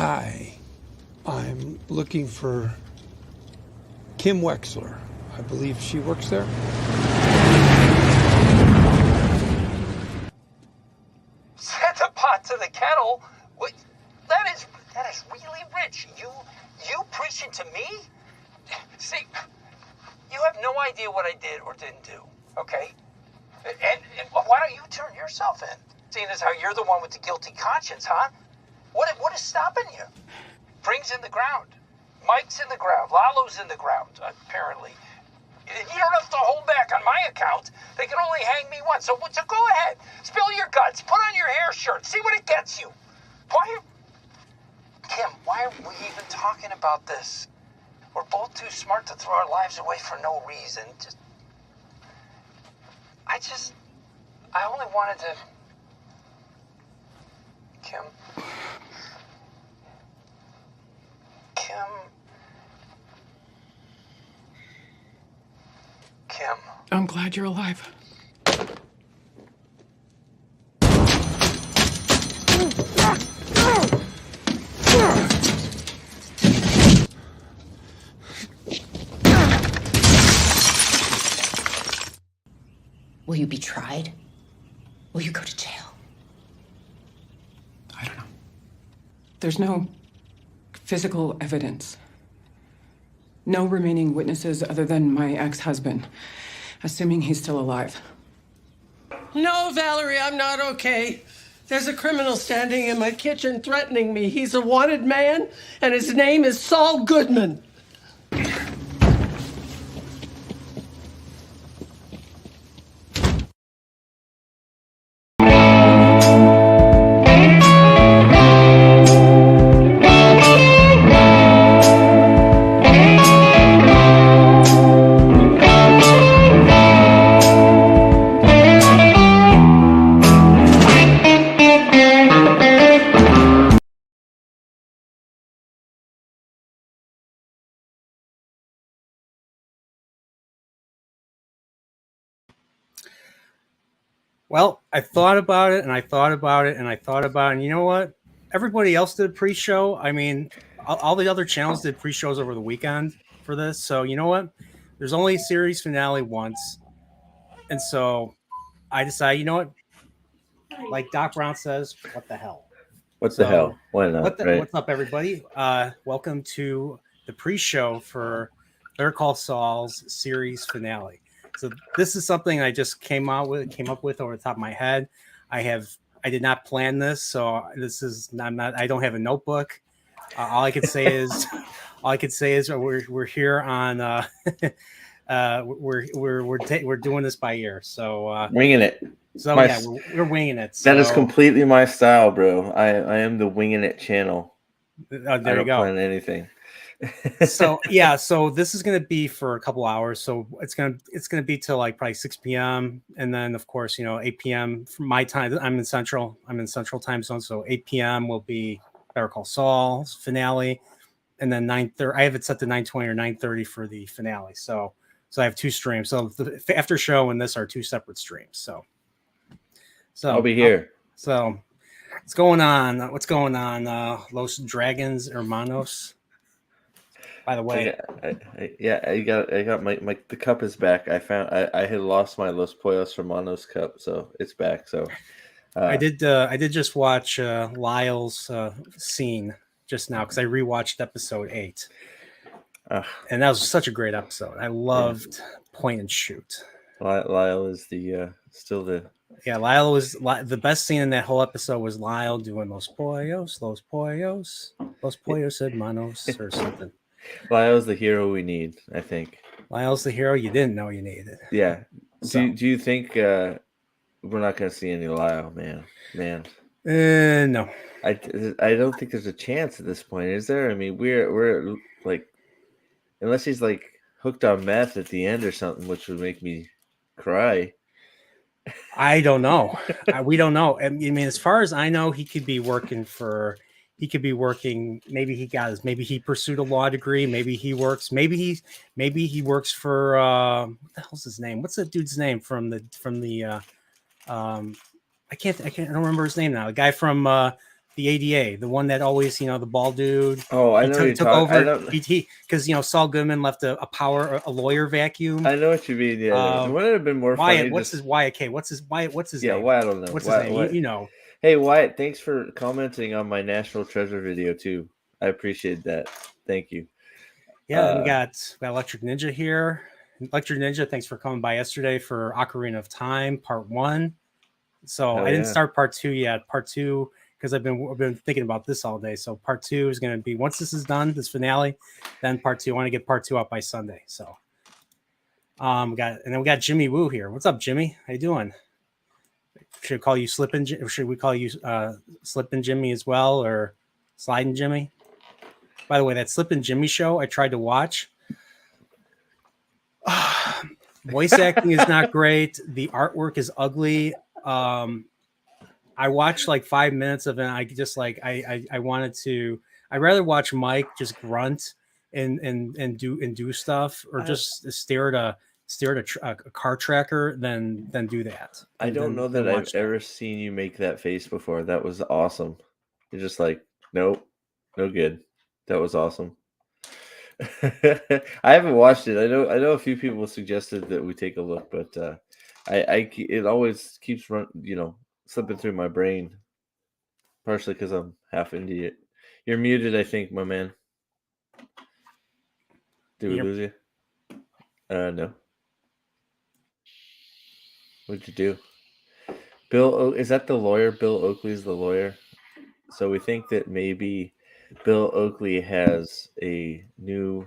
Hi, I'm looking for Kim Wexler. I believe she works there. Set the pot to the kettle? Wait, that is really rich. You preaching to me? See, you have no idea what I did or didn't do, okay? And why don't you turn yourself in? Seeing as how you're the one with the guilty conscience, huh? What is stopping you? Spring's in the ground. Mike's in the ground. Lalo's in the ground, apparently. You don't have to hold back on my account. They can only hang me once. So go ahead. Spill your guts. Put on your hair shirt. See what it gets you. Kim, why are we even talking about this? We're both too smart to throw our lives away for no reason. I only wanted to... Kim. I'm glad you're alive. Will you be tried? Will you go to jail? I don't know. There's no physical evidence. No remaining witnesses other than my ex-husband, assuming he's still alive. No, Valerie, I'm not okay. There's a criminal standing in my kitchen threatening me. He's a wanted man, and his name is Saul Goodman. Well, I thought about it, and I thought about it, and I thought about it, and you know what? Everybody else did pre-show. I mean, all the other channels did pre-shows over the weekend for this. So you know what? There's only a series finale once. And so I decided, you know what? Like Doc Brown says, what the hell? What the hell? Why not? What's up, everybody? Welcome to the pre-show for Better Call Saul's series finale. So this is something I just came up with over the top of my head. I did not plan this, so this is I don't have a notebook. All I could say is we're here on we're doing this by ear. So winging it. So we're winging it. So. That is completely my style, bro. I am the winging it channel. There I don't you go. plan anything. So this is gonna be for a couple hours. So it's gonna be till like probably 6 p.m. and then of course 8 p.m. from my time. I'm in Central time zone, so 8 p.m. will be Better Call Saul's finale, and then 9:30. I have it set to 9:20 or 9:30 for the finale. So I have two streams. So the after show and this are two separate streams. So I'll be here. So what's going on? Los Dragons Hermanos. By the way, I got my the cup is back. I had lost my Los Pollos Hermanos cup, so it's back. So I did just watch Lyle's scene just now because I rewatched episode 8, and that was such a great episode. I loved point and shoot. Lyle is still the. Yeah, Lyle was the best scene in that whole episode was Lyle doing Los Pollos Hermanos or something. Lyle's the hero we need, I think. Lyle's the hero you didn't know you needed. Yeah. So. Do you think we're not going to see any Lyle, man? No. I don't think there's a chance at this point, is there? I mean, we're like, unless he's like hooked on meth at the end or something, which would make me cry. I don't know. We don't know. I mean, as far as I know, he could be working. Maybe he pursued a law degree. Maybe he works for what the hell's his name? What's that dude's name I don't remember his name now. The guy from the ADA, the one that always, the bald dude. Oh, I He know took over. Because Saul Goodman left a lawyer vacuum. I know what you mean. Yeah, wouldn't it have been more Wyatt, funny? what's his Wyatt K? What's his name? Wyatt, I don't know. What's Wyatt, his name? You know. Hey, Wyatt, thanks for commenting on my National Treasure video too. I appreciate that. Thank you. Yeah, we got Electric Ninja here. Electric Ninja, thanks for coming by yesterday for Ocarina of Time Part 1. So I didn't start Part 2 yet. Part 2, because I've been thinking about this all day. So Part 2 is going to be, once this is done, this finale, then Part 2. I want to get Part 2 out by Sunday. So we got Jimmy Woo here. What's up, Jimmy? How you doing? Should we call you Slippin'? Should we call you Slippin' Jimmy as well, or Sliding Jimmy? By the way, that Slippin' Jimmy show I tried to watch. Voice acting is not great. The artwork is ugly. I watched like 5 minutes of it. And I just I wanted to. I'd rather watch Mike just grunt and do stuff, or just stare at a car tracker than do that. I don't know that I've ever seen you make that face before. That was awesome. You're just like, nope, no good. That was awesome. I haven't watched it. I know a few people suggested that we take a look, but it always keeps slipping through my brain, partially because I'm half Indian. You're muted, I think, my man. Did we lose you? No. What'd you do? Is that the lawyer? Bill Oakley's the lawyer. So we think that maybe Bill Oakley has a new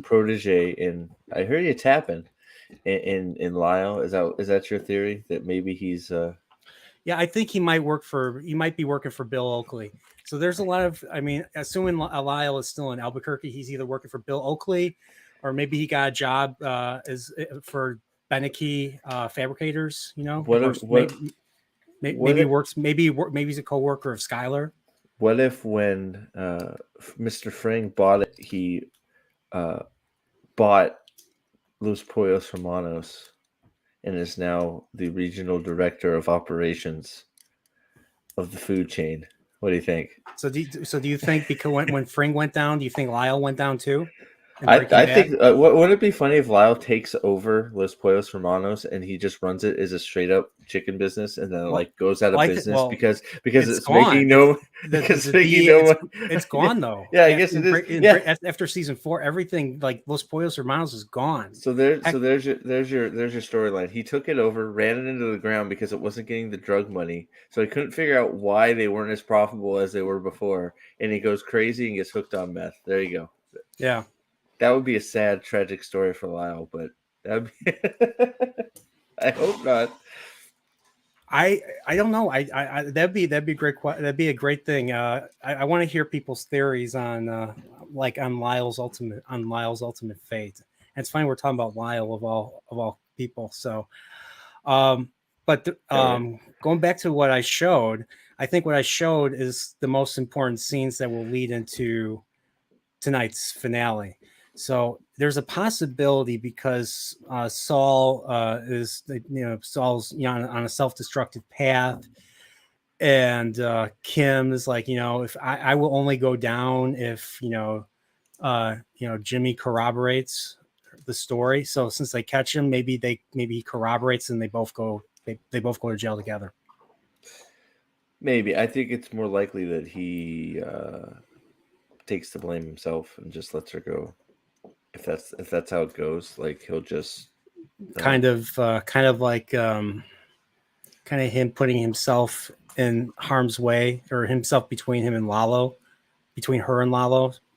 protege in. I heard you tapping in Lyle. Is that your theory that maybe he's? Yeah, I think he might be working for Bill Oakley. So there's a lot of. I mean, assuming Lyle is still in Albuquerque, he's either working for Bill Oakley, or maybe he got a job for Beneke Fabricators. Maybe he's a co-worker of Skylar. What if when Mr. Fring bought it, he bought Los Pollos Hermanos and is now the regional director of operations of the food chain? What do you think? So do you think because when Fring went down, do you think Lyle went down too? I think wouldn't it be funny if Lyle takes over Los Pollos Hermanos and he just runs it as a straight up chicken business and then goes out of business because it's making no it's gone though. Yeah, I guess it is. After season 4, everything like Los Pollos Hermanos is gone. So there's your storyline. He took it over, ran it into the ground because it wasn't getting the drug money. So he couldn't figure out why they weren't as profitable as they were before, and he goes crazy and gets hooked on meth. There you go. Yeah. That would be a sad, tragic story for Lyle, but that'd be I hope not. I don't know. That'd be a great. That'd be a great thing. I want to hear people's theories on Lyle's ultimate fate. And it's funny we're talking about Lyle of all people. So, going back to what I showed, I think what I showed is the most important scenes that will lead into tonight's finale. So there's a possibility because Saul Saul's on a self-destructive path, and Kim is like, if I will only go down if Jimmy corroborates the story. So since they catch him, maybe he corroborates and they both go to jail together. Maybe. I think it's more likely that he takes the blame himself and just lets her go. If that's how it goes, he'll just kind of him putting himself in harm's way, or himself between her and Lalo,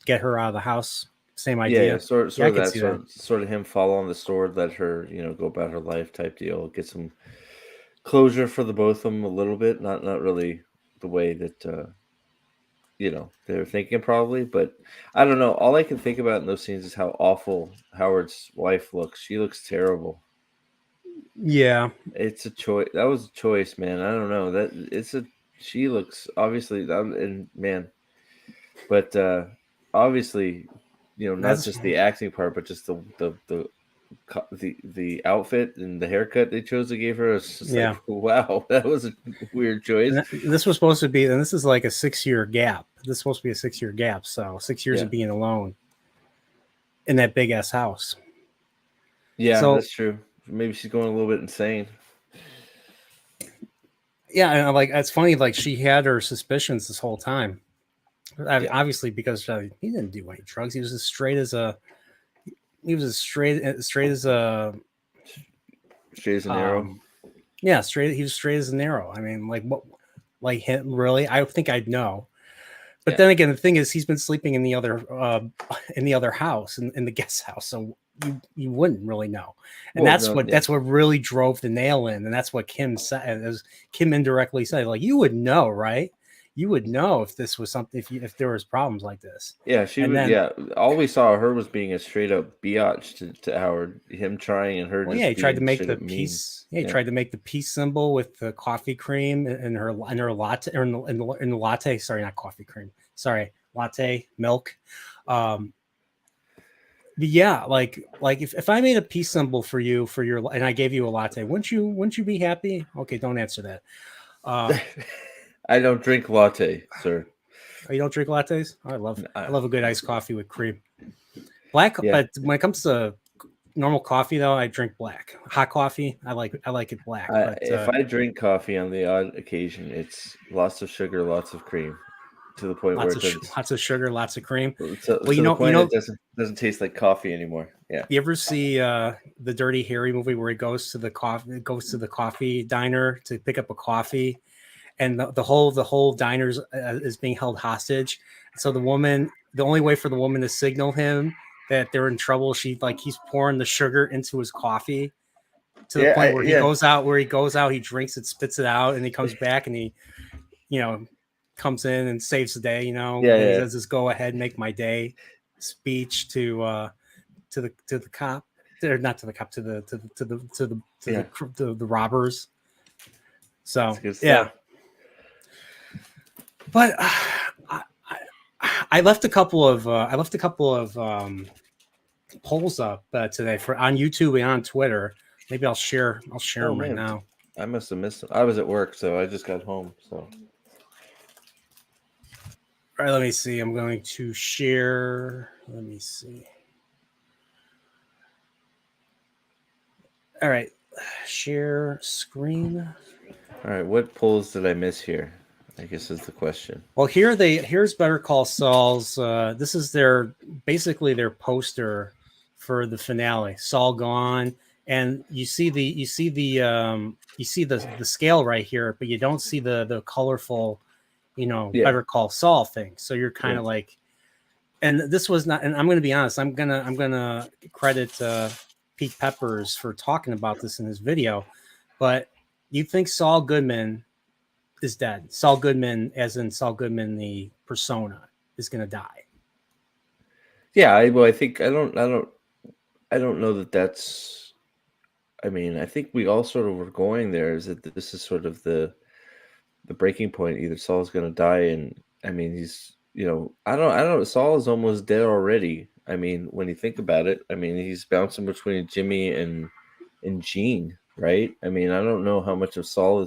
get her out of the house. Same idea. Yeah, sort of him follow on the sword, let her go about her life type deal. Get some closure for the both of them a little bit, not really the way that they were thinking probably, but I don't know. All I can think about in those scenes is how awful Howard's wife looks. She looks terrible. Yeah, it's a choice. That was a choice, man. I don't know. She looks obviously, and man, but obviously, not just the acting part, but just the the outfit and the haircut they chose to give her. It's just Yeah. like, wow, that was a weird choice. This was supposed to be, and this is like a 6-year gap. This is supposed to be a 6-year gap. So 6 years of being alone in that big ass house. Yeah, So, that's true. Maybe she's going a little bit insane. yeah, and like it's funny. Like she had her suspicions this whole time. Obviously, because he didn't do any drugs. He was as straight as a. He was as straight as a. Straight as an arrow. Yeah, straight. He was straight as an arrow. I mean, like what? Like him? Really? I think I'd know. But then again, the thing is, he's been sleeping in the other house, in the guest house, so you wouldn't really know. And that's what really drove the nail in, and that's what Kim said. As Kim indirectly said, like you would know, right? You would know if this was something, if there was problems like this. Yeah, all we saw her was being a straight up biatch to Howard. Him trying and her. Well, he tried to make the peace. Yeah, he tried to make the peace symbol with the coffee cream and her latte, or in the latte. Sorry, not coffee cream. Sorry, latte milk. But yeah, like if I made a peace symbol for you and I gave you a latte, wouldn't you be happy? Okay, don't answer that. I don't drink latte, sir. Oh, you don't drink lattes? I love a good iced coffee with cream. Black, but when it comes to normal coffee, though, I drink black. Hot coffee, I like it black. If I drink coffee on the odd occasion, it's lots of sugar, lots of cream, to the point where lots of sugar, lots of cream. It doesn't taste like coffee anymore. Yeah. You ever see the Dirty Harry movie where he goes to the coffee diner to pick up a coffee? And the whole diner is being held hostage. So the only way for the woman to signal him that they're in trouble, he's pouring the sugar into his coffee to the point where he goes out, he drinks it, spits it out, and he comes back and he, comes in and saves the day. He does this "go ahead, make my day" speech to the cop, or not to the cop, to the robbers. So yeah. But I left a couple of polls up today on YouTube and on Twitter. Maybe I'll share them right now. I must have missed them. I was at work, so I just got home. So, all right, let me see. I'm going to share. Let me see. All right, share screen. All right, what polls did I miss here? I guess is the question. Well, here's Better Call Saul's. This is basically their poster for the finale. Saul gone, and you see the scale right here, but you don't see the colorful, Better Call Saul thing. So you're kind of like, and this was not. And I'm going to be honest. I'm gonna credit Pete Peppers for talking about this in his video, but you think Saul Goodman is dead? Saul Goodman, as in Saul Goodman, the persona, is going to die. Yeah, I think I don't know that that's. I mean, I think we all sort of were going there. Is that this is sort of the breaking point? Either Saul's going to die, and I mean, he's I don't know. Saul is almost dead already. I mean, when you think about it, I mean, he's bouncing between Jimmy and Gene, right? I mean, I don't know how much of Saul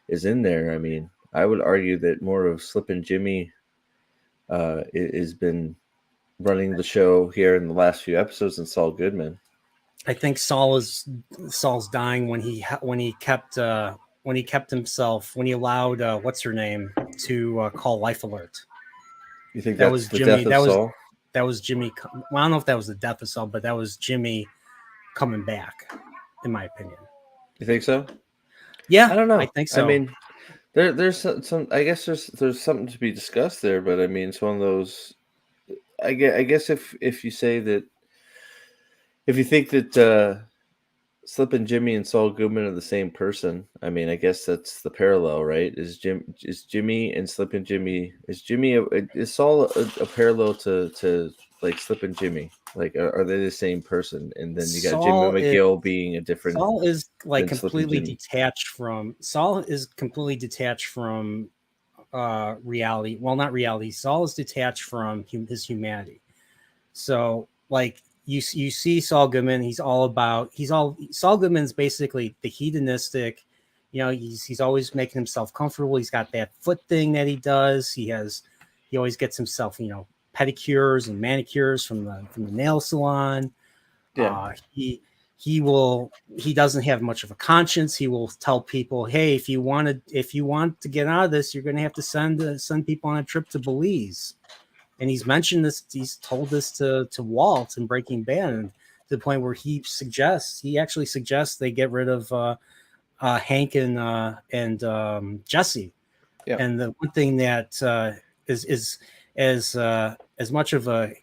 is in there. I mean, I would argue that more of Slippin' Jimmy has been running the show here in the last few episodes than Saul Goodman. I think Saul's dying when he kept himself, when he allowed what's her name to call Life Alert. You think that was the Jimmy, death of Saul? That was Jimmy. Well, I don't know if that was the death of Saul, but that was Jimmy coming back, in my opinion. You think so? Yeah, I don't know. I think so. I mean, there's some. I guess there's something to be discussed there, but I mean, it's one of those. I guess if you say that, if you think that Slippin' Jimmy and Saul Goodman are the same person, I mean, I guess that's the parallel, right? Is Jimmy and Slippin' Jimmy? Is Saul a parallel to like Slippin' Jimmy? Like, are they the same person? And then you got Jimmy McGill being a different. Saul is like completely detached from. Saul is completely detached from reality. Well, not reality. Saul is detached from his humanity. So, like, you see Saul Goodman. Saul Goodman's basically the hedonistic. You know, he's always making himself comfortable. He's got that foot thing that he does. He always gets himself, you know, pedicures and manicures from the nail salon. Yeah. He doesn't have much of a conscience. He will tell people, hey, if you want to get out of this, you're going to have to send people on a trip to Belize. And he's mentioned this. He's told this to Walt in Breaking Bad, and to the point where he actually suggests they get rid of Hank and Jesse. Yeah. And the one thing that is as much of a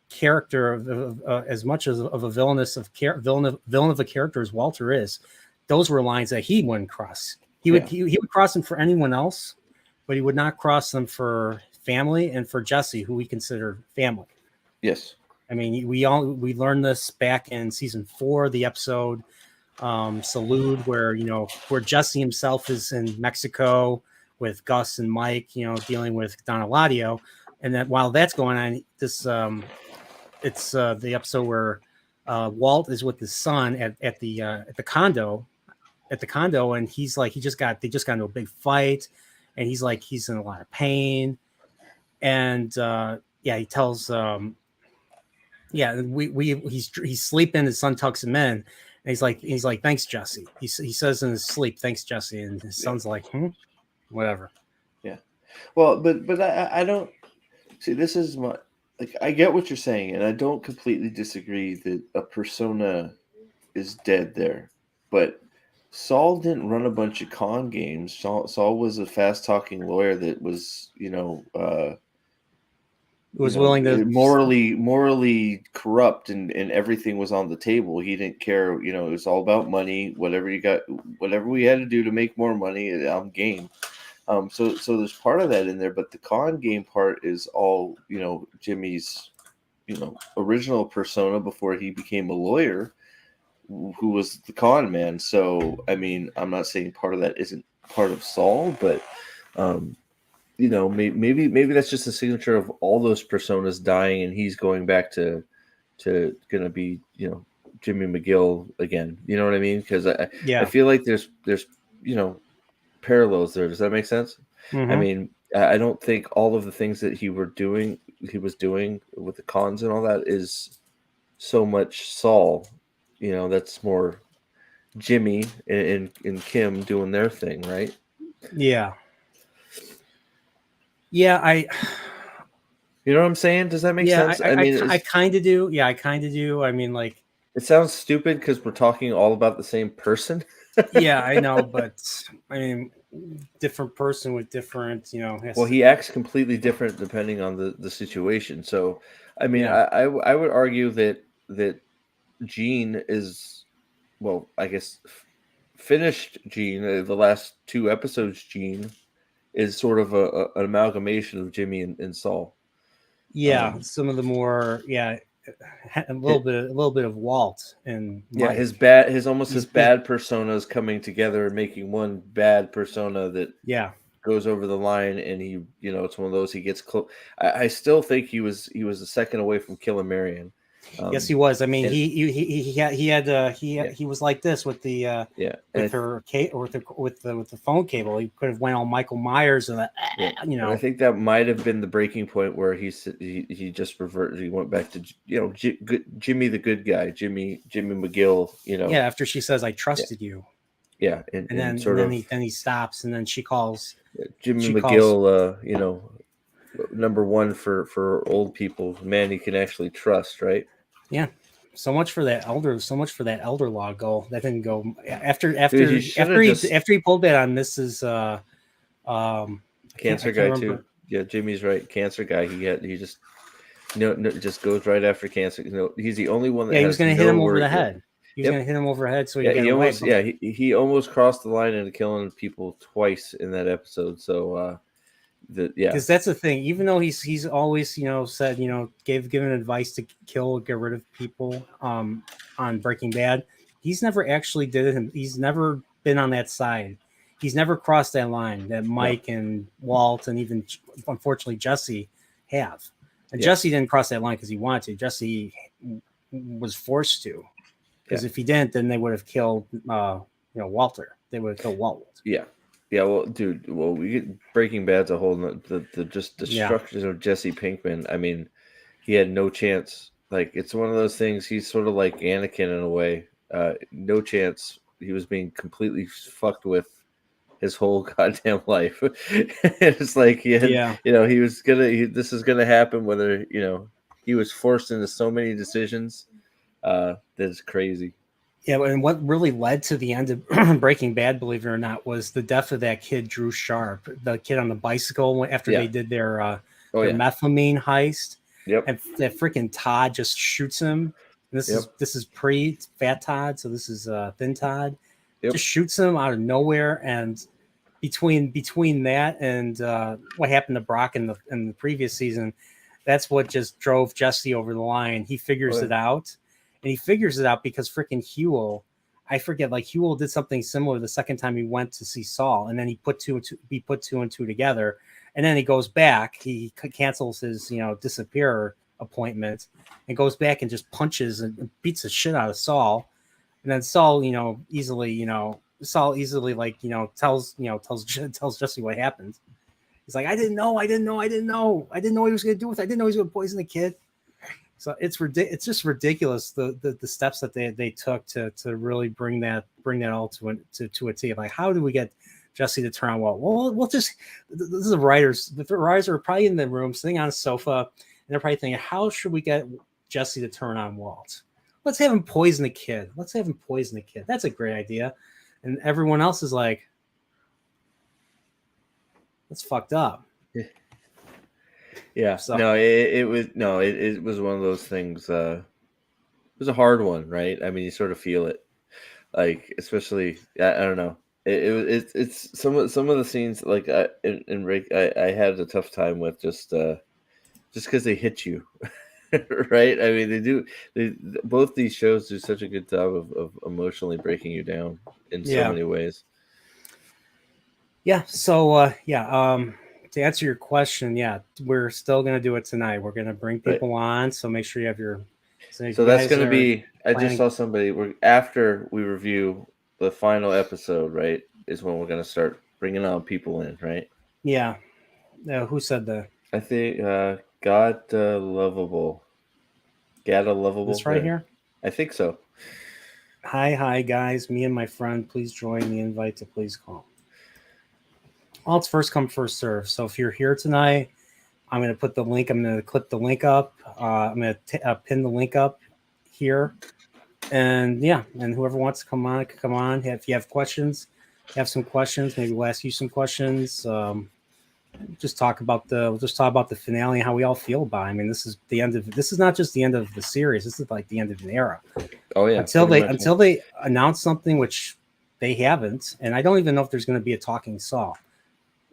character as much of a villain of a character as Walter is, those were lines that he wouldn't cross. He would cross them for anyone else, but he would not cross them for family and for Jesse, who we consider family. Yes. I mean, we learned this back in season 4, the episode Salud, where Jesse himself is in Mexico with Gus and Mike, you know, dealing with Don Eladio. And that while that's going on, it's the episode where Walt is with his son at the condo, and he's like, they just got into a big fight, and he's like, he's in a lot of pain, and he tells he's sleeping, his son tucks him in, and he's like thanks, Jesse. He says in his sleep, thanks, Jesse, and his son's like, whatever. Yeah. Well, but I don't see, this is my, like, I get what you're saying, and I don't completely disagree that a persona is dead there. But Saul didn't run a bunch of con games. Saul was a fast-talking lawyer that was, willing to morally corrupt, and everything was on the table. He didn't care. You know, it was all about money. Whatever we had to do to make more money, I'm game. So there's part of that in there, but the con game part is all, you know, Jimmy's, you know, original persona before he became a lawyer, who was the con man. So, I mean, I'm not saying part of that isn't part of Saul, but, you know, maybe that's just a signature of all those personas dying, and he's going back to gonna be, you know, Jimmy McGill again. You know what I mean? Because I feel like there's you know, parallels there. Does that make sense? Mm-hmm. I mean, I don't think all of the things that he was doing with the cons and all that is so much Saul. You know, that's more Jimmy and Kim doing their thing, right? Yeah, you know what I'm saying? Does that make sense? I kind of do. Yeah, I kind of do. I mean, like, it sounds stupid because we're talking all about the same person. Yeah, I know, but I mean, different person with different, you know. Well, he acts completely different depending on the situation. So, I mean, I would argue that Gene is, well, I guess finished Gene, the last 2 episodes, Gene is sort of an amalgamation of Jimmy and Saul. Yeah, some of the more, a little bit of Walt and Mike. His bad personas coming together and making one bad persona that goes over the line, and he, you know, it's one of those, he gets close. I still think he was a second away from killing Marion. Yes, he was. I mean, he was like this with the with the phone cable. He could have went on Michael Myers and you know. And I think that might have been the breaking point where he just reverted. He went back to, you know, Jimmy the good guy, Jimmy McGill. You know. Yeah, after she says, "I trusted you." Yeah, and then he stops, and then she calls Jimmy McGill. You know, number one for old people, man you can actually trust, right? Yeah, so much for that elder law goal. That didn't go after he pulled that on Mrs. Cancer guy too. Yeah, Jimmy's right. Cancer guy. He just just goes right after cancer. You know, he's the only one that he was going to hit him over the head. He was going to hit him over the head, so he almost crossed the line into killing people twice in that episode. So because that's the thing. Even though he's always, you know, said, you know, given advice to get rid of people on Breaking Bad, he's never actually did it. He's never been on that side. He's never crossed that line that Mike and Walt and even, unfortunately, Jesse have. And Jesse didn't cross that line because he wanted to. Jesse was forced to, because if he didn't, then they would have killed Walter. They would have killed Walt. Yeah. Well, dude. Well, we get Breaking Bad's a whole the just destruction of Jesse Pinkman. I mean, he had no chance. Like, it's one of those things. He's sort of like Anakin in a way. No chance. He was being completely fucked with his whole goddamn life. It's like he had, he was this is gonna happen. Whether he was forced into so many decisions. That's crazy. Yeah, and what really led to the end of Breaking Bad, believe it or not, was the death of that kid, Drew Sharp, the kid on the bicycle after they did their methamphetamine heist. Yep. And that freaking Todd just shoots him. This is pre-Fat Todd, so this is Thin Todd. Yep. Just shoots him out of nowhere, and between that and what happened to Brock in the previous season, that's what just drove Jesse over the line. He figures it out. And he figures it out because freaking Huel, I forget, like Huel did something similar the second time he went to see Saul, and then he put two and two together, and then he goes back. He cancels his disappear appointment and goes back and just punches and beats the shit out of Saul, and then Saul easily tells Jesse what happened. He's like, I didn't know he was going to do it. I didn't know he was going to poison the kid. So it's just ridiculous the steps that they took to really bring that all to a T. Like, how do we get Jesse to turn on Walt? Well, we'll just, this is the writers. The writers are probably in the room sitting on a sofa, and they're probably thinking, how should we get Jesse to turn on Walt? Let's have him poison the kid. That's a great idea. And everyone else is like, that's fucked up. Yeah. So. No, it was one of those things. It was a hard one, right? I mean, you sort of feel it, like, especially I don't know. It's some of the scenes like in Rick, I had a tough time with just because they hit you, right? I mean, both these shows do such a good job of emotionally breaking you down in so many ways. Yeah. So to answer your question, we're still going to do it tonight. We're going to bring people on, so make sure you have your. So that's going to be. I just saw somebody. After we review the final episode, right, is when we're going to start bringing on people in, right? Yeah. Who said that? I think Gotta Lovable. This right here. I think so. Hi guys. Me and my friend. Please join the invite to please call. Well, it's first come, first serve. So if you're here tonight, I'm going to put the link. I'm going to clip the link up. I'm going to pin the link up here. And whoever wants to come on. If you have questions, some questions. Maybe we'll ask you some questions. We'll just talk about the finale and how we all feel about it. I mean, this is not just the end of the series. This is like the end of an era. Oh yeah. Until they announce something, which they haven't, and I don't even know if there's going to be a talking Saul.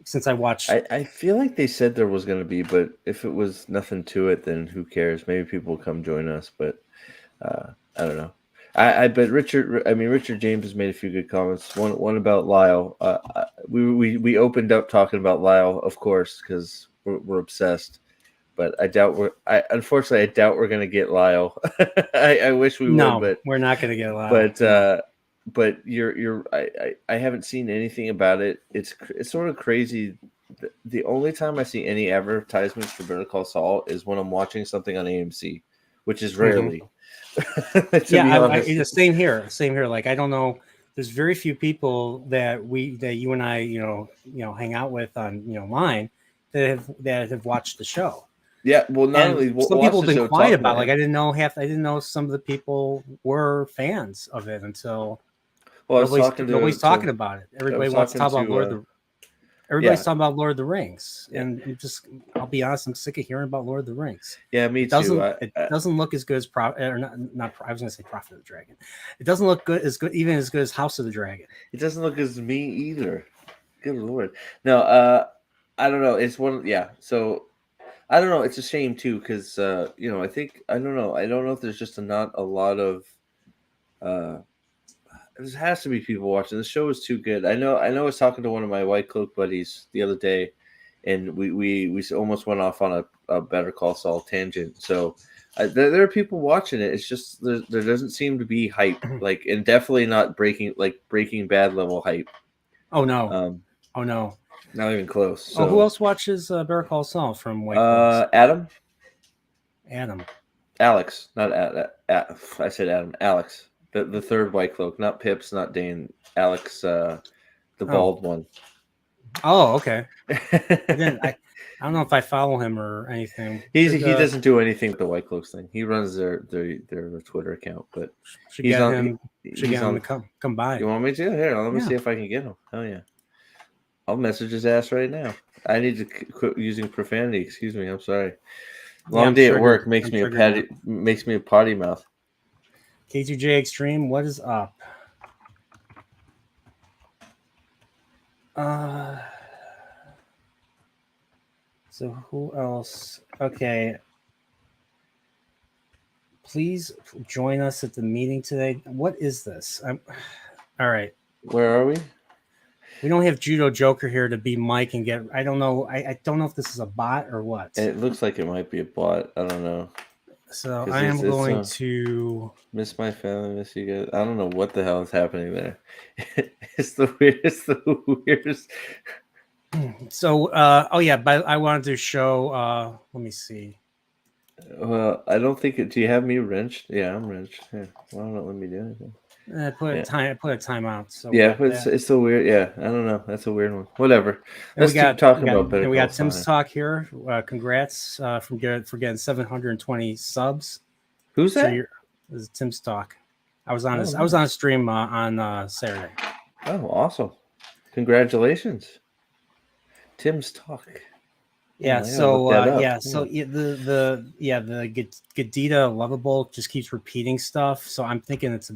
Since I watched, I feel like they said there was going to be, but if it was nothing to it, then who cares? Maybe people will come join us, but I don't know. But Richard James has made a few good comments. One about Lyle. We opened up talking about Lyle, of course, because we're obsessed. But I doubt unfortunately, I doubt we're going to get Lyle. I wish we would, but we're not going to get Lyle. But I haven't seen anything about it. It's sort of crazy. The only time I see any advertisements for Better Call Saul is when I'm watching something on AMC, which is rarely. Same here. Like, I don't know. There's very few people that you and I hang out with on line that have watched the show. Yeah, well, not only some people have been quiet about. Like, I didn't know some of the people were fans of it until. Well, nobody's talking about it. Everybody wants to talk about Everybody's talking about Lord of the Rings, and I'll be honest, I'm sick of hearing about Lord of the Rings. Yeah, me too. It doesn't look as good as I was going to say Prophet of the Dragon. It doesn't look as good as House of the Dragon. It doesn't look as me either. Good Lord. No, I don't know. It's one. Yeah. So I don't know. It's a shame too, because I don't know. I don't know if there's just not a lot of. There has to be people watching. The show is too good. I know. I was talking to one of my White Cloak buddies the other day, and we almost went off on a Better Call Saul tangent. So There are people watching it. It's just there doesn't seem to be hype, like, and definitely not Breaking Bad level hype. Oh no. Um, no. Not even close. So, Oh, who else watches Better Call Saul from White Clothes? Adam, Alex, not I said Adam, Alex, the third White Cloak, not Pips, not Dane, Alex, the bald one. Oh, okay. I don't know if I follow him or anything. He doesn't do anything with the White Cloaks thing. He runs their Twitter account, but should get him to come by. You want me to? Here, let me see if I can get him. Hell yeah. I'll message his ass right now. I need to quit using profanity. Excuse me. I'm sorry. Long day at work makes me a potty mouth. K2J Extreme, what is up? So who else? Okay. Please join us at the meeting today. What is this? All right. Where are we? We don't have Judo Joker here to be Mike and get. I don't know. I don't know if this is a bot or what. It looks like it might be a bot. I don't know. So I am going to miss my family, miss you guys. I don't know what the hell is happening there. It's the weirdest. So, but I wanted to show. Let me see. Well, I don't think it. Do you have me wrenched? Yeah, I'm wrenched. Yeah. Why don't let me do anything? I put a timeout. So yeah, but it's so weird. Yeah, I don't know. That's a weird one. Whatever. Let's keep talking about Better Call Saul. We got Tim's Talk here. Congrats for getting 720 subs. Who's that? This is Tim's Talk. I was on a stream on Saturday. Oh, awesome! Congratulations, Tim's Talk. Yeah. The Gadita Lovable just keeps repeating stuff. So I'm thinking it's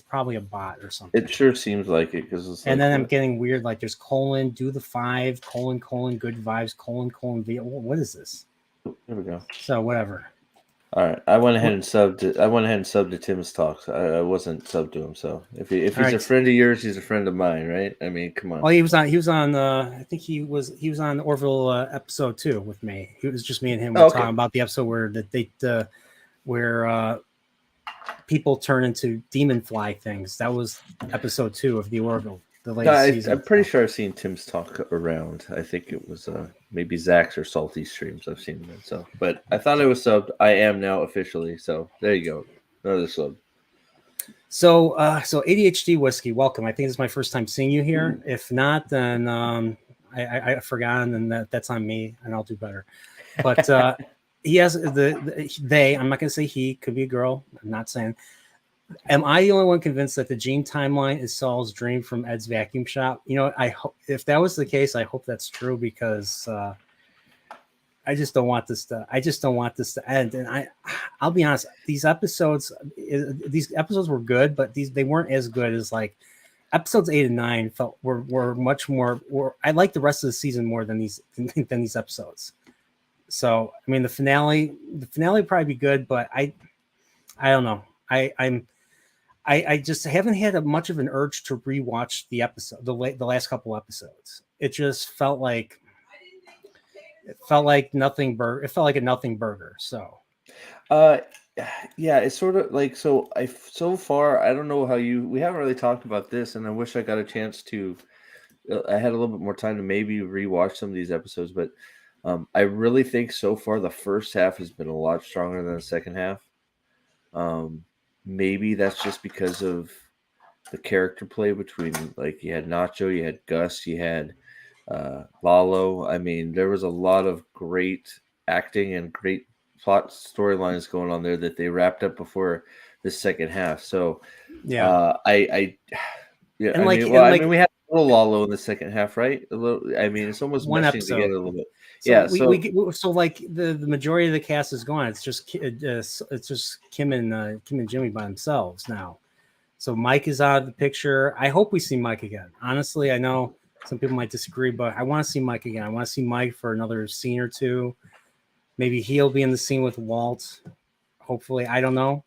probably a bot or something. It sure seems like it because then I'm getting weird. Like there's : do the 5 : good vibes : V. What is this? There we go. So whatever. All right, I went ahead and subbed to Tim's Talks. I wasn't subbed to him, so if he's a friend of yours, he's a friend of mine, right? I mean, come on. Oh, he was on. I think he was on Orville episode 2 with me. It was just me and him talking about the episode where people turn into demon fly things. That was episode 2 of the Orville. The latest season. I'm pretty sure I've seen Tim's Talk around. I think it was maybe Zach's or Salty streams. I've seen them. So, but I thought I was subbed. I am now officially. So there you go, another sub. So ADHD Whiskey, welcome. I think this is my first time seeing you here. If not, then I forgot, and that's on me, and I'll do better. But he has they. I'm not going to say he. Could be a girl. I'm not saying. Am I the only one convinced that the Gene timeline is Saul's dream from Ed's vacuum shop? You know, if that was the case, I hope that's true because I just don't want this to end. And I'll be honest, these episodes were good, but they weren't as good as like episodes 8 and 9 were much more. I like the rest of the season more than these episodes. So I mean, the finale would probably be good, but I don't know. I just haven't had much of an urge to rewatch the episode, the last couple episodes. It just felt like nothing burger. It felt like a nothing burger. So, yeah, it's sort of like so far. I don't know how we haven't really talked about this, and I wish I got a chance to. I had a little bit more time to maybe rewatch some of these episodes, but I really think so far the first half has been a lot stronger than the second half. Maybe that's just because of the character play between, like, you had Nacho, you had Gus, you had Lalo. I mean, there was a lot of great acting and great plot storylines going on there that they wrapped up before the second half. So, yeah, I we had a little Lalo in the second half, right? A little. I mean, it's almost one meshing episode together a little bit. So yeah, so like the majority of the cast is gone. It's just Kim and Jimmy by themselves now. So Mike is out of the picture. I hope we see Mike again. Honestly, I know some people might disagree, but I want to see Mike again. I want to see Mike for another scene or two. Maybe he'll be in the scene with Walt. Hopefully, I don't know,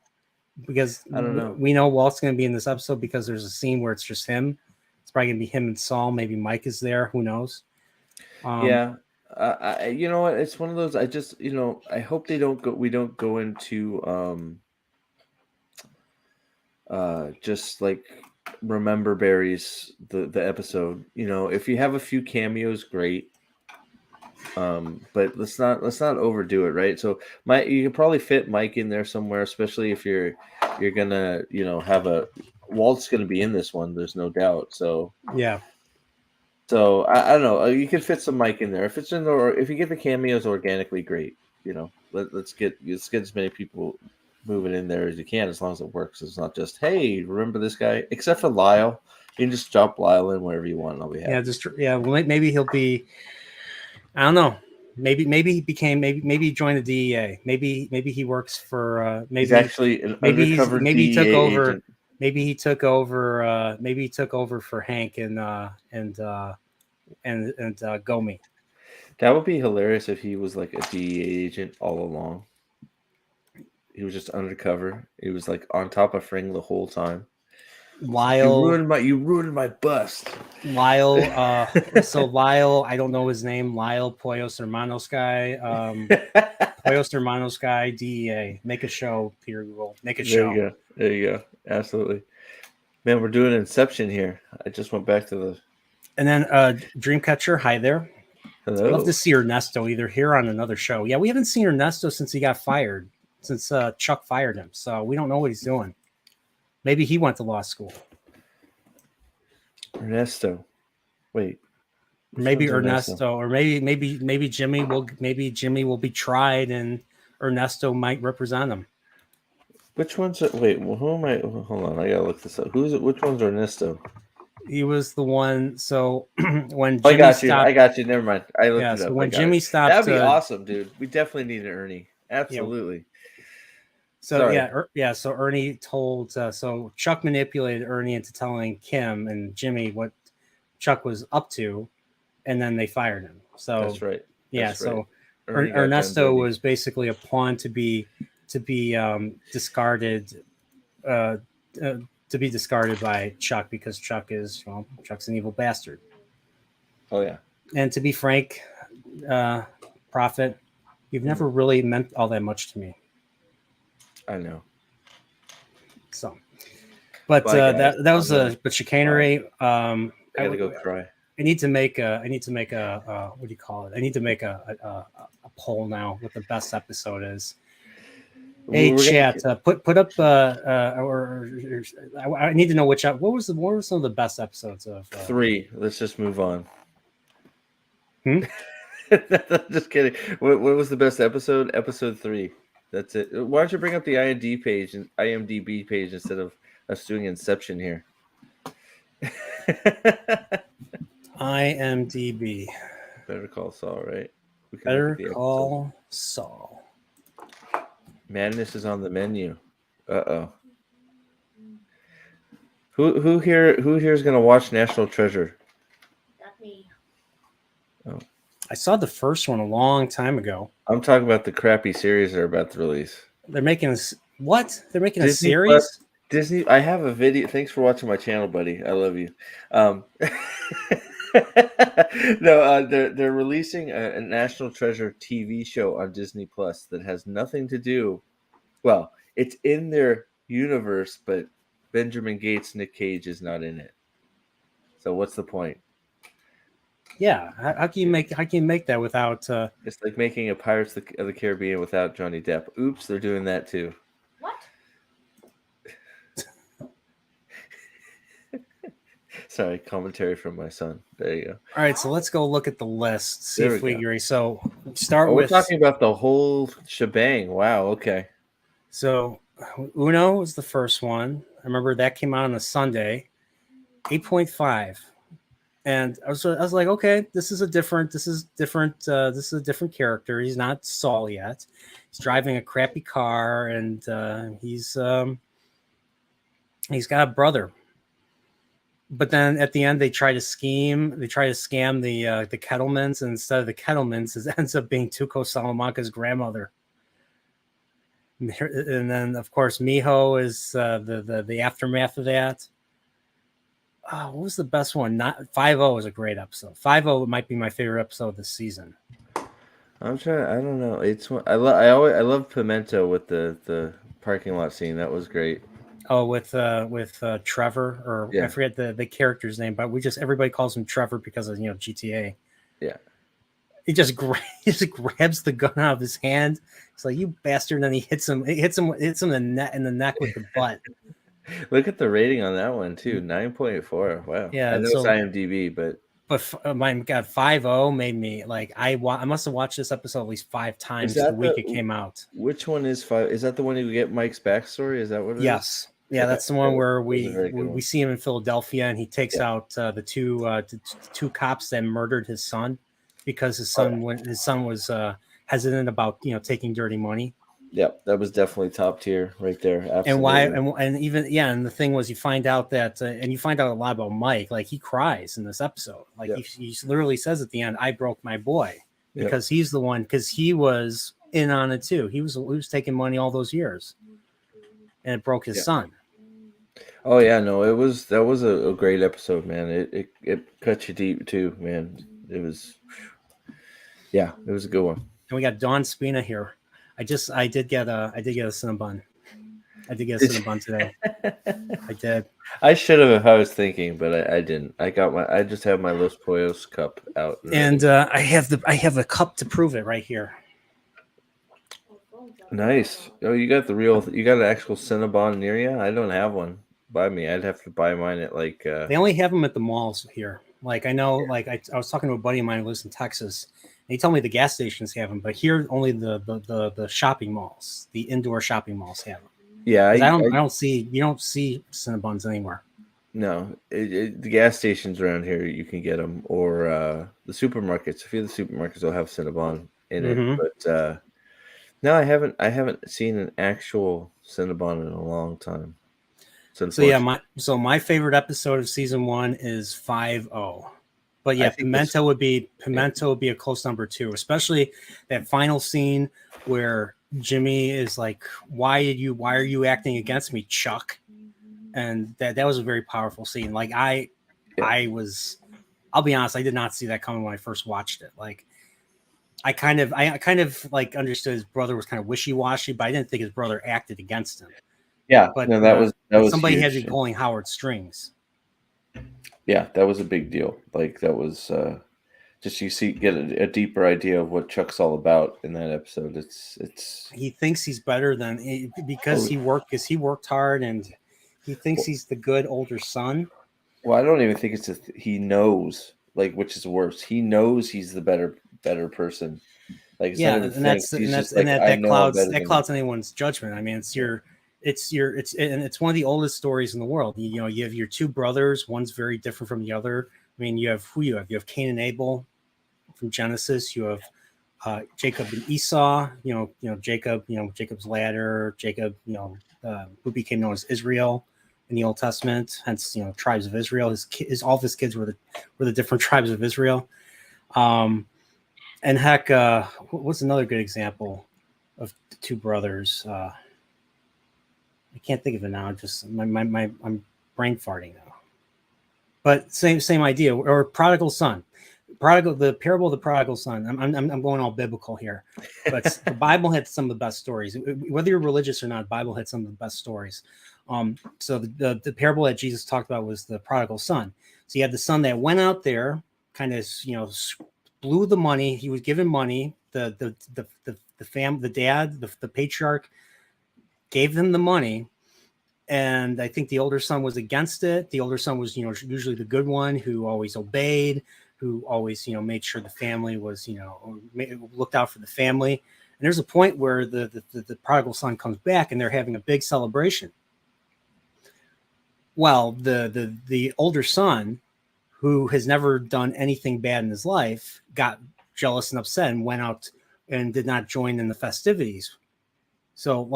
because I don't know. We know Walt's going to be in this episode because there's a scene where it's just him. It's probably going to be him and Saul. Maybe Mike is there. Who knows? Yeah. You know what? It's one of those. I just, I hope they don't go. We don't go into just like remember berries the episode. If you have a few cameos, great. But let's not overdo it, right? So you can probably fit Mike in there somewhere, especially if you're gonna have Walt's gonna be in this one. There's no doubt. So Yeah. So I don't know. You can fit some Mike in there if it's in the, or if you get the cameos organically, great. Let's get as many people moving in there as you can, as long as it works. It's not just, hey, remember this guy? Except for Lyle, you can just drop Lyle in wherever you want. And I'll be happy. Well, maybe he'll be. I don't know. Maybe he became maybe he joined the DEA. Maybe he works for. He's actually an undercover maybe he took DEA over. agent. Maybe he took over. Maybe he took over for Hank and Gomi. That would be hilarious if he was like a DEA agent all along. He was just undercover. He was like on top of Fring the whole time. Lyle, you ruined my bust. Lyle, so Lyle, I don't know his name. Lyle Pollos Hermanos guy. Pollos Hermanos guy, DEA. Make a show, Peter Google. Make a show. There you go. Absolutely. Man, we're doing Inception here. I just went back to the. And then Dreamcatcher, hi there. Hello. I'd love to see Ernesto either here on another show. Yeah, we haven't seen Ernesto since he got fired, since Chuck fired him. So we don't know what he's doing. Maybe he went to law school. Ernesto. Wait. Maybe Ernesto, or maybe Jimmy will be tried and Ernesto might represent him. Which one's wait, well, who am I? Hold on, I gotta look this up. Which one's Ernesto? He was the one. So when I Jimmy got you. Never mind. I looked it up. So when Jimmy stopped, that'd be awesome, dude. We definitely need an Ernie. Absolutely. So So Ernie told. So Chuck manipulated Ernie into telling Kim and Jimmy what Chuck was up to, and then they fired him. So that's right. So Ernesto was basically a pawn to be discarded. To be discarded by Chuck because Chuck's an evil bastard. Oh yeah. And to be frank, Prophet, you've never really meant all that much to me. I know. So, but that was but chicanery. I gotta go cry. I need to make a what do you call it? I need to make a poll now what the best episode is. Hey, chat, put up or I need to know what were some of the best episodes of 3. Let's just move on. Hmm? Just kidding. What was the best episode? Episode 3. That's it. Why don't you bring up the IMDb page instead of us doing Inception here? IMDb. Better Call Saul, right? Better Call Saul. Madness is on the menu. Uh-oh. Who here is gonna watch National Treasure? Not me. Oh. I saw the first one a long time ago. I'm talking about the crappy series they're about to release. They're making what? They're making Disney a series? Disney. I have a video. Thanks for watching my channel, buddy. I love you. No, they're releasing a National Treasure TV show on Disney Plus that has nothing to do. Well, it's in their universe, but Benjamin Gates, Nick Cage is not in it. So what's the point? Yeah, how can you make that without? It's like making a Pirates of the Caribbean without Johnny Depp. Oops, they're doing that too. What? Sorry, commentary from my son. There you go. All right, so let's go look at the list. See There if we we go. agree. So start We're with. talking about the whole shebang. Wow. Okay. So Uno was the first one. I remember that came out on a Sunday, 8.5. And I was like, okay, this is a different character. He's not Saul yet. He's driving a crappy car, and he's got a brother. But then at the end, they try to scam the Kettlemans, and instead of the Kettlemans, it ends up being Tuco Salamanca's grandmother. And then, of course, Mijo is the aftermath of that. what was the best one? Not 5-0 was a great episode. 5-0 might be my favorite episode this season. I'm trying. I don't know. It's I love Pimento with the parking lot scene. That was great. Oh, with Trevor, or Yeah. I forget the character's name, but everybody calls him Trevor because of GTA. Yeah. He just grabs the gun out of his hand. It's like, you bastard, and then he hits him in the neck with the butt. Look at the rating on that one too. 9.4. Wow. Yeah, I know so- it's IMDb, but my God, 5-0 made me like I must have watched this episode at least 5 times the week it came out. Which one is 5? Is that the one you get Mike's backstory? Is that what it is? Yes. Yeah, Okay. that's the one where That was a very good one. we see him in Philadelphia, and he takes out the two cops that murdered his son because his son was hesitant about taking dirty money. Yep, that was definitely top tier right there. Absolutely. And why? And even and the thing was, you find out that and you find out a lot about Mike. Like, he cries in this episode. Like, he literally says at the end, "I broke my boy," because he's the one, because he was in on it too. He was taking money all those years, and it broke his son. Oh yeah, no, that was a great episode, man. It cut you deep too, man. It was a good one. And we got Dawn Spina here. I did get a Cinnabon. I did get a Cinnabon today. I did. I should have if I was thinking, but I didn't. I just have my Los Pollos cup out. And I have the cup to prove it right here. Nice. Oh, you got an actual Cinnabon near you? I don't have one by me. I'd have to buy mine at like They only have them at the malls here. Like, I know, like I was talking to a buddy of mine who lives in Texas. And he told me the gas stations have them, but here only the shopping malls, the indoor shopping malls have them. Yeah, you don't see Cinnabons anymore. No, the gas stations around here you can get them, or the supermarkets. A few of the supermarkets will have Cinnabon in it, but no, I haven't seen an actual Cinnabon in a long time. So yeah, my favorite episode of season 1 is 5-0. But yeah, Pimento would be a close number 2, especially that final scene where Jimmy is like, why are you acting against me, Chuck? And that was a very powerful scene. Like, I'll be honest, I did not see that coming when I first watched it. Like, I kind of like understood his brother was kind of wishy-washy, but I didn't think his brother acted against him. Yeah, but no, that was somebody huge. had to be pulling Howard's strings. Yeah, that was a big deal. Like, that was just get a deeper idea of what Chuck's all about in that episode. It's he thinks he's better than because he worked hard, and he thinks he's the good older son. Well, I don't even think he knows, like, which is worse. He knows he's the better person. Like, that clouds anyone's judgment. I mean, it's one of the oldest stories in the world. You have your two brothers. One's very different from the other. I mean, you have Cain and Abel from Genesis. You have Jacob and Esau. Jacob. Jacob's ladder. Jacob. Who became known as Israel in the Old Testament. Hence, tribes of Israel. All of his kids were the different tribes of Israel. And heck, what's another good example of the two brothers? I can't think of it now. Just I'm brain farting now. But same idea. Or prodigal son, the parable of the prodigal son. I'm going all biblical here, but the Bible had some of the best stories. Whether you're religious or not, the Bible had some of the best stories. So the parable that Jesus talked about was the prodigal son. So you had the son that went out there, kind of blew the money. He was given money. The dad, the patriarch, gave them the money, and I think the older son was against it. The older son was, usually the good one who always obeyed, who always, made sure the family was, looked out for the family. And there's a point where the prodigal son comes back, and they're having a big celebration. Well, the older son, who has never done anything bad in his life, got jealous and upset and went out and did not join in the festivities. So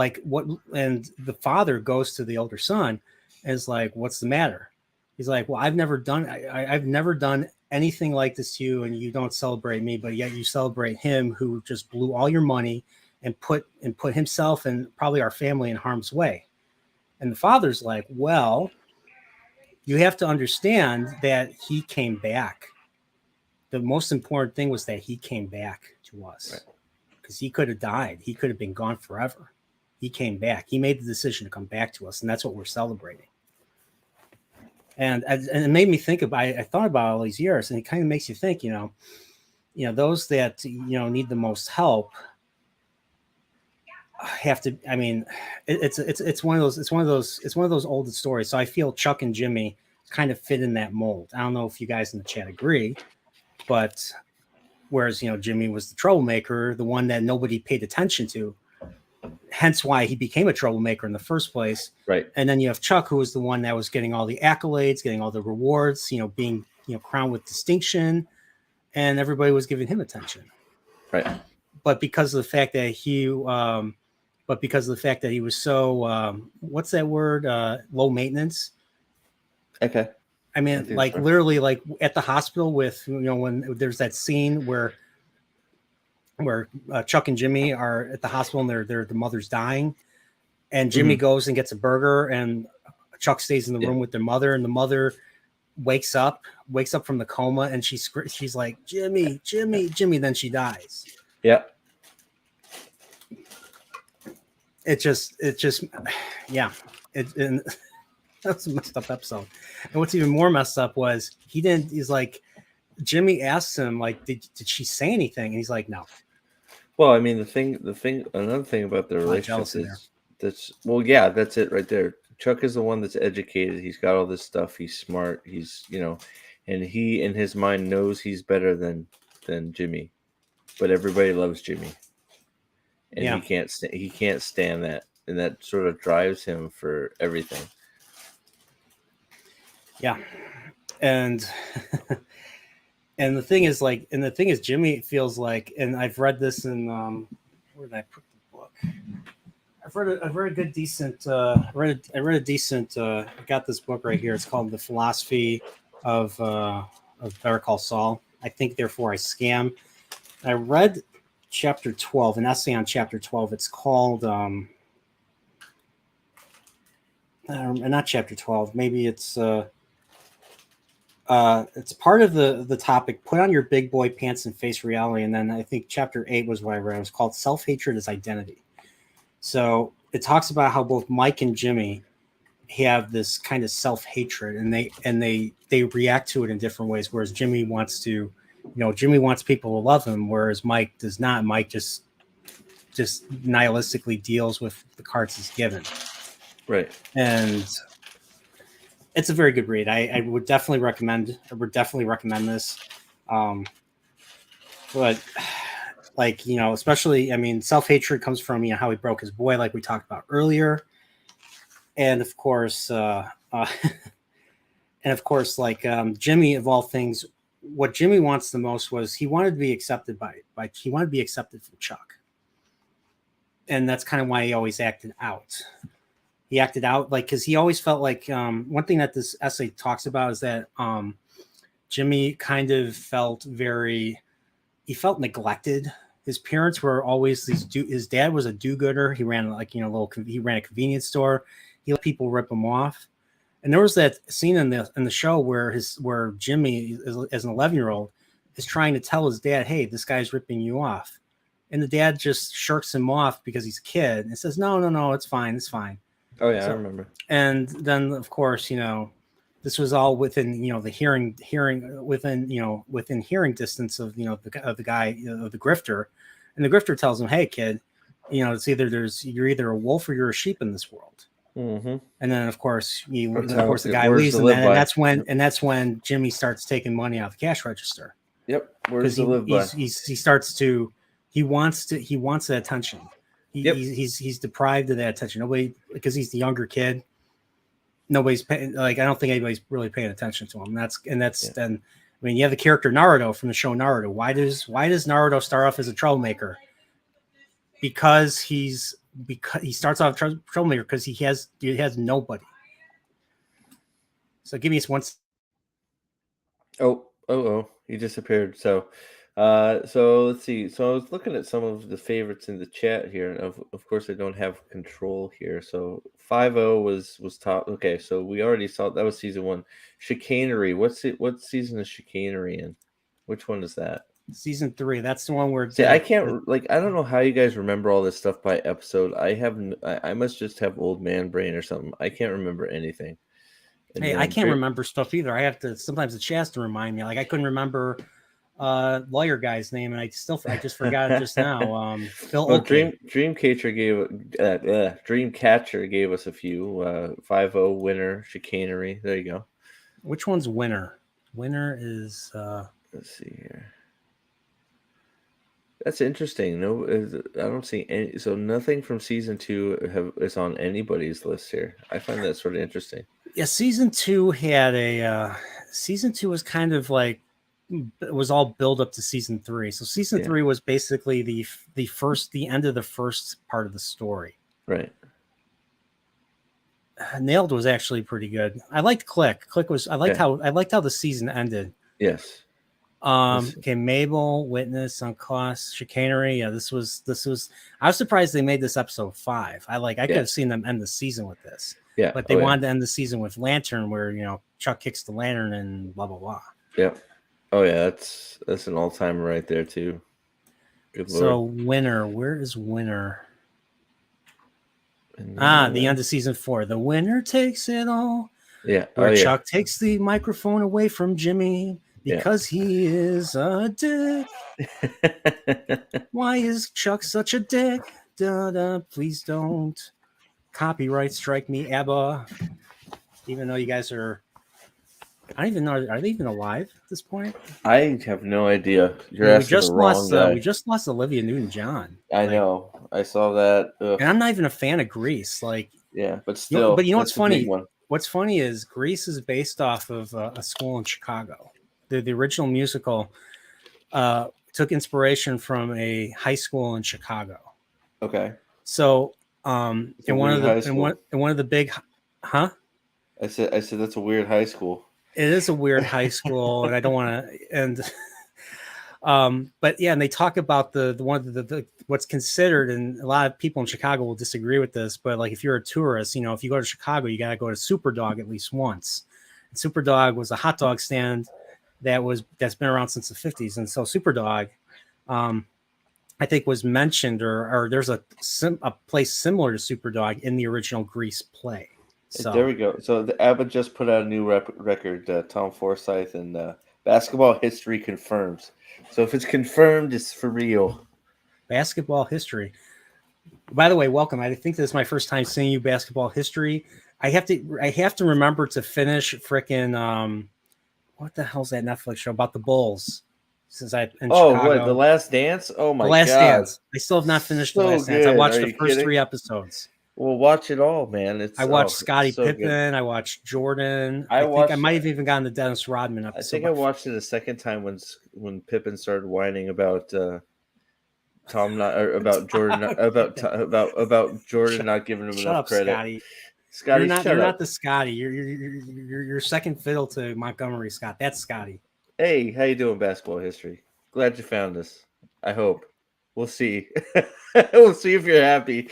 and the father goes to the older son and is like, what's the matter? He's like, well, I've never done anything like this to you, and you don't celebrate me, but yet you celebrate him who just blew all your money and put himself and probably our family in harm's way. And the father's like, well, you have to understand that he came back. The most important thing was that he came back to us, because he could have died. He could have been gone forever. He came back. He made the decision to come back to us, and that's what we're celebrating. And it made me think about. I thought about all these years, and it kind of makes you think. Those that need the most help have to. I mean, it's one of those old stories. So I feel Chuck and Jimmy kind of fit in that mold. I don't know if you guys in the chat agree, but whereas Jimmy was the troublemaker, the one that nobody paid attention to, hence why he became a troublemaker in the first place. Right. And then you have Chuck, who was the one that was getting all the accolades, getting all the rewards, being crowned with distinction, and everybody was giving him attention. Right. But because of the fact that he was so what's that word? Low maintenance. Okay. I mean, like literally, like at the hospital with when there's that scene where Chuck and Jimmy are at the hospital and the mother's dying, and Jimmy goes and gets a burger, and Chuck stays in the room with their mother, and the mother wakes up from the coma, and she's like, Jimmy, then she dies. Yeah. It just yeah. And that was a messed up episode. And what's even more messed up was he's like, Jimmy asks him, like, did she say anything? And he's like, no. Well, I mean, another thing about their relationship is that's it right there. Chuck is the one that's educated. He's got all this stuff. He's smart. He's, and he in his mind knows he's better than Jimmy, but everybody loves Jimmy, and he can't stand that, and that sort of drives him for everything. Yeah. And and the thing is Jimmy feels like, and I've read this in where did I put the book? I read a decent I got this book right here. It's called The Philosophy of Better Call Saul. I Think Therefore I Scam. I read chapter 12, an essay on chapter 12. It's called not chapter 12, maybe it's part of the topic, put on your big boy pants and face reality. And then I think chapter 8 was what I read. It was called Self-Hatred as Identity. So it talks about how both Mike and Jimmy have this kind of self-hatred, and they react to it in different ways. Whereas Jimmy wants people to love him, whereas Mike does not. Mike just nihilistically deals with the cards he's given. Right. And it's a very good read. I would definitely recommend this. But like, especially, I mean, self-hatred comes from, how he broke his boy, like we talked about earlier. And of course, like Jimmy, of all things, what Jimmy wants the most was he wanted to be accepted he wanted to be accepted from Chuck. And that's kind of why he always acted out. He acted out, like, because he always felt like one thing that this essay talks about is that Jimmy kind of felt neglected. His parents were always his dad was a do-gooder. He ran he ran a convenience store. He let people rip him off. And there was that scene in the show where Jimmy, as an 11-year-old, is trying to tell his dad, "Hey, this guy's ripping you off," and the dad just shirks him off because he's a kid and says, "No, it's fine, it's fine." Oh yeah, I remember. And then of course, this was all within the within hearing distance of the guy, the grifter, and the grifter tells him, "Hey kid, it's you're either a wolf or you're a sheep in this world." Mm-hmm. And then of course the guy leaves, and that's when Jimmy starts taking money out of the cash register. Yep. Where's the live by? He wants that attention. He's deprived of that attention. Because he's the younger kid. Nobody's paying, I don't think anybody's really paying attention to him. Then I mean, you have the character Naruto from the show Naruto. Why does Naruto start off as a troublemaker? Because he starts off troublemaker because he has nobody. So give me one. Oh, he disappeared. So So let's see. So I was looking at some of the favorites in the chat here, and of course I don't have control here. So 5-0 was top. Okay, so we already saw that was season 1. Chicanery. What season is Chicanery in? Which one is that? Season 3. That's the one where See, I can't like I don't know how you guys remember all this stuff by episode. I must just have old man brain or something. I can't remember anything. And Hey, I then can't remember stuff either. I have to sometimes the chat has to remind me. Like I couldn't remember lawyer guy's name, and I just forgot it just now. Phil Well, Oakley. Dreamcatcher gave us a few. 5-0 winner, Chicanery. There you go. Which one's winner? Winner is Let's see here. That's interesting. No, I don't see any. So nothing from season 2 is on anybody's list here. I find that sort of interesting. yeah, season 2 had a season 2 was kind of like it was all build up to season 3. So season 3 was basically the end of the first part of the story. Right. Nailed was actually pretty good. I liked Click. I liked how the season ended. Yes. Okay, Mabel, Witness, Uncost, Chicanery. Yeah, this was I was surprised they made this episode 5. I could have seen them end the season with this. Yeah. But they wanted to end the season with Lantern, where Chuck kicks the lantern and blah blah blah. Yeah. Oh yeah, that's an all-timer right there too. Good Lord. So winner, where is winner? The end of season 4. The winner takes it all. Yeah. Where Chuck takes the microphone away from Jimmy because he is a dick. Why is Chuck such a dick? Please don't copyright strike me, ABBA. Even though you guys are, I don't even know, are they even alive at this point? I have no idea. You're asking the wrong guy. We just lost Olivia Newton-John. I know. I saw that. Ugh. And I'm not even a fan of Grease. But still. But you know what's funny? What's funny is Grease is based off of a school in Chicago. The original musical took inspiration from a high school in Chicago. Okay. So, and one of the big, huh? I said that's a weird high school. It is a weird high school, and I don't want to. And but yeah, and they talk about the what's considered, and a lot of people in Chicago will disagree with this, but like if you're a tourist, if you go to Chicago, you got to go to Superdog at least once. And Superdog was a hot dog stand that's been around since the 50s, and so Superdog, I think was mentioned, or there's a place similar to Superdog in the original Grease play. So there we go. So the ABBA just put out a new record. Tom Forsyth and Basketball History confirms. So if it's confirmed, it's for real. Basketball History. By the way, welcome. I think this is my first time seeing you. Basketball History. I have to remember to finish frickin' what the hell's that Netflix show about the Bulls? Since I in Chicago. What, The Last Dance? Oh my god, The Last Dance. I still have not finished The Last Dance. I watched the first 3 episodes. Well, watch it all, man. I watched Scottie Pippen. Good. I watched Jordan. I think I might have even gotten the Dennis Rodman episode. I think I watched it a second time when Pippen started whining about Tom not or about Jordan about Jordan not giving him enough credit. Scotty, you're not the Scotty. You're second fiddle to Montgomery Scott. That's Scotty. Hey, how you doing, Basketball History? Glad you found us. I hope. We'll see. We'll see if you're happy.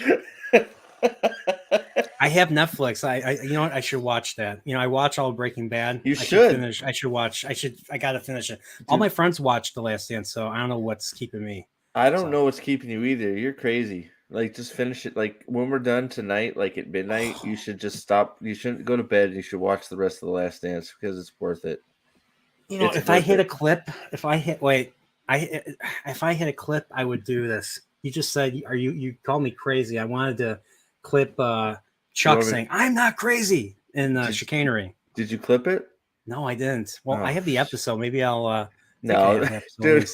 I have Netflix. I you know what? I should watch that. I watch all Breaking Bad. You should finish. I gotta finish it. All my friends watched The Last Dance, so I don't know what's keeping me. I don't know what's keeping you either. You're crazy. Like, just finish it. Like, when we're done tonight, like at midnight, you should just stop. You shouldn't go to bed. You should watch the rest of The Last Dance because it's worth it. If I hit a clip, if I hit a clip, I would do this. You just said, you called me crazy. I wanted to clip Chuck saying, I'm not crazy in Chicanery. Did you clip it? No, I didn't. Well, I have the episode. Maybe I'll no, dude.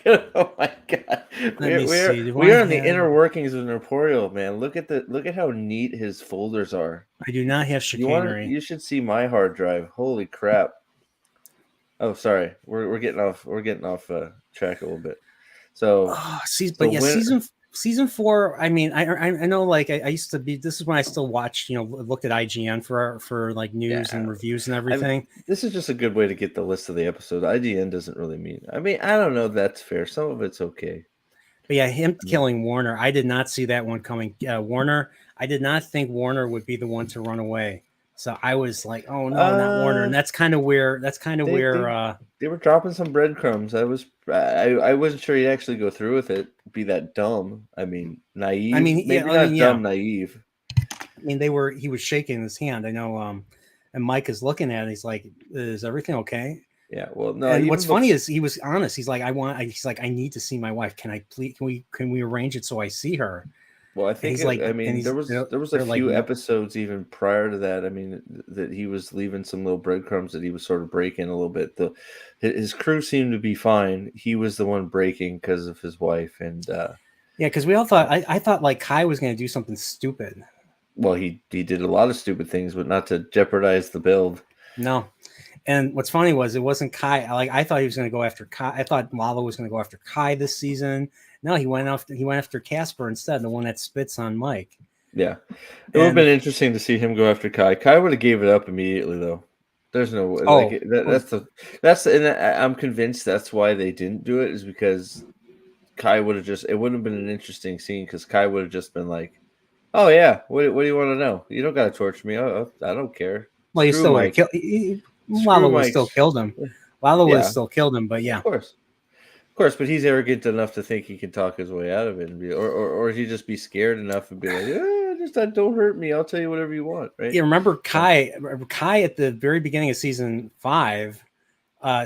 Oh my god. We are in the inner workings of Norporeal, man. Look at how neat his folders are. I do not have Chicanery. You should see my hard drive. Holy crap. Oh, sorry. We're getting off track a little bit. So, season season 4. I mean, I know, like I used to be. This is when I still watched, looked at IGN for like news and reviews and everything. This is just a good way to get the list of the episode. IGN doesn't really mean. I mean, I don't know. That's fair. Some of it's okay. But yeah, him killing Warner, I did not see that one coming. Warner, I did not think Warner would be the one to run away. So I was like, oh no, not Warner. And that's kind of where they were dropping some breadcrumbs. I wasn't sure he'd actually go through with it. Be that dumb. I mean, naive. I mean, maybe not dumb, naive. I mean, he was shaking his hand. I know. And Mike is looking at it. He's like, is everything okay? Yeah. Well, no. And what's funny is he was honest. He's like, I need to see my wife. Can I please? Can we arrange it so I see her? Well, I think there was a few episodes even prior to that. I mean, that he was leaving some little breadcrumbs that he was sort of breaking a little bit. His crew seemed to be fine. He was the one breaking because of his wife, and because we all thought I thought like Kai was going to do something stupid. Well, he did a lot of stupid things, but not to jeopardize the build. No. And what's funny was it wasn't Kai. Like I thought he was going to go after Kai. I thought Lalo was going to go after Kai this season. No, he went after Casper instead, the one that spits on Mike. Yeah, it would have been interesting to see him go after Kai. Kai would have gave it up immediately, though. There's no way. I'm convinced that's why they didn't do it, is because Kai would have it wouldn't have been an interesting scene, because Kai would have just been like, "Oh yeah, what do you want to know? You don't got to torture me. I don't care." Well, he still would have killed. Lalo would have still killed him. Lalo would have still killed him, but yeah, of course, but he's arrogant enough to think he can talk his way out of it, and or he just be scared enough and be like, don't hurt me. I'll tell you whatever you want, right? Yeah, remember Kai at the very beginning of season 5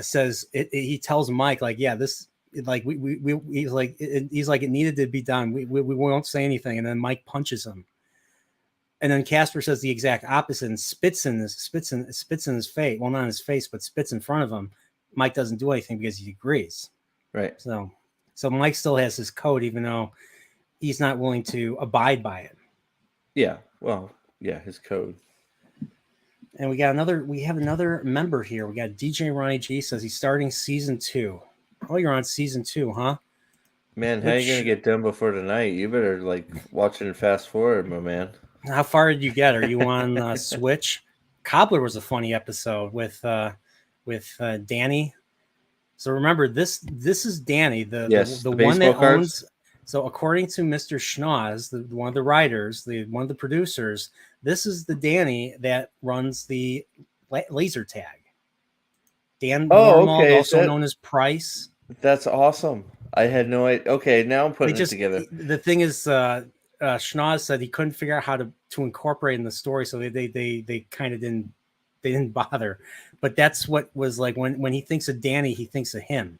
says he tells Mike like, yeah, this like he's like it needed to be done. We won't say anything, and then Mike punches him. And then Casper says the exact opposite and spits in his face. Well, not in his face, but spits in front of him. Mike doesn't do anything because he agrees. Right. So Mike still has his code, even though he's not willing to abide by it. Yeah. Well, yeah, his code. And we have another member here. We got DJ Ronnie G says he's starting season 2. Oh, you're on season 2, huh? Man, how are you gonna get done before tonight? You better like watch it and fast forward, my man. How far did you get? Are you on Switch? Cobbler was a funny episode with Danny. So remember, this is Danny, the one that owns. So according to Mr. Schnoz, one of the writers, one of the producers, this is the Danny that runs the laser tag. Dan Normal, also known as Price. That's awesome. I had no idea. Okay, now I'm putting it together. The thing is, Schnoz said he couldn't figure out how to incorporate in the story, so they kind of didn't bother. But that's what was like when he thinks of Danny, he thinks of him.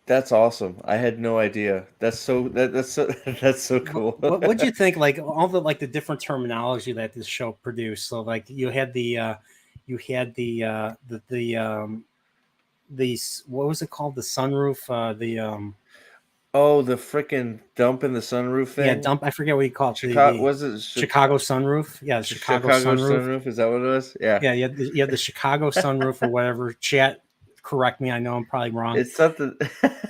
That's awesome. I had no idea. That's so cool. What'd you think? Like all the the different terminology that this show produced. So like you had the what was it called? The sunroof. The freaking dump in the sunroof thing. Yeah, dump. I forget what you called it. Chicago sunroof? Yeah, the Chicago sunroof. Is that what it was? Yeah. Yeah, you had the Chicago sunroof or whatever. Chat, correct me. I know I'm probably wrong. It's something.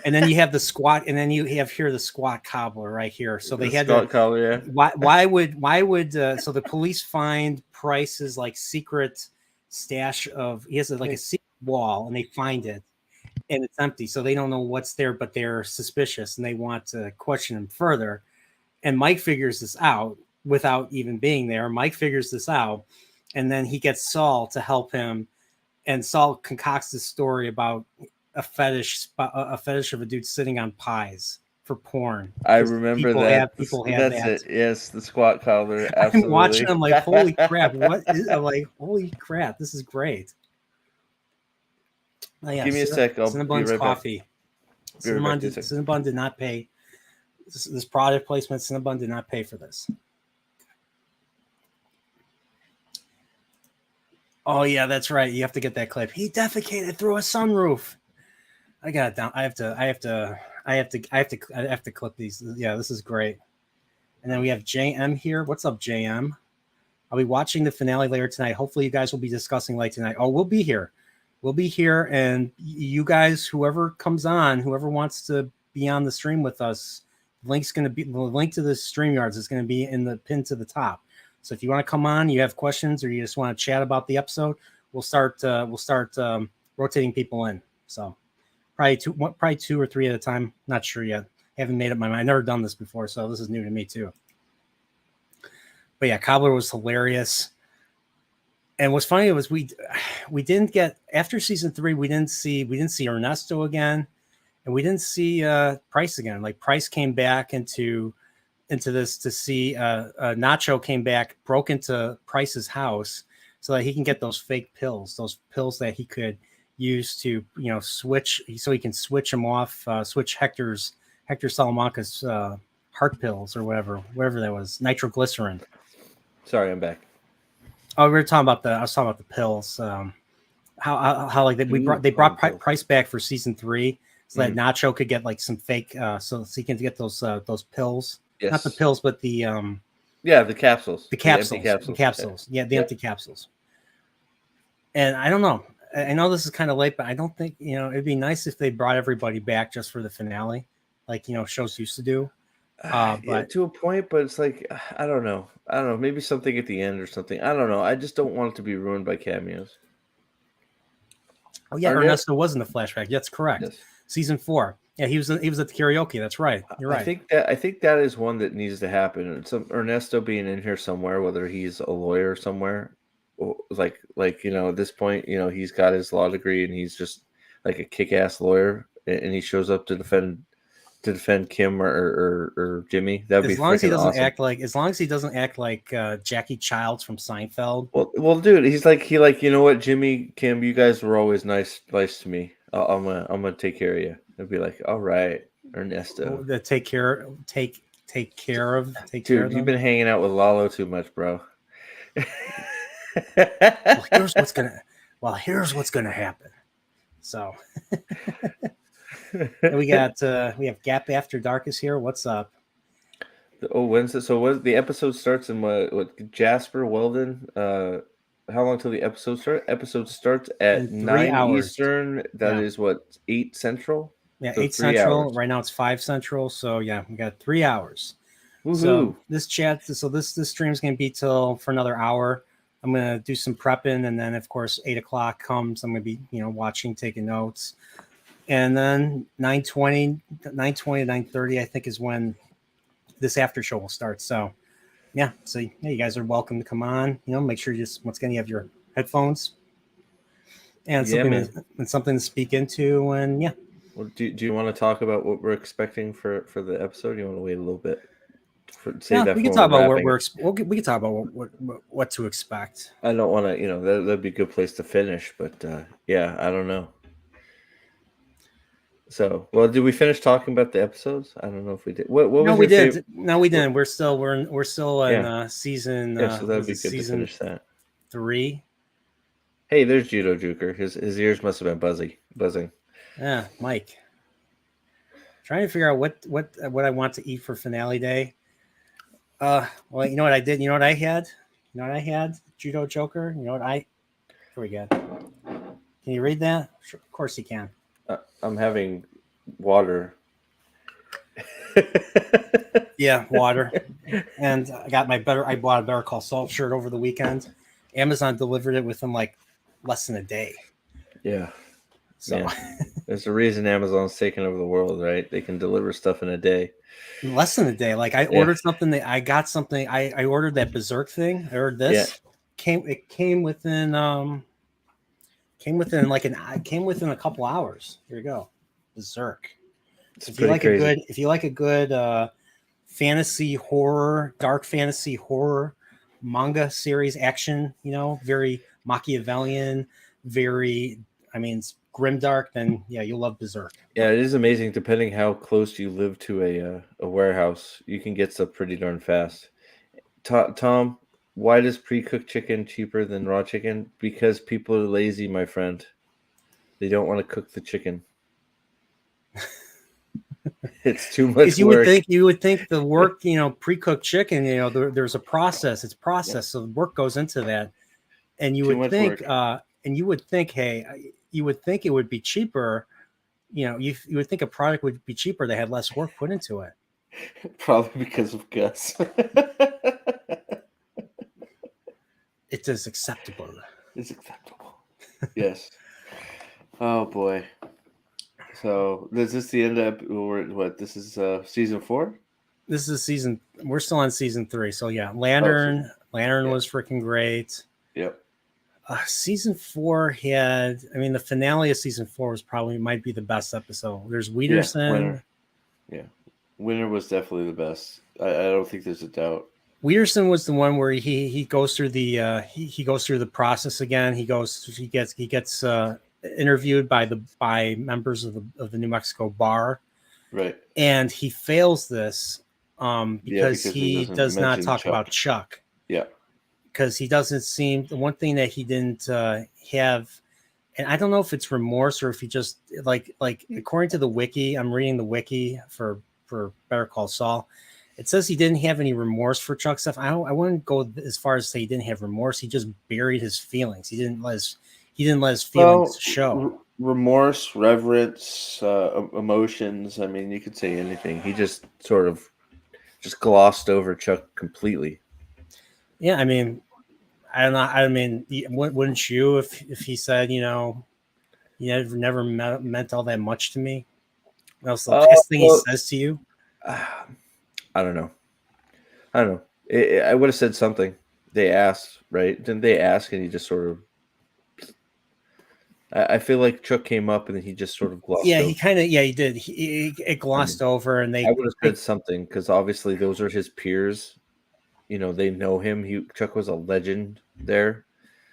And then you have the squat, and then you have here the squat cobbler right here. So they had squat cobbler. Yeah. Why would so the police find Price's like secret stash of he has a secret wall, and they find it. And it's empty, so they don't know what's there, but they're suspicious and they want to question him further. And Mike figures this out without even being there. Mike figures this out, and then he gets Saul to help him. And Saul concocts this story about a fetish of a dude sitting on pies for porn. I remember that. People have that's that. It. Yes, the squat cobbler. Absolutely. I'm watching. I'm like, holy crap! Holy crap! This is great. Oh, yeah. Give me a sec. I'll Cinnabon's be right coffee. Cinnabon did not pay. This product placement, Cinnabon did not pay for this. Oh yeah, that's right. You have to get that clip. He defecated through a sunroof. I got it down. I have to clip these. Yeah, this is great. And then we have JM here. What's up, JM? I'll be watching the finale later tonight. Hopefully, you guys will be discussing late tonight. Oh, we'll be here. We'll be here, and you guys, whoever comes on, whoever wants to be on the stream with us The link to the StreamYards is going to be in the pin to the top. So if you want to come on, you have questions, or you just want to chat about the episode, we'll start rotating people in. So probably two or three at a time. Not sure yet. Haven't made up my mind. I've never done this before, so this is new to me too. But yeah, Cobbler was hilarious. And what's funny was we didn't get, after season 3, we didn't see Ernesto again, and we didn't see Price again. Like Price came back into this to see Nacho came back, broke into Price's house so that he can get those fake pills, that he could use to, switch, so he can switch them off, switch Hector Salamanca's heart pills or whatever that was, nitroglycerin. Sorry, I'm back. Oh, I was talking about the pills. How like they brought Price back for season 3 so that Nacho could get like some fake, so he can get those pills. Yes. Not the pills, but the the capsules. The capsules. Yeah, the empty capsules. And I don't know. I know this is kind of late, but I don't think, it'd be nice if they brought everybody back just for the finale, like shows used to do. But to a point, but it's like I don't know. Maybe something at the end or something. I don't know. I just don't want it to be ruined by cameos. Oh yeah, Ernesto was in the flashback. That's correct. Yes. Season 4. Yeah, he was at the karaoke. That's right. You're right. I think that is one that needs to happen. Some Ernesto being in here somewhere, whether he's a lawyer somewhere, like at this point, he's got his law degree and he's just like a kick-ass lawyer, and he shows up to defend Kim or Jimmy. That'd be awesome. As long as he doesn't act like Jackie Childs from Seinfeld. Well, dude, he's like you know what, Jimmy, Kim, you guys were always nice to me. I'm gonna take care of you. I'd be like, all right, Ernesto. Take care of. Dude, you've been hanging out with Lalo too much, bro. Here's what's gonna happen. So. we have Gap After Dark is here. What's up? Wednesday. So what the episode starts in what Jasper Weldon? How long till the episode starts? Episode starts at 9 hours. Eastern. That is what, 8 Central? Yeah, so 8 Central. Hours. Right now it's 5 Central. So yeah, we got 3 hours. Woo-hoo. So this stream is gonna be for another hour. I'm gonna do some prepping, and then of course 8 o'clock comes. I'm gonna be watching, taking notes. And then 9:20 to 9:30, I think, is when this after show will start. So, yeah. So, you guys are welcome to come on. Make sure you have your headphones and something to speak into. And yeah. Well, do you want to talk about what we're expecting for the episode? You want to wait a little bit? We can talk about we can talk about what to expect. I don't want to. That'd be a good place to finish. But yeah, I don't know. So, well, did we finish talking about the episodes? I don't know if we did. What no, we did. No, we didn't. We're still in season. Yeah, so that'd be good to finish that. 3. Hey, there's Judo Juker. His ears must have been buzzing. Yeah, Mike. Trying to figure out what I want to eat for finale day. Well, you know what I did? You know what I had? Judo Joker. You know what Here we go. Can you read that? Sure, of course you can. I'm having water. Yeah, water. And I bought a Better Call Saul shirt over the weekend. Amazon delivered it within like less than a day. Yeah. So yeah. There's a reason Amazon's taking over the world, right? They can deliver stuff in a day. Less than a day. Like I ordered something I got something. I ordered that Berserk thing. I ordered this. Yeah. It came within a couple hours. Here you go. Berserk. If you like a good fantasy horror, dark fantasy horror manga series action, very Machiavellian, it's grimdark, then yeah, you'll love Berserk. Yeah, it is amazing. Depending how close you live to a warehouse, you can get stuff pretty darn fast. Tom, why does pre-cooked chicken cheaper than raw chicken? Because people are lazy, my friend. They don't want to cook the chicken. It's too much work. You would think the work, pre-cooked chicken, there's a process. It's processed, so work goes into that. And you would think, you would think it would be cheaper. You would think a product would be cheaper that had less work put into it. Probably because of Gus. It is acceptable. It's acceptable. Yes. Oh boy. So is this the end of what? This is season 4. This is season. We're still on season 3. So yeah, Oh, Lantern yeah. was freaking great. Yep. Season 4 had. I mean, the finale of season 4 was probably might be the best episode. There's Wheaterson. Winter. Yeah. Winter was definitely the best. I don't think there's a doubt. Wheaterson was the one where he goes through the he goes through the process again. He gets interviewed by members of the New Mexico bar, Right. and he fails this because he doesn't does not mention talk Chuck. about Chuck. Yeah. Because he doesn't seem, the one thing that he didn't have, and I don't know if it's remorse or if he just like according to the wiki, I'm reading the wiki for Better Call Saul. It says he didn't have any remorse for Chuck stuff. I wouldn't go as far as say he didn't have remorse. He just buried his feelings. He didn't let his feelings show. Remorse, reverence, emotions. I mean, you could say anything. He just sort of just glossed over Chuck completely. Yeah, I mean, I don't know. I mean, wouldn't you if he said, you never meant all that much to me? That's the last thing he says to you. I don't know. I would have said something. They asked, right? Didn't they ask? And he just sort of. I feel like Chuck came up and then he just sort of glossed. Yeah, over. he kind of. Yeah, he did. It glossed over, and I would have said something because obviously those are his peers. They know him. Chuck was a legend there.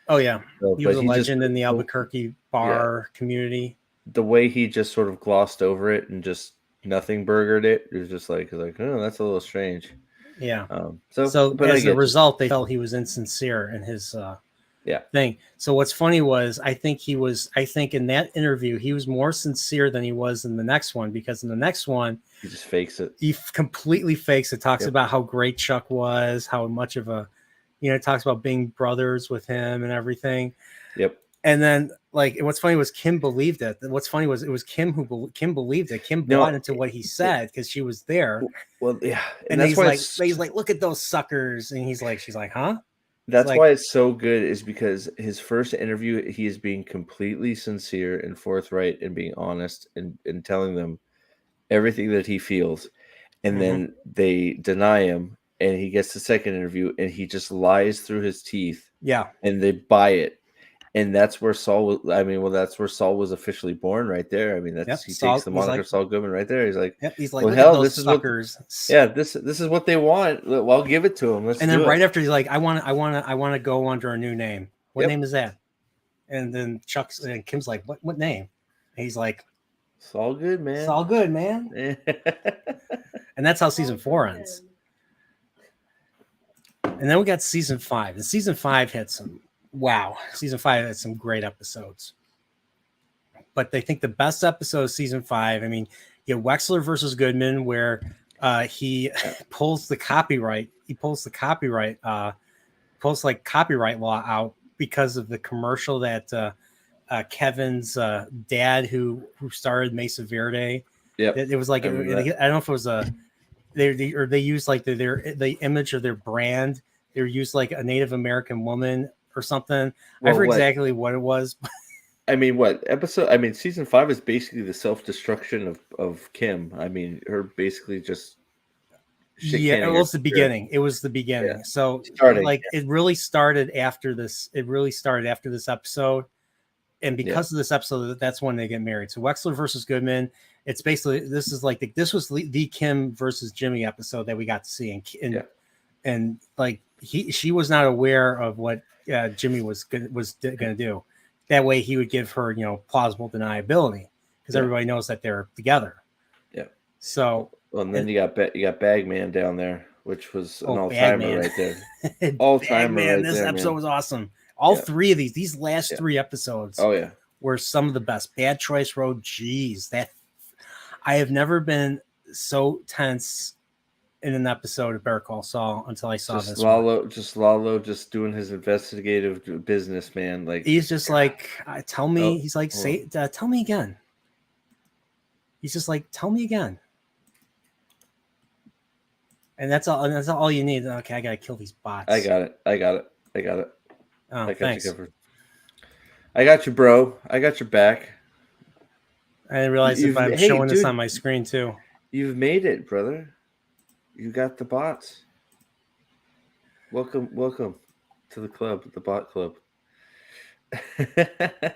Oh yeah, So, he was a legend in the Albuquerque bar community. The way he just sort of glossed over it and just nothing burgered it, it was just like, oh, that's a little strange. Yeah. So but as a result, they felt he was insincere in his thing. So what's funny was I think in that interview he was more sincere than he was in the next one, because in the next one he just fakes it. He completely fakes it. Talks about how great Chuck was, how much of a, talks about being brothers with him and everything. Yep. And then, what's funny was Kim believed it. What's funny was it was Kim Kim believed it. Kim bought into what he said because she was there. Well, yeah, and that's he's like, look at those suckers, and she's like, huh? That's why it's so good, is because his first interview, he is being completely sincere and forthright and being honest and telling them everything that he feels, and then they deny him, and he gets the second interview and he just lies through his teeth. Yeah, and they buy it. And that's where Saul. That's where Saul was officially born, right there. I mean, he takes the moniker Saul Goodman right there. He's like, he's like, well, hell, this is suckers. This is what they want. Well, I'll give it to them. And then right after, he's like, I want to go under a new name. What name is that? And then Kim's like, what name? And he's like, Saul Good, man. Saul Good, man. And that's how season 4 ends. And then we got season 5. And season 5 had some. Wow, season 5 had some great episodes, but they think the best episode of season 5. I mean, you have Wexler versus Goodman, where he pulls the copyright. He pulls copyright law out because of the commercial that Kevin's dad, who started Mesa Verde. Yeah, it was like I don't know if it was they used like the image of their brand. They used like a Native American woman or something. I forget exactly what it was. I mean, what episode? I mean, season 5 is basically the self-destruction of Kim. I mean, her basically just. Yeah, it was the beginning. It was the beginning. Yeah. So, it really started after this. It really started after this episode, and because of this episode, that's when they get married. So, Wexler versus Goodman. It's basically this is like this was the Kim versus Jimmy episode that we got to see, and like she was not aware of what Jimmy was going to do. That way, he would give her plausible deniability because everybody knows that they're together. Yeah. So. Well, and then you got Bagman down there, which was an all-timer right there. All-timer right this there. This episode was awesome. All 3 of these last 3 episodes. Oh yeah, were some of the best. Bad Choice Road. Geez, that I have never been so tense in an episode of Better Call Saul until I saw this. Lalo just doing his investigative business, man. Like he's just like, tell me. He's like, tell me again. He's just like, tell me again. And that's all. And that's all you need. Okay, I gotta kill these bots. I got it. Oh, I got thanks. you covered. I got you, bro. I got your back. I didn't realize if I'm showing this on my screen too. You've made it, brother. You got the bots. Welcome to the club, the bot club.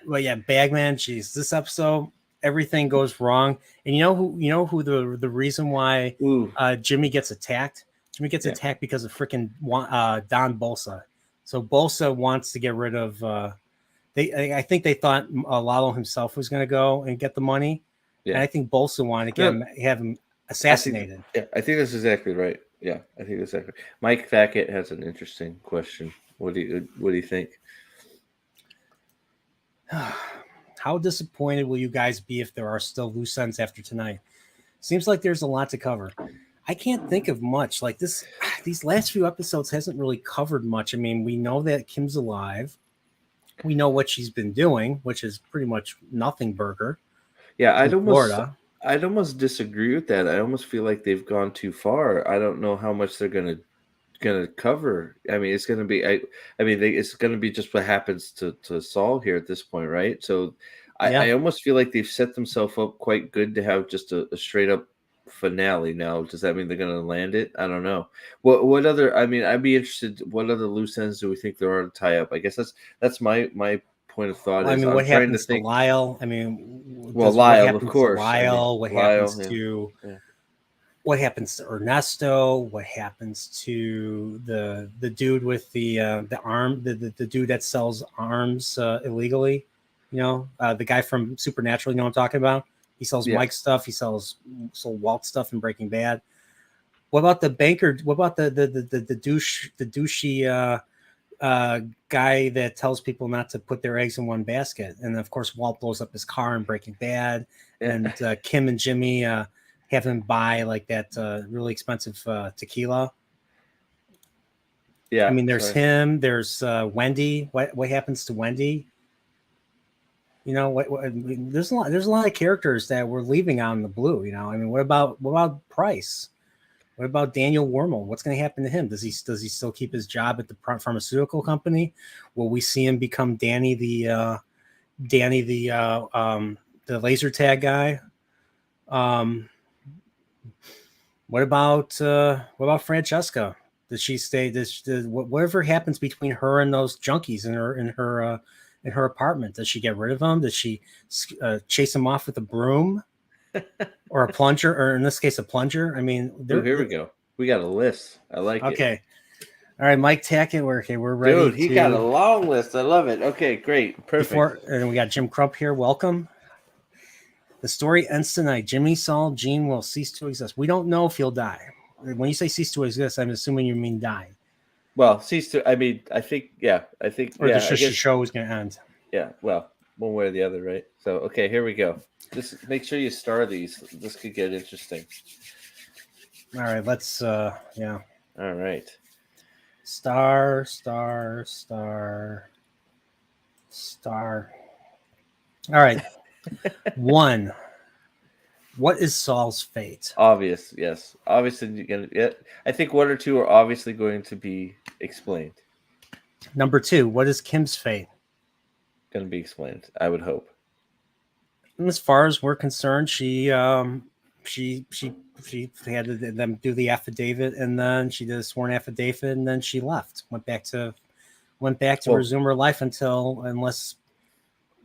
Well, yeah, Bagman. Geez, this episode, everything goes wrong. And you know who the reason why Jimmy gets attacked? Jimmy gets attacked because of freaking Don Bolsa. So Bolsa wants to get rid of. I think they thought Lalo himself was going to go and get the money, and I think Bolsa wanted to have him assassinated. I think that's exactly right. Yeah, I think that's exactly. Mike Fackett has an interesting question. What do you think? How disappointed will you guys be if there are still loose ends after tonight? Seems like there's a lot to cover. I can't think of much. Like these last few episodes hasn't really covered much. I mean, we know that Kim's alive. We know what she's been doing, which is pretty much nothing burger. Yeah, I'd almost disagree with that. I almost feel like they've gone too far. I don't know how much they're gonna cover. I mean, it's gonna be. It's gonna be just what happens to Saul here at this point, right? So, I almost feel like they've set themselves up quite good to have just a straight up finale. Now, does that mean they're gonna land it? I don't know. What other? I mean, I'd be interested. What other loose ends do we think there are to tie up? I guess that's my point of thought. I mean, what happens to Lyle? I mean, Lyle, of course. Lyle, what happens to? Yeah. What happens to Ernesto? What happens to the dude with the arm? The dude that sells arms illegally? You know, the guy from Supernatural. You know what I'm talking about? He sells Mike stuff. He sold Walt stuff in Breaking Bad. What about the banker? What about the douchey guy that tells people not to put their eggs in one basket? And of course, Walt blows up his car in Breaking Bad, and Kim and Jimmy have him buy like that really expensive tequila. Yeah, I mean, there's him. There's Wendy. What happens to Wendy? You know, there's a lot of characters that we're leaving out in the blue. You know, I mean, what about Price? What about Daniel Wormel? What's going to happen to him? Does he still keep his job at the pharmaceutical company? Will we see him become Danny the laser tag guy? What about Francesca? Does she stay? Whatever happens between her and those junkies in her apartment? Does she get rid of them? Does she chase them off with a broom or a plunger, or in this case, a plunger? I mean, here we go. We got a list. I like it. Okay. All right, Mike Tackett. We're ready. Dude, he got a long list. I love it. Okay, great. Perfect. And we got Jim Crump here. Welcome. The story ends tonight. Jimmy, Saul, Gene will cease to exist. We don't know if he'll die. When you say cease to exist, I'm assuming you mean die. Well, cease to. I mean, I think. Or the show is going to end. Yeah. Well, one way or the other, right? So, okay, here we go. Just make sure you star these. This could get interesting. All right. Let's. Yeah. All right. Star. All right. 1. What is Saul's fate? Obvious, yes. Obviously, I think 1 or 2 are obviously going to be explained. Number 2, what is Kim's fate? Going to be explained, I would hope. And as far as we're concerned, she had them do the affidavit, and then she did a sworn affidavit, and then she left, went back to resume her life unless.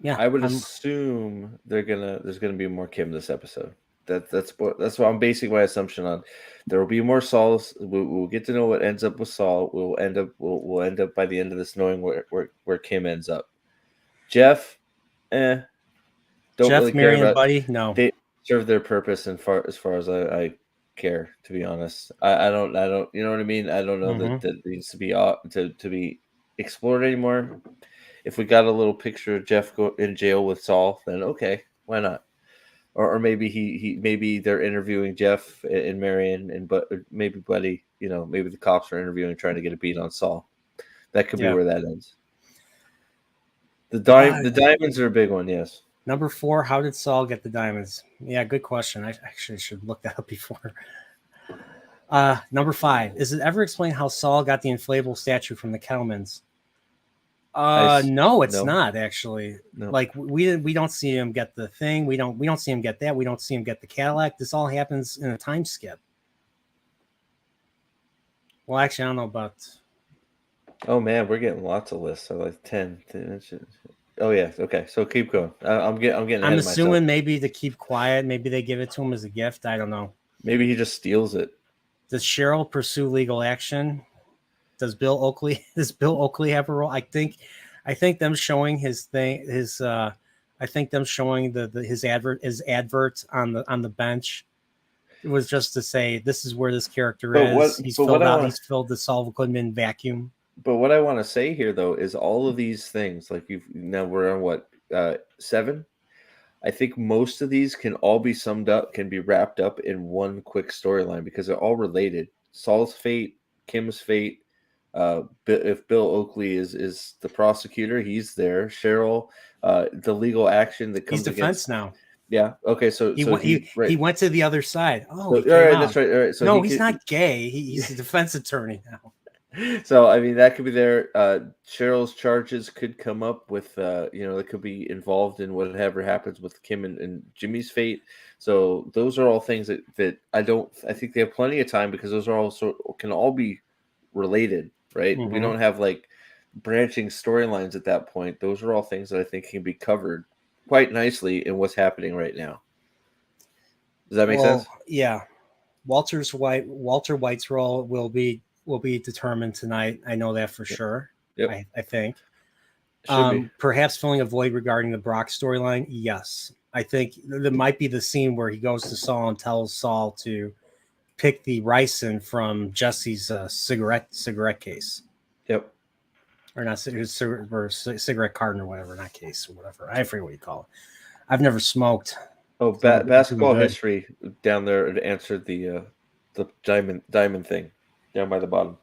Yeah, I would assume there's gonna be more Kim this episode. That's what I'm basing my assumption on. There will be more Sauls. We'll get to know what ends up with Saul. We'll end up by the end of this knowing where Kim ends up. Jeff, don't Jeff, really Mary, care about, and Buddy. No, they serve their purpose as far as I care. To be honest, I don't. You know what I mean? I don't know that needs to be to be explored anymore. If we got a little picture of Jeff in jail with Saul, then okay, why not? Or maybe maybe they're interviewing Jeff and Marion but maybe Buddy. You know, maybe the cops are interviewing, trying to get a beat on Saul. That could be where that ends. The diamonds are a big one, yes. Number 4, how did Saul get the diamonds? Yeah, good question. I actually should look that up before. Number 5. Is it ever explained how Saul got the inflatable statue from the Kettlemans? No, it's no. not actually. No. Like we don't see him get the thing. We don't see him get that. We don't see him get the Cadillac. This all happens in a time skip. Well, actually, I don't know about. Oh man, we're getting lots of lists. So like 10. Oh yeah. Okay. So keep going. I'm getting ahead I'm of myself. assuming maybe to keep quiet. Maybe they give it to him as a gift. I don't know. Maybe he just steals it. Does Cheryl pursue legal action? Does Bill Oakley have a role? I think them showing his thing, I think them showing his advert on the bench. It was just to say this is where this character is. He's filled the Saul Goodman vacuum. But what I want to say here though is all of these things, like now we're on what 7. I think most of these can all be summed up, can be wrapped up in one quick storyline because they're all related. Saul's fate, Kim's fate. If Bill Oakley is the prosecutor, he's there. Cheryl, the legal action that comes. He's defense now. Yeah. Okay. So he went to the other side. Oh, all right. That's right. All right. So no, he's not gay. He's a defense attorney now. So I mean, that could be there. Cheryl's charges could come up with, that could be involved in whatever happens with Kim and Jimmy's fate. So those are all things that I think they have plenty of time because those are also can all be related, right? Mm-hmm. We don't have like branching storylines at that point. Those are all things that I think can be covered quite nicely in what's happening right now. Does that make sense? Yeah. Walter White's role will be determined tonight. I know that for sure. Yep. I think. Should be. Perhaps filling a void regarding the Brock storyline. Yes. I think there might be the scene where he goes to Saul and tells Saul to pick the ricin from Jesse's cigarette case. Yep. Or not cigarette carton or whatever, not case or whatever. I forget what you call it. I've never smoked. Oh, basketball history down there answered the diamond thing down by the bottom.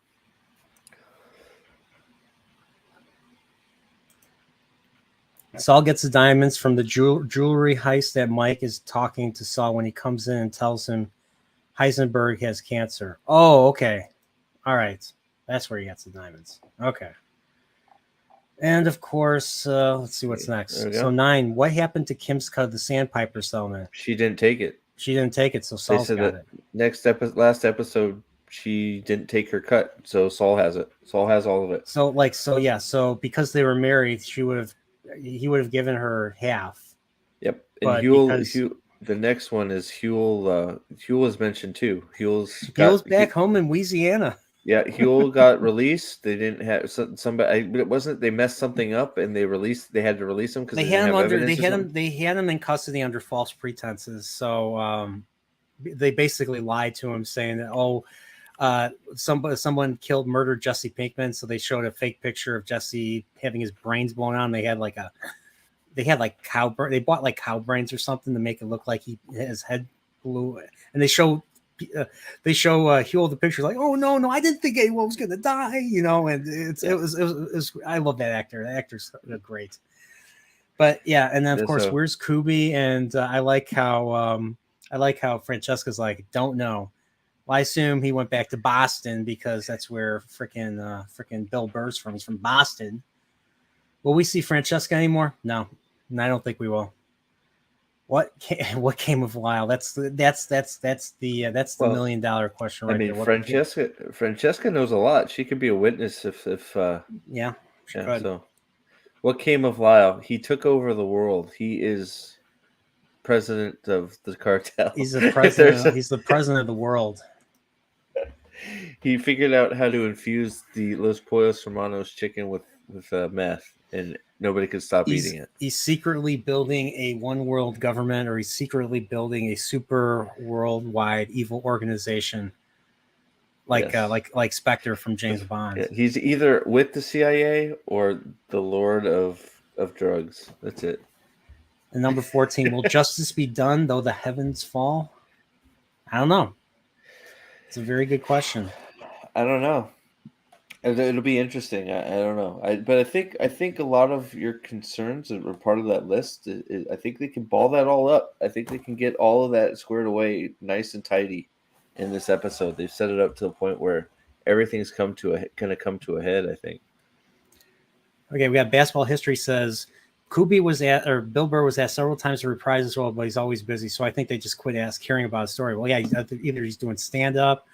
Saul gets the diamonds from the jewelry heist that Mike is talking to Saul when he comes in and tells him Heisenberg has cancer. Oh, okay. All right. That's where he gets the diamonds. Okay. And of course, let's see what's next. So 9, what happened to Kim's cut of the Sandpiper settlement? She didn't take it. So Saul's got it. Last episode, she didn't take her cut, so Saul has it. Saul has all of it. So because they were married, he would have given her half. Yep. And Huel, the next one is Huel. Huel is mentioned too. Huel's back home in Louisiana. Yeah, Huel got released. They didn't have somebody. It wasn't. They messed something up, and they had to release him because they had him in custody under false pretenses. So they basically lied to him, saying that someone murdered Jesse Pinkman. So they showed a fake picture of Jesse having his brains blown out. And they had cow. They bought like cow brains or something to make it look like his head blew. And they show Huel the picture like, oh no, I didn't think anyone was gonna die, and it was I love that actor. The actor's great. But yeah, and then of course, where's Kubi? And I like how Francesca's like, don't know. Well, I assume he went back to Boston because that's where freaking Bill Burr's from. He's from Boston. Will we see Francesca anymore? No, I don't think we will. What came of Lyle? That's the $1 million question. Right, I mean, Francesca knows a lot. She could be a witness if she could. So, what came of Lyle? He took over the world. He is president of the cartel. He's the president. He's the president of the world. He figured out how to infuse the Los Pollos Hermanos chicken with meth, and nobody could stop eating it. He's secretly building a one world government, or he's secretly building a super worldwide evil organization, like Spectre from James Bond. Yeah, he's either with the CIA or the Lord of drugs. That's it. And number 14, will justice be done though the heavens fall? I don't know. It's a very good question. I don't know. It'll be interesting. I don't know. But I think a lot of your concerns are part of that list. I think they can ball that all up. I think they can get all of that squared away nice and tidy in this episode. They've set it up to the point where everything's going to come to a head, I think. Okay, we got Basketball History says Kubi was at, or Bill Burr was asked several times to reprise his role, but he's always busy. So I think they just quit caring about his story. Well, yeah, either he's doing stand up,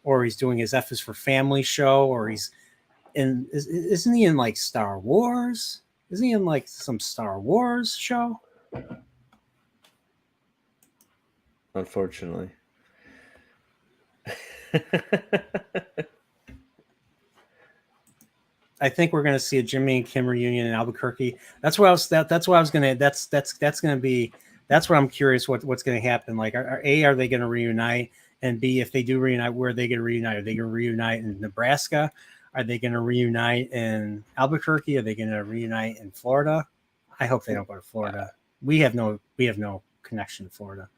or he's doing his F is for Family show, or he's in. Isn't he in like Star Wars? Isn't he in like some Star Wars show? Unfortunately. I think we're going to see a Jimmy and Kim reunion in Albuquerque. That's what I was. That's what I was going to. That's going to be. That's what I'm curious. What's going to happen? Like, are they going to reunite? And B, if they do reunite, where are they going to reunite? Are they going to reunite in Nebraska? Are they going to reunite in Albuquerque? Are they going to reunite in Florida? I hope they don't go to Florida. We have no connection to Florida.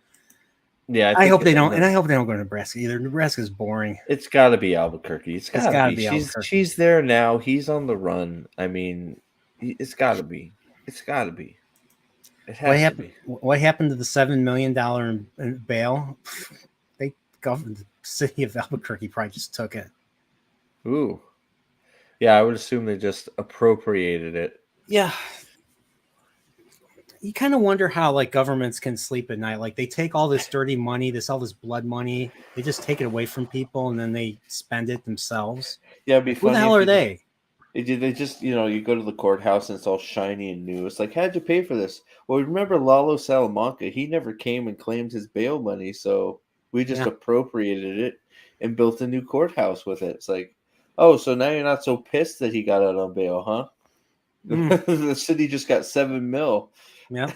Yeah, I hope they don't, and I hope they don't go to Nebraska either. Nebraska is boring. It's got to be Albuquerque. It's got to be. Albuquerque. She's there now. He's on the run. I mean, it's got to be. It's got to be. It has to be. What happened to the $7 million in bail? The city of Albuquerque probably just took it. Ooh, yeah. I would assume they just appropriated it. Yeah. You kind of wonder how like governments can sleep at night. Like they take all this dirty money, all this blood money, they just take it away from people and then they spend it themselves. Yeah, it'd be funny. Who the hell are they? They just, you go to the courthouse and it's all shiny and new. It's like, how'd you pay for this? Well, remember Lalo Salamanca? He never came and claimed his bail money, so we just appropriated it and built a new courthouse with it. It's like, oh, so now you're not so pissed that he got out on bail, huh? The city just got $7 million. Yeah.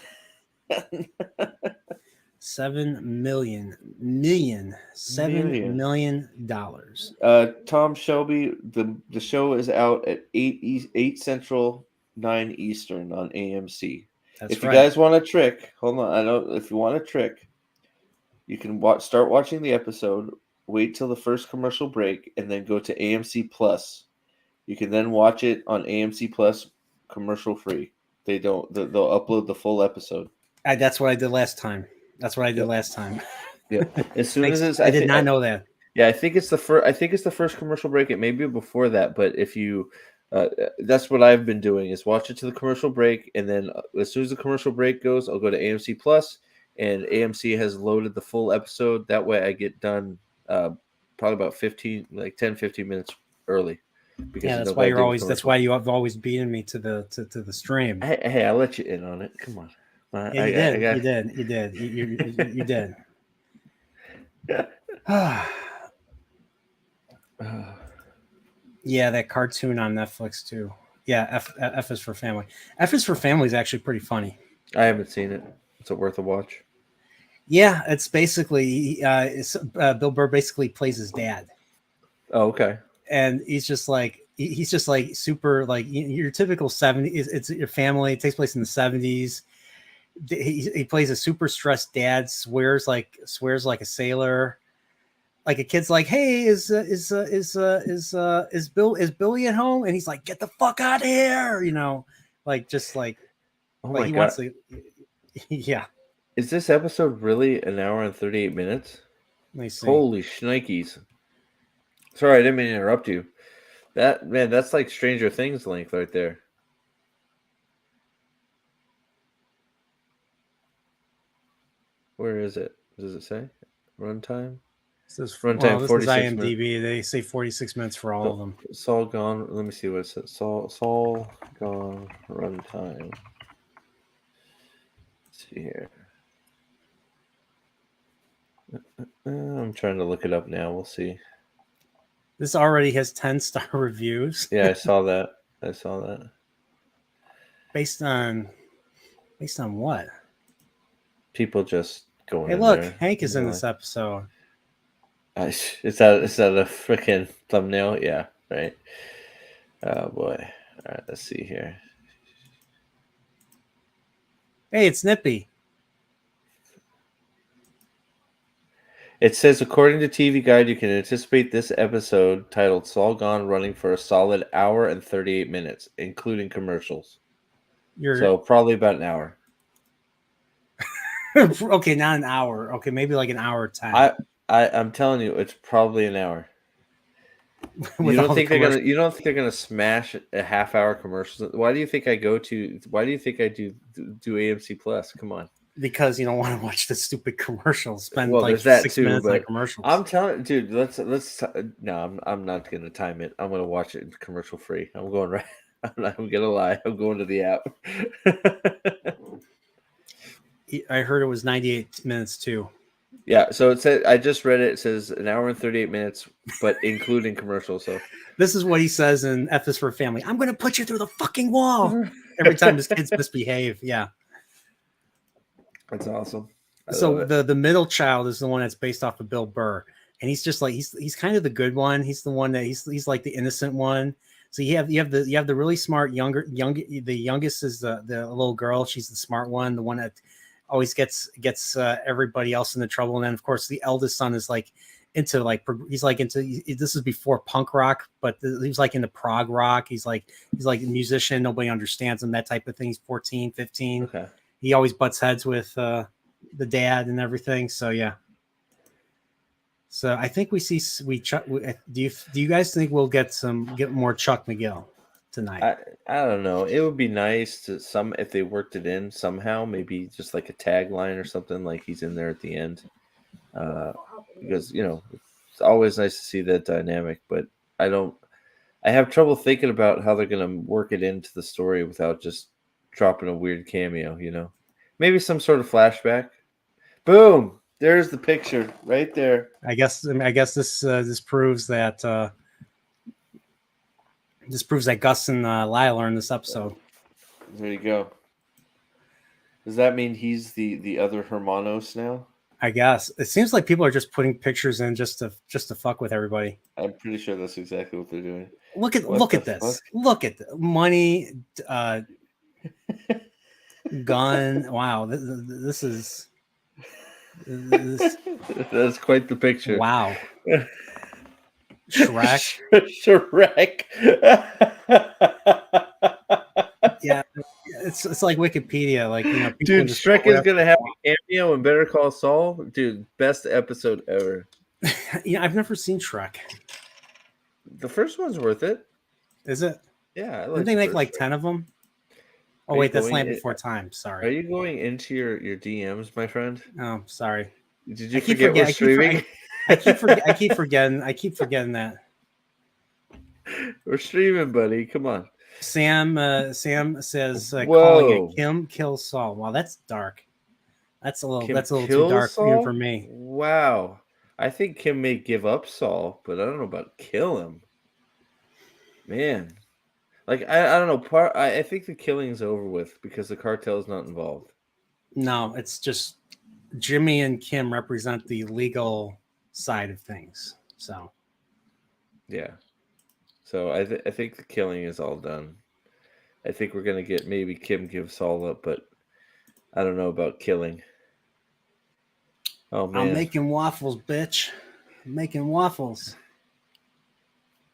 $7 million. Tom Shelby, the show is out at 8 Central, 9 Eastern on AMC. If you guys want a trick, hold on. I know if you want a trick, you can start watching the episode, wait till the first commercial break, and then go to AMC Plus. You can then watch it on AMC Plus commercial free. They'll upload the full episode. That's what I did last time. Yeah. As soon as I did not know that. Yeah, I think it's the first commercial break. It may be before that, but if you, that's what I've been doing is watch it to the commercial break, and then as soon as the commercial break goes, I'll go to AMC Plus, and AMC has loaded the full episode. That way, I get done probably about 10, 15 minutes early. Because that's why you have always beaten me to the stream. Hey, I let you in on it. Come on. You did. You did. Yeah, that cartoon on Netflix too. Yeah, F is for Family. F is for Family is actually pretty funny. I haven't seen it. Is it worth a watch? Yeah, it's basically Bill Burr basically plays his dad. Oh, okay. And he's just like super like your typical 70s. It's your family. It takes place in the 70s. He plays a super stressed dad. Swears like a sailor. Like a kid's like, hey, is Billy at home? And he's like, get the fuck out of here, like just like, oh like my he God. wants to. Yeah. Is this episode really an hour and 38 minutes? Let me see. Holy shnikes. Sorry, I didn't mean to interrupt you. That's like Stranger Things length right there. Where is it? Does it say runtime? Runtime. This is IMDb. Minutes. They say 46 minutes for all of them. Saul Gone. Let me see what it says. Saul Gone runtime. Let's see here. I'm trying to look it up now. We'll see. This already has 10-star reviews. Yeah, I saw that. Based on what? People just going. Hey, look, Hank is in this episode. Is that a freaking thumbnail? Yeah, right. Oh boy. All right, let's see here. Hey, it's Nippy. It says, according to TV Guide, you can anticipate this episode titled Saul Gone running for a solid hour and 38 minutes, including commercials. So probably about an hour. Okay, not an hour. Okay, maybe like an hour 10. I'm telling you, it's probably an hour. With all the commercials. You don't think they're gonna smash a half-hour commercial? Why do you think I do AMC Plus? Come on. Because you don't want to watch the stupid commercials. Spend Well, like there's that 6 too, minutes on but commercials. I'm telling, dude, let's. No, I'm not gonna time it. I'm gonna watch it commercial free. I'm going right. I'm not gonna lie. I'm going to the app. I heard it was 98 minutes too. Yeah, so it said, I just read it. It says an hour and 38 minutes, but including commercials. So This is what he says in F is for Family. I'm going to put you through the fucking wall every time his kids misbehave. Yeah. that's awesome. So the middle child is the one that's based off of Bill Burr, and he's just like he's kind of the good one. He's the one that he's like the innocent one. So you have the really smart the youngest is the little girl. She's the smart one, the one that always gets everybody else into trouble. And then of course the eldest son is like into like he's like into this is before punk rock, but he was like into prog rock. He's like a musician. Nobody understands him, that type of thing. He's 14, 15. Okay. He always butts heads with the dad and everything. So yeah. So I think do you guys think we'll get more Chuck McGill tonight? I don't know. It would be nice to if they worked it in somehow, maybe just like a tagline or something, like he's in there at the end. Because it's always nice to see that dynamic, but I have trouble thinking about how they're gonna work it into the story without just dropping a weird cameo, Maybe some sort of flashback. Boom! There's the picture right there. I guess this proves that Gus and Lyle are in this episode. There you go. Does that mean he's the other Hermanos now? I guess it seems like people are just putting pictures in just to fuck with everybody. I'm pretty sure that's exactly what they're doing. Look at this. Fuck? Look at the money, gun. Wow, this is. That's quite the picture. Wow. Shrek. Shrek. Yeah, it's like Wikipedia. Like dude, Shrek is gonna have a cameo in Better Call Saul. Dude, best episode ever. Yeah, I've never seen Shrek. The first one's worth it. Is it? Yeah. Didn't they make like 10 of them? Oh wait, that's Land Before Time. Sorry. Are you going into your DMs, my friend? Oh, sorry. Did you forget we're streaming? I keep forgetting that. We're streaming, buddy. Come on. Sam says calling it Kim kills Saul. Wow, that's dark. That's a little too dark even for me. Wow. I think Kim may give up Saul, but I don't know about kill him. Man. Like I don't know. I think the killing's over with because the cartel's not involved. No, it's just Jimmy and Kim represent the legal side of things. So yeah. So I think the killing is all done. I think we're gonna get maybe Kim gives Saul up, but I don't know about killing. Oh man, I'm making waffles, bitch. I'm making waffles.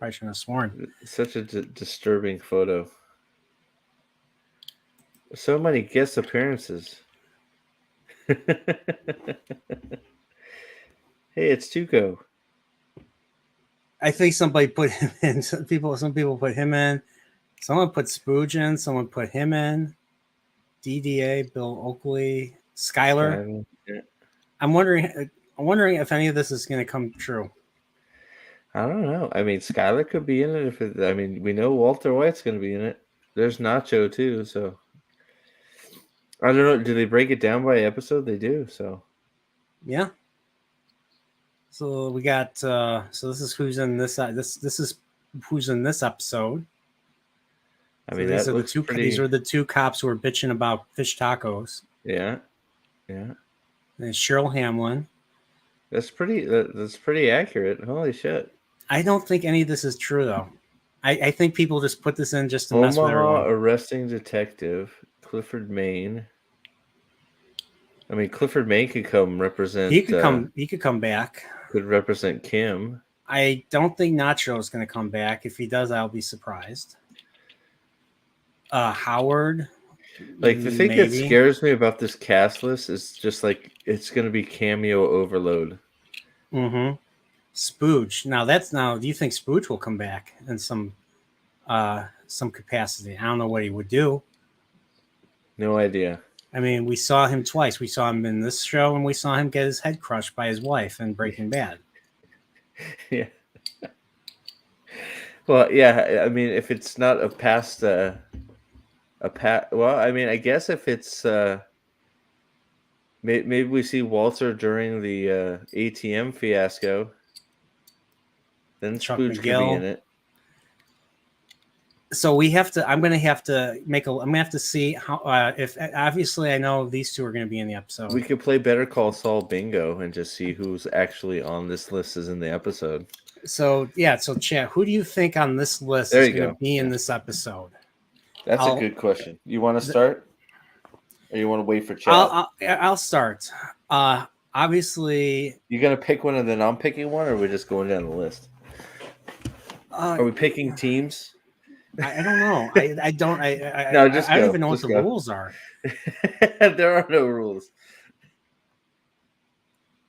Probably shouldn't have sworn. Such a disturbing photo. So many guest appearances. Hey, it's Tuco. I think somebody put him in. Some people put him in. Someone put Spooge in. Someone put him in. DDA, Bill Oakley, Skyler. Yeah. I'm wondering if any of this is going to come true. I don't know. I mean, Skyler could be in it. We know Walter White's going to be in it. There's Nacho too. So I don't know. Do they break it down by episode? They do. So yeah. So we got. So this is who's in this. This is who's in this episode. I mean, so these are the two cops who are bitching about fish tacos. Yeah, yeah. And Cheryl Hamlin. That's pretty accurate. Holy shit! I don't think any of this is true though. I think people just put this in just to mess with everyone. Arresting detective Clifford Maine. I mean, Clifford Maine could come represent. He could come back. Could represent Kim. I don't think Nacho is going to come back. If he does, I'll be surprised. Howard. Like the thing that scares me about this cast list is just like it's going to be cameo overload. Mm-hmm. Spooge. Do you think Spooge will come back in some capacity? I don't know what he would do. No idea. I mean, we saw him twice. We saw him in this show, and we saw him get his head crushed by his wife in Breaking Bad. Yeah. Well, yeah. I mean, if it's not a past, well, I mean, I guess if it's maybe we see Walter during the ATM fiasco, then Chuck Spooge could be McGill. in it. So we have to. I'm gonna have to see how. If obviously I know these two are gonna be in the episode. We could play Better Call Saul bingo and just see who's actually on this list is in the episode. So chat. Who do you think on this list There is you gonna go. be in Yeah. this episode? That's a good question. You want to start, or you want to wait for chat? I'll start. Obviously, You gonna pick one and then I'm picking one, or we're just going down the list? Are we picking teams? I don't know. I don't. No, just I don't go. even know Just what the go. rules are. There are no rules.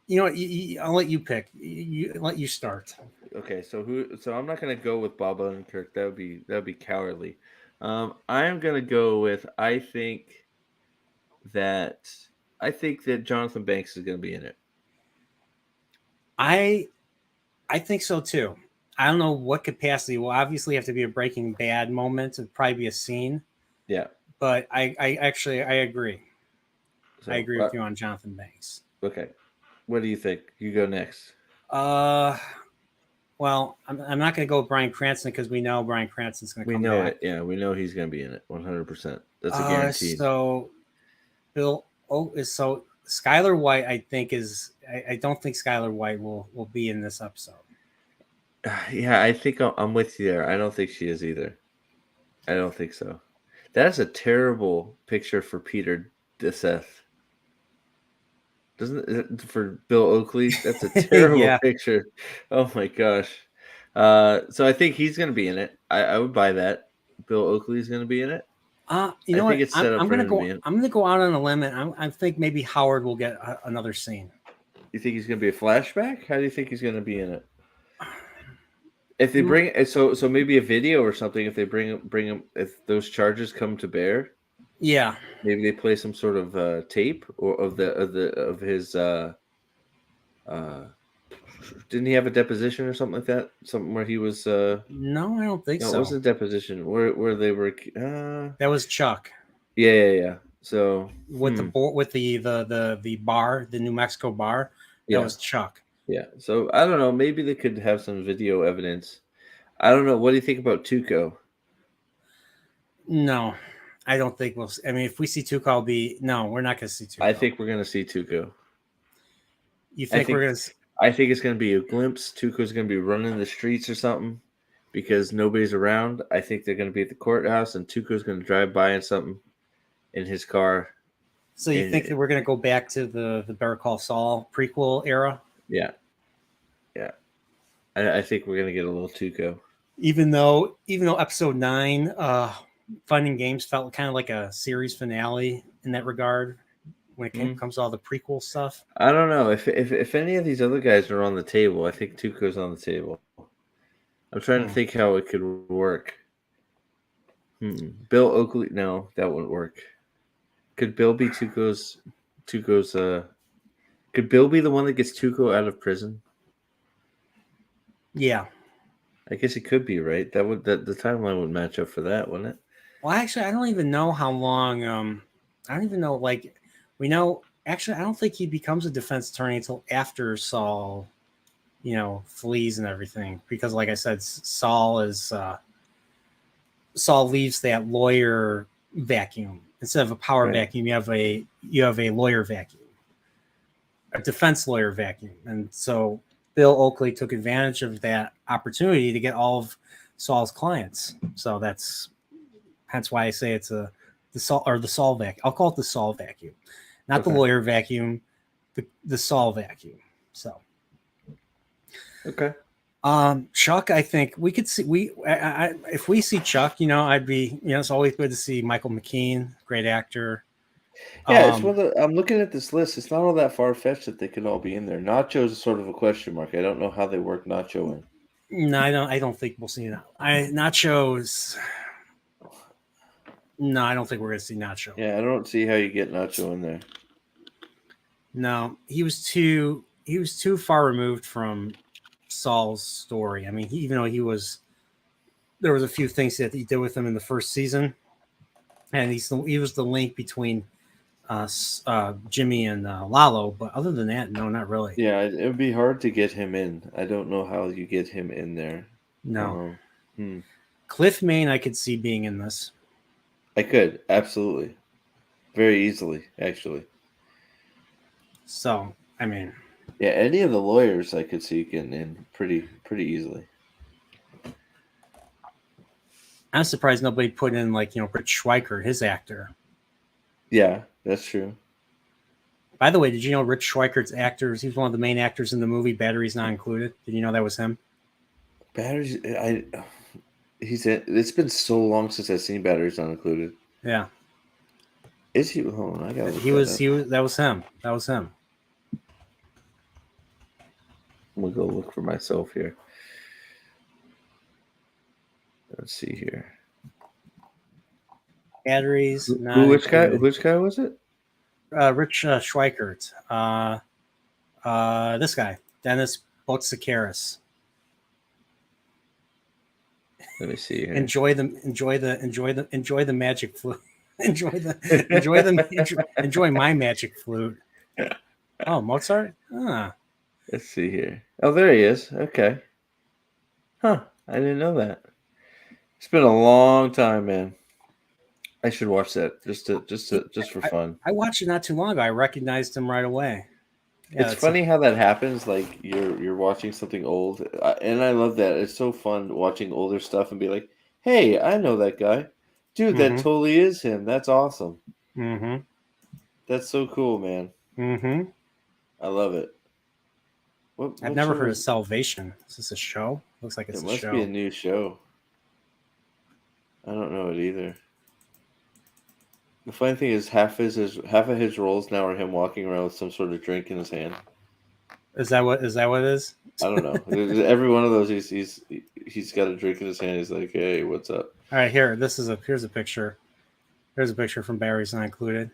You know what? I'll let you pick. Let you start. Okay, so I'm not gonna go with Bob Odenkirk. That would be cowardly. I am gonna go with I think that Jonathan Banks is gonna be in it. I think so too. I don't know what capacity. Will obviously have to be a Breaking Bad moment. It'd probably be a scene. Yeah. But I agree. So, I agree with you on Jonathan Banks. Okay. What do you think? You go next. Well, I'm not going to go with Bryan Cranston because we know Bryan Cranston's going to come back. We know it. Yeah, we know he's going to be in it. 100%. That's a guarantee. So, Skylar White, I think I don't think Skylar White will be in this episode. Yeah, I think I'm with you there. I don't think she is either. I don't think so. That's a terrible picture for Peter DeSeth. Doesn't it, for Bill Oakley? That's a terrible picture. Oh my gosh. So I think he's going to be in it. I would buy that. Bill Oakley is going to be in it. You know I think what? it's set up I'm for going him to be in it. I'm going to go out on a limb, and I think maybe Howard will get another scene. You think he's going to be a flashback? How do you think he's going to be in it? If they bring so maybe a video or something. If they bring him, if those charges come to bear, yeah, maybe they play some sort of tape or of his. Didn't he have a deposition or something like that? Something where he was. No, I don't think so. It wasn't a deposition where they were. That was Chuck. Yeah. So with the bar, the New Mexico bar, that was Chuck. Yeah, so I don't know. Maybe they could have some video evidence. I don't know. What do you think about Tuco? No, I don't think we'll. I mean, if we see Tuco, we're not going to see Tuco. I think we're going to see Tuco. You think we're going to? I think it's going to be a glimpse. Tuco's going to be running the streets or something because nobody's around. I think they're going to be at the courthouse, and Tuco's going to drive by in something in his car. So you think that we're going to go back to the Better Call Saul prequel era? Yeah. I think we're gonna get a little Tuco. Even though episode 9, Fun and Games felt kind of like a series finale in that regard when it comes to all the prequel stuff. I don't know if any of these other guys are on the table. I think Tuco's on the table. I'm trying to think how it could work. Bill Oakley? No, that wouldn't work. Could Bill be Tuco's? Could Bill be the one that gets Tuco out of prison? Yeah, I guess it could be, right? The timeline would match up for that, wouldn't it? Well, actually, I don't even know how long. I don't even know. Like, we know. Actually, I don't think he becomes a defense attorney until after Saul, flees and everything. Because, like I said, Saul leaves that lawyer vacuum instead of a power vacuum. You have a lawyer vacuum, a defense lawyer vacuum, and so Bill Oakley took advantage of that opportunity to get all of Saul's clients. So that's why I say it's the Saul vacuum. I'll call it the Saul vacuum, not the lawyer vacuum, the Saul vacuum. So, okay. Chuck, I think we could see if we see Chuck, I'd be, it's always good to see Michael McKean, great actor. Yeah, it's one of the, I'm looking at this list. It's not all that far fetched that they could all be in there. Nacho is sort of a question mark. I don't know how they work Nacho in. No, I don't think we'll see that. Nachos. No, I don't think we're gonna see Nacho. Yeah, I don't see how you get Nacho in there. No, he was too far removed from Saul's story. I mean, even though there was a few things that he did with him in the first season, and he was the link between Jimmy and Lalo. But other than that, no, not really. Yeah, it would be hard to get him in. I don't know how you get him in there. No. Cliff Main, I could see being in this. I could, absolutely. Very easily, actually. So, I mean. Yeah, any of the lawyers I could see getting in pretty easily. I'm surprised nobody put in, like, Rich Schweiker, his actor. Yeah, that's true. By the way, did you know Rich Schweiker's actors? He's one of the main actors in the movie Batteries Not Included. Did you know that was him? Batteries, it's been so long since I've seen Batteries Not Included. Yeah. Is he? Hold on, I gotta. That was him. That was him. I'm gonna go look for myself here. Let's see here. Batteries. Which guy was it? Rich Schweikert. This guy, Dennis Botsikaris. Let me see here. Enjoy the magic flute. enjoy my magic flute. Oh, Mozart? Let's see here. Oh, there he is. Okay. Huh. I didn't know that. It's been a long time, man. I should watch that just for fun. I watched it not too long ago. I recognized him right away. Yeah, it's funny how that happens. Like you're watching something old, and I love that. It's so fun watching older stuff and be like, "Hey, I know that guy, dude. That totally is him. That's awesome. That's so cool, man. I love it." I've never heard of Salvation. Is this a show? Looks like it's a show. It must be a new show. I don't know it either. The funny thing is, half of his roles now are him walking around with some sort of drink in his hand. Is that what it is? I don't know. Every one of those, he's got a drink in his hand. He's like, "Hey, what's up?" All right, here's a picture. Here's a picture from Batteries Not Included.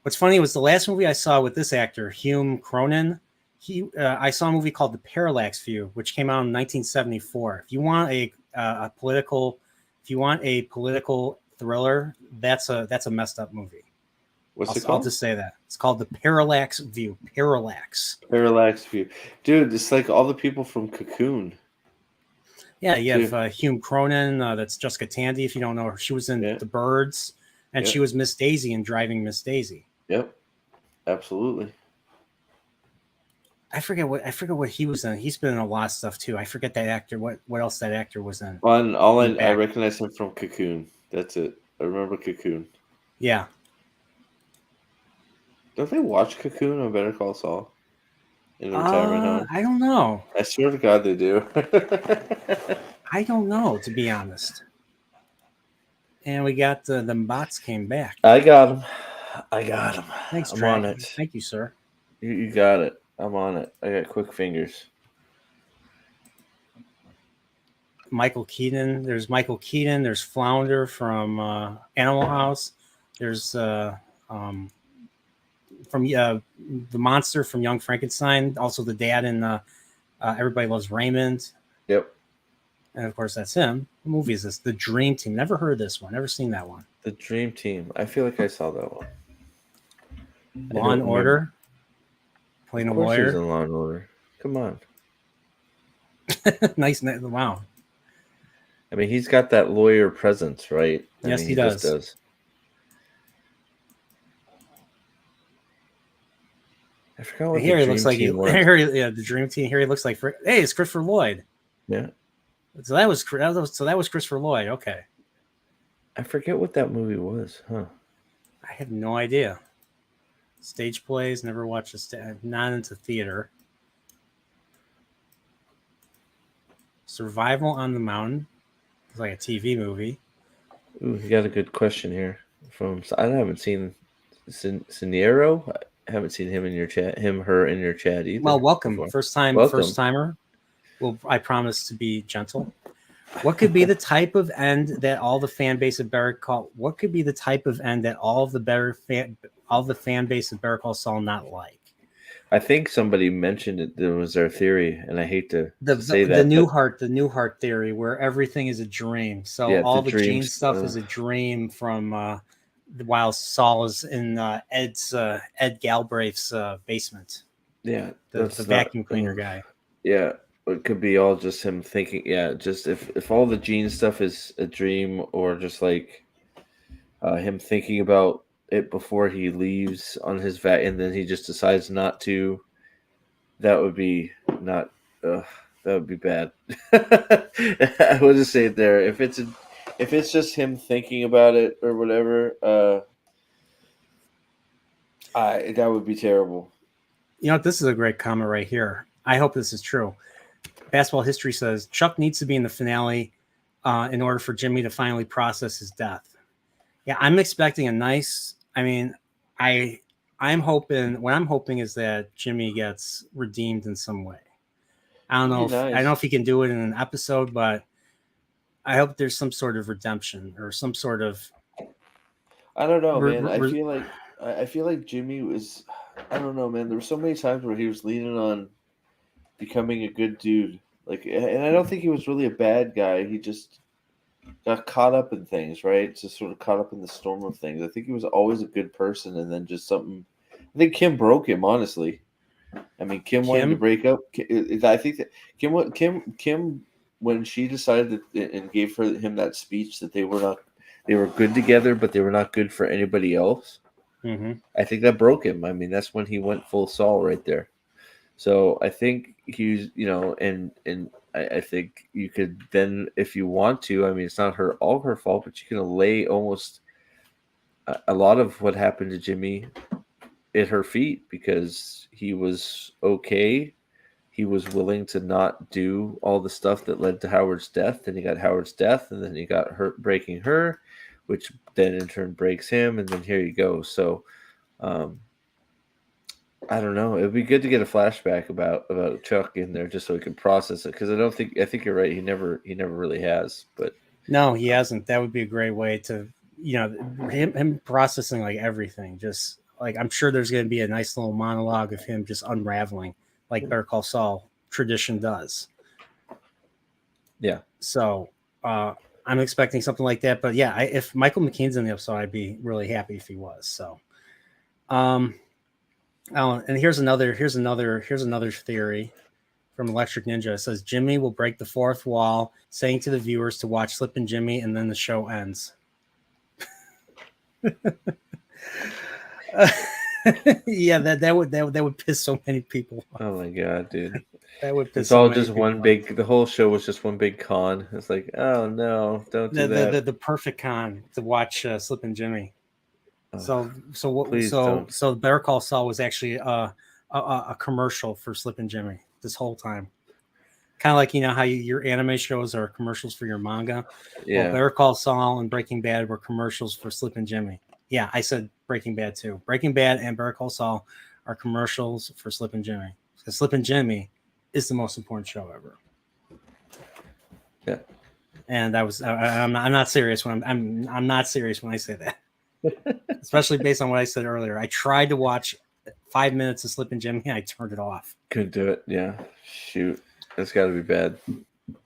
What's funny was the last movie I saw with this actor, Hume Cronin. I saw a movie called The Parallax View, which came out in 1974. If you want a political thriller, that's a messed up movie. What's it called? I'll just say that. It's called The Parallax View. Parallax View. Dude, it's like all the people from Cocoon. Yeah, you have Hume Cronin. That's Jessica Tandy, if you don't know her. She was in The Birds, and she was Miss Daisy in Driving Miss Daisy. Yep, absolutely. I forget what he was in. He's been in a lot of stuff too. I forget that actor. What else that actor was in? I recognize him from Cocoon. That's it. I remember Cocoon. Yeah. Don't they watch Cocoon on Better Call Saul in the retirement home? I don't know. I swear to God they do. I don't know, to be honest. And we got the bots came back. I got him. Thanks, I'm Trey. on it. Thank you, sir. You got it. I'm on it. I got quick fingers. Michael Keaton. There's Michael Keaton. There's Flounder from Animal House. There's from the monster from Young Frankenstein. Also the dad in Everybody Loves Raymond. Yep. And of course that's him. What movie is this? The Dream Team. Never heard of this one. Never seen that one. The Dream Team. I feel like I saw that one. Law and Order. Playing a lawyer. He's in Law and Order. Come on. Nice. Wow. I mean, he's got that lawyer presence, right? Yes, he does. Just does. I forgot what here the he looks like. The Dream Team. Here he looks like. Hey, it's Christopher Lloyd. Yeah. So that was Christopher Lloyd. Okay. I forget what that movie was, huh? I have no idea. Stage plays, never watched not into theater. Survival on the Mountain. It's like a TV movie. Ooh, you got a good question here. from I haven't seen Siniero. I haven't seen him in your chat, her in your chat either. Well, welcome, before. first Welcome. timer. Well, I promise to be gentle. What could be the type of end that all the fan base of Better Call? What could be the type of end that all the fan base of Better Call Saul not like? I think somebody mentioned it. There was their theory, and I hate to say the that. Newhart theory, where everything is a dream. So Yeah, all the the Gene dreams, stuff is a dream from while Saul is in Ed Galbraith's basement. Yeah, the vacuum cleaner guy. Yeah, it could be all just him thinking. Yeah, just if all the Gene stuff is a dream, or just like him thinking about it before he leaves on his and then he just decides not to. That would be not. That would be bad. I will just say it there. If it's just him thinking about it or whatever, that would be terrible. You know, this is a great comment right here. I hope this is true. Basketball history says Chuck needs to be in the finale in order for Jimmy to finally process his death. Yeah, I'm expecting a nice. I mean, I'm hoping. What I'm hoping is that Jimmy gets redeemed in some way. I don't know. I don't know if he can do it in an episode, but I hope there's some sort of redemption or some sort of. I don't know, man. I feel like Jimmy was. I don't know, man. There were so many times where he was leaning on becoming a good dude, and I don't think he was really a bad guy. He just got caught up in things, right? Just sort of caught up in the storm of things. I think he was always a good person, and then just something. I think Kim broke him, honestly. I mean, Kim wanted to break up. I think that Kim, when she decided and gave him that speech that they were good together, but they were not good for anybody else. Mm-hmm. I think that broke him. I mean, that's when he went full Saul right there. So I think he's, and I think you could then, if you want to, I mean, it's not all her fault, but you can lay almost a lot of what happened to Jimmy at her feet, because he was okay. He was willing to not do all the stuff that led to Howard's death. Then he got Howard's death, and then he got hurt breaking her, which then in turn breaks him. And then here you go. So, I don't know. It would be good to get a flashback about Chuck in there just so we can process it. Because I think you're right. He never really has. But no, he hasn't. That would be a great way to, him processing like everything. Just like, I'm sure there's going to be a nice little monologue of him just unraveling, like Better Call Saul tradition does. Yeah. So I'm expecting something like that. But yeah, if Michael McKean's in the episode, I'd be really happy if he was. So, and here's another theory from Electric Ninja. It says Jimmy will break the fourth wall, saying to the viewers to watch Slippin' Jimmy, and then the show ends. Yeah, that would piss so many people off. Oh my god, dude. That would piss. It's all just one big. The whole show was just one big con. It's like, oh no, don't do that. The perfect con to watch Slippin' Jimmy. So Better Call Saul was actually a commercial for Slippin' Jimmy this whole time. Kind of like, how your anime shows are commercials for your manga. Yeah. Well, Better Call Saul and Breaking Bad were commercials for Slippin' Jimmy. Yeah, I said Breaking Bad too. Breaking Bad and Better Call Saul are commercials for Slippin' Jimmy. Because Slippin' Jimmy is the most important show ever. Yeah. And I'm not serious when I'm not serious when I say that. Especially based on what I said earlier. I tried to watch 5 minutes of Slippin' Jimmy and I turned it off. Couldn't do it. Yeah. Shoot. That's got to be bad.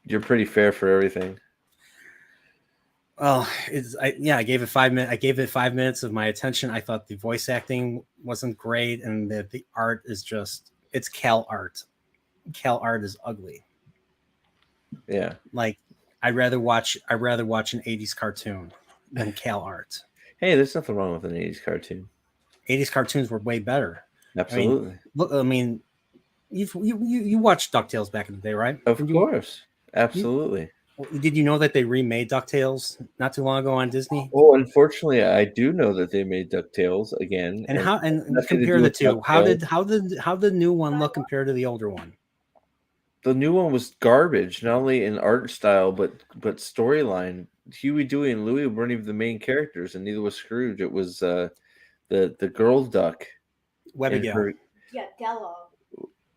You're pretty fair for everything. Well, I gave it 5 minutes. I gave it 5 minutes of my attention. I thought the voice acting wasn't great, and the art is it's Cal art. Cal art is ugly. Yeah. Like I'd rather watch an 80s cartoon than Cal art. Hey, there's nothing wrong with an 80s cartoon. 80s cartoons were way better. Absolutely. I mean, you watched DuckTales back in the day, right? Of course. Absolutely. Did you know that they remade DuckTales not too long ago on Disney? Well, unfortunately, I do know that they made DuckTales again. And compare the two. How did the new one look compared to the older one? the new one was garbage, not only in art style but storyline. Huey, Dewey, and Louie weren't even the main characters, and neither was Scrooge. It was the girl duck and Webigail. her Yeah, Della.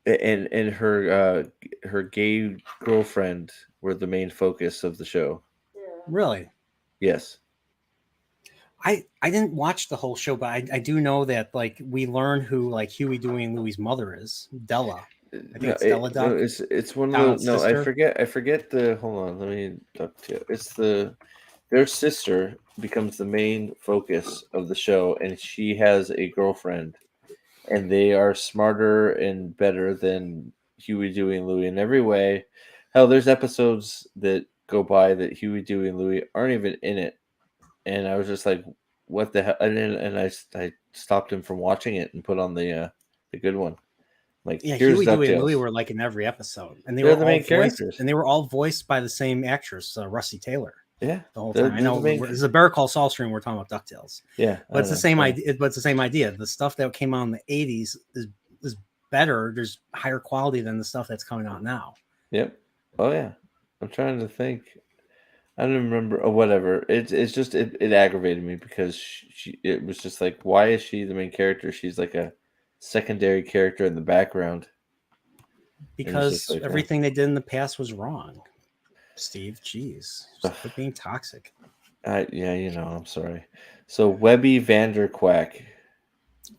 and her gay girlfriend were the main focus of the show. Really? Yes. I didn't watch the whole show, but I do know that like we learn who like Huey, Dewey, and Louie's mother is, Della. I think it's Della Duck. No, it's one of Donald's the no. sister? I forget the. Hold on, let me duck to. It's their sister becomes the main focus of the show, and she has a girlfriend, and they are smarter and better than Huey, Dewey, and Louie in every way. Hell, there's episodes that go by that Huey, Dewey, and Louie aren't even in it, and I was just like, "What the hell?" And I stopped him from watching it and put on the good one. Like, Yeah, here's Huey, Dewey, and DuckTales. Louie were like in every episode, and They're were the all main voiced, characters. and they were all voiced by the same actress, Rusty Taylor, Yeah, the whole they're- time. I they're know the main- this is a Better Call Saul stream. We're talking about DuckTales, yeah. but it's the same idea. But it's the same idea. The stuff that came out in the '80s is better. There's higher quality than the stuff that's coming out now. Yep. Oh yeah. I'm trying to think. I don't remember. Or whatever. It's just it aggravated me because it was just like, why is she the main character? She's like a secondary character in the background. Because like, everything they did in the past was wrong. Steve, jeez, just quit being toxic. Yeah, I'm sorry. So Webby Vanderquack,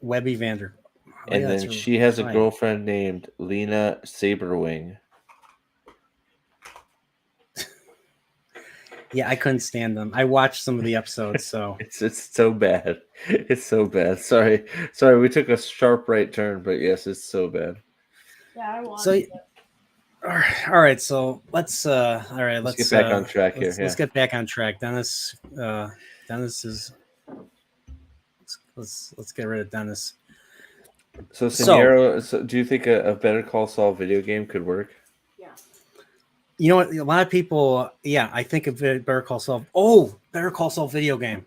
Webby Vander. Oh, and yeah, then that's she has a right. girlfriend named Lena Saberwing. Yeah, I couldn't stand them. I watched some of the episodes, so It's so bad. It's so bad. Sorry. We took a sharp right turn, but yes, it's so bad. Yeah, I want So- it. all right. So let's let's get back on track here. Let's get back on track. Dennis is. Let's get rid of Dennis. So, Scenario, do you think a Better Call Saul video game could work? Yeah. You know what? A lot of people, yeah, I think of Better Call Saul. Oh, Better Call Saul video game.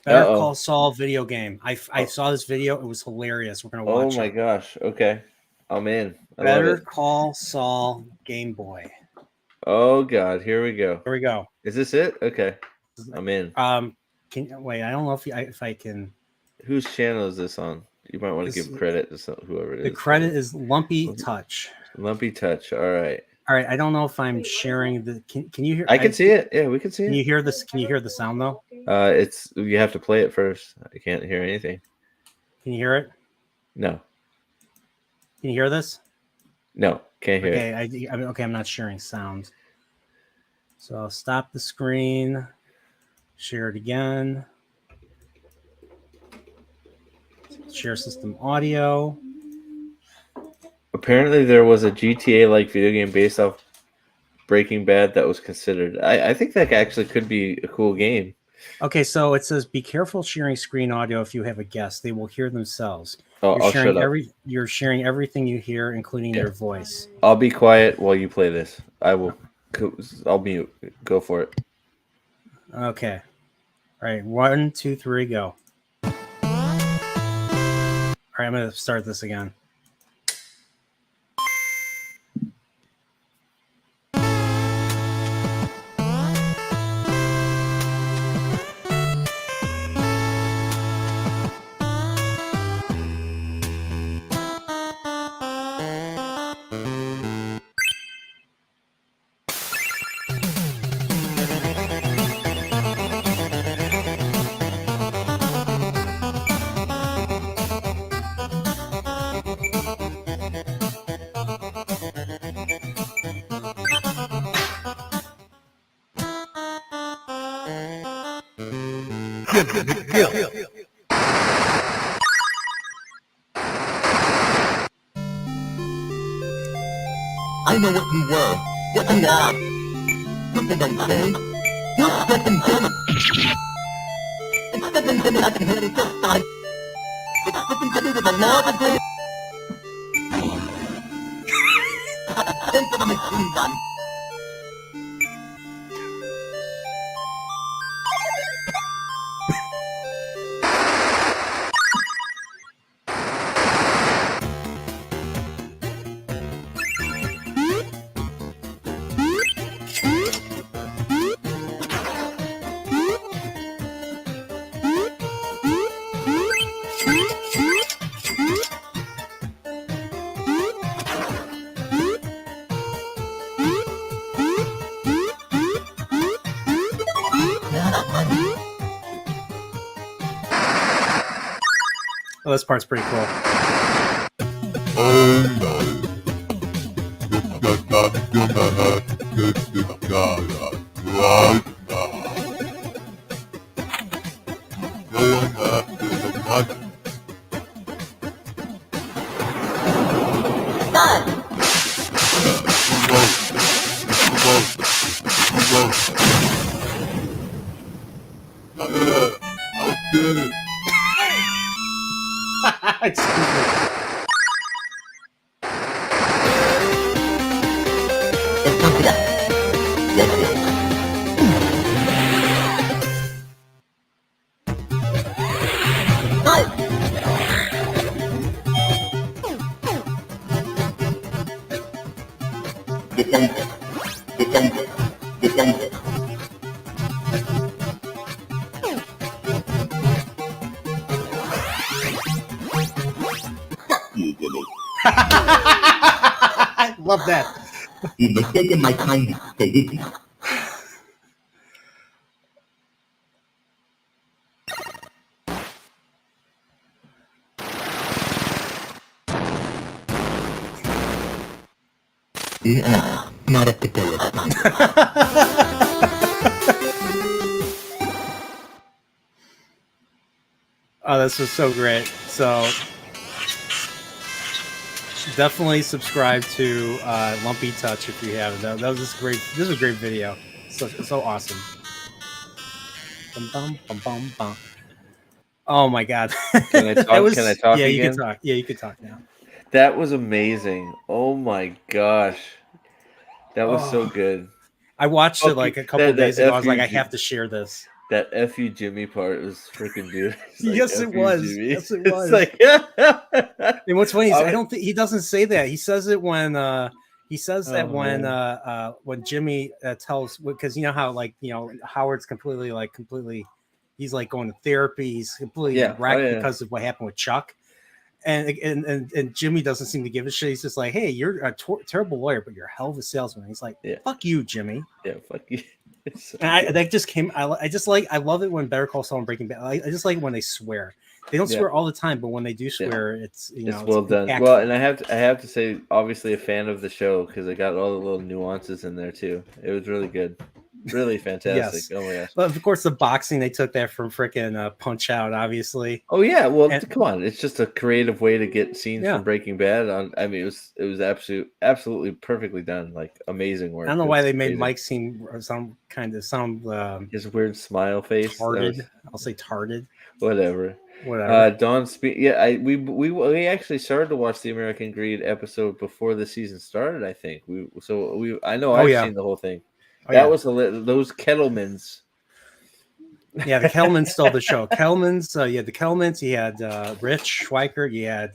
Better Uh-oh. Call Saul video game. I saw this video. It was hilarious. We're gonna watch Oh my it. gosh. Okay. I'm in. I Better love it. Call Saul Game Boy. Oh God. Here we go. Here we go. Is this it? Okay. I'm in. Can wait? I don't know if I can. Whose channel is this on? You might want to This- give credit to whoever it is. The credit is Lumpy Touch. Lumpy Touch. All right. All right. I don't know if I'm sharing the. Can you hear? I can see it. Yeah, we can see Can you it. hear this? Can you hear the sound though? It's you have to play it first. I can't hear anything. Can you hear it? No. Can you hear this? No. Can't hear it. Okay. Okay. I'm not sharing sound. So I'll stop the screen. Share it again. Share system audio. Apparently, there was a GTA-like video game based off Breaking Bad that was considered. I think that actually could be a cool game. Okay, so it says, "Be careful sharing screen audio if you have a guest; they will hear themselves." Oh, I'll shut up. You're sharing everything you hear, including their voice. I'll be quiet while you play this. I'll mute. Go for it. Okay. All right. 1, 2, 3, go. All right. I'm gonna start this again. I know what you were. What you are. Something unsaid. You said something. It's something I can hear it this time. It's something to do with another day. Into the machine gun. Oh, this part's pretty cool. It's stupid. I love that. You've mistaken my kindness, Peggy. Yeah, not at the door. Oh, this was so great. So definitely subscribe to Lumpy Touch if you haven't. That was just great. This is a great video. So awesome. Bum, bum, bum, bum, bum. Oh my god. Can I talk? Can I talk yeah, again? you can talk. Yeah, you can talk now. That was amazing. Oh my gosh. That was so good. I watched it like a couple days ago. I was like, I have to share this. That F you Jimmy part was freaking beautiful. Like, yes, it was. Yes, it was. It's like, and what's funny is I don't think he doesn't say that. He says it when he says that when Jimmy tells, because you know how like Howard's completely he's like going to therapy. He's completely wrecked because of what happened with Chuck. And Jimmy doesn't seem to give a shit. He's just like, hey, you're a terrible lawyer, but you're a hell of a salesman. He's like, fuck you, Jimmy. Yeah, fuck you. And that just came. I love it when Better Call Saul and Breaking Bad. I just like it when they swear. They don't swear all the time, but when they do swear, it's well done. Accurate. Well, and I have to say, obviously a fan of the show because it got all the little nuances in there too. It was really good, really fantastic. Oh my gosh! But of course, the boxing they took that from freaking Punch Out, obviously. Oh yeah, well come on, it's just a creative way to get scenes from Breaking Bad. I mean, it was absolutely perfectly done, like amazing work. I don't know why they made Mike seem some his weird smile face. Tarded. I'll say tarded. Whatever. Dawn speak. Yeah, we actually started to watch the American Greed episode before the season started. I think I know I've seen the whole thing. That was those Kettlemans. Yeah, the Kettlemans stole the show. Kettlemans, you had the Kettlemans. You had Rich Schweikert. You had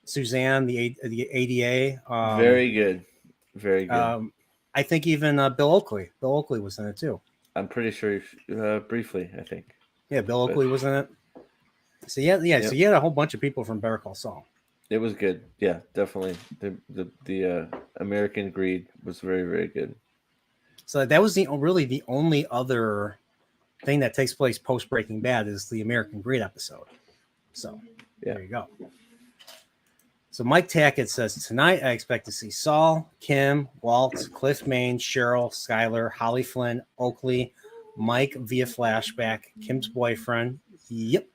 Suzanne, the ADA. Very good, very good. I think even Bill Oakley. Bill Oakley was in it too. I'm pretty sure briefly. I think. Yeah, Bill Oakley was in it. So yeah. So you had a whole bunch of people from Better Call Saul. It was good. Yeah, definitely. The American Greed was very, very good. So that was really the only other thing that takes place post Breaking Bad is the American Greed episode. So there you go. So Mike Tackett says, tonight I expect to see Saul, Kim, Walt, Cliff Main, Cheryl, Skyler, Holly Flynn, Oakley, Mike via flashback, Kim's boyfriend. Yep.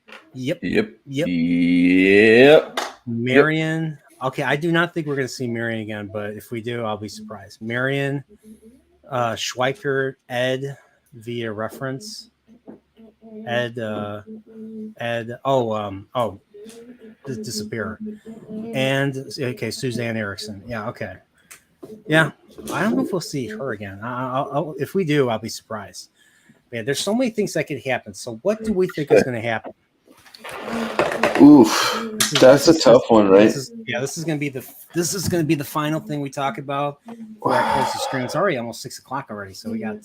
Marion. Okay, I do not think we're going to see Marion again, but if we do, I'll be surprised. Marion, Schweikert, Ed via reference. Ed. Disappear. And okay, Suzanne Erickson. Yeah, okay. Yeah, I don't know if we'll see her again. If we do, I'll be surprised. Man, there's so many things that could happen. So what do we think is going to happen? Oof, that's a tough one, right? This is going to be the final thing we talk about. It's already almost 6:00 already, so we got.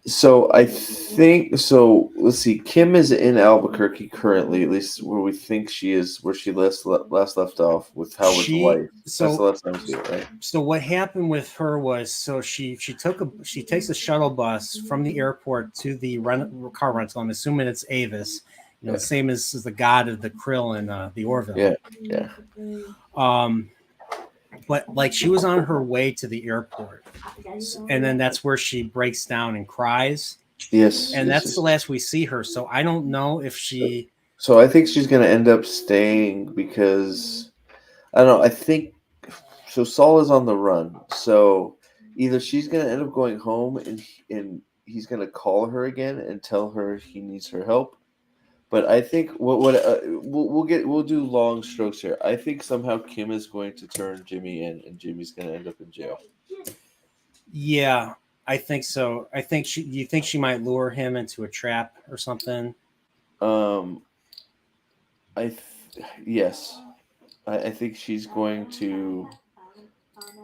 So I think so. Let's see. Kim is in Albuquerque currently, at least where we think she is, where she last left off with Howard's wife. So that's the last time we see it, right? So what happened with her was, she takes a shuttle bus from the airport to the car rental. I'm assuming it's Avis. You know, the same as the god of the krill in the Orville. Yeah. But like she was on her way to the airport, and then that's where she breaks down and cries. Yes. And yes, that's yes. the last we see her. So I don't know if she. So I think she's going to end up staying because I don't know. I think so. Saul is on the run, so either she's going to end up going home and he's going to call her again and tell her he needs her help. But I think we'll do long strokes here. I think somehow Kim is going to turn Jimmy in, and Jimmy's going to end up in jail. Yeah, I think so. I think she. You think she might lure him into a trap or something? Yes, I think she's going to.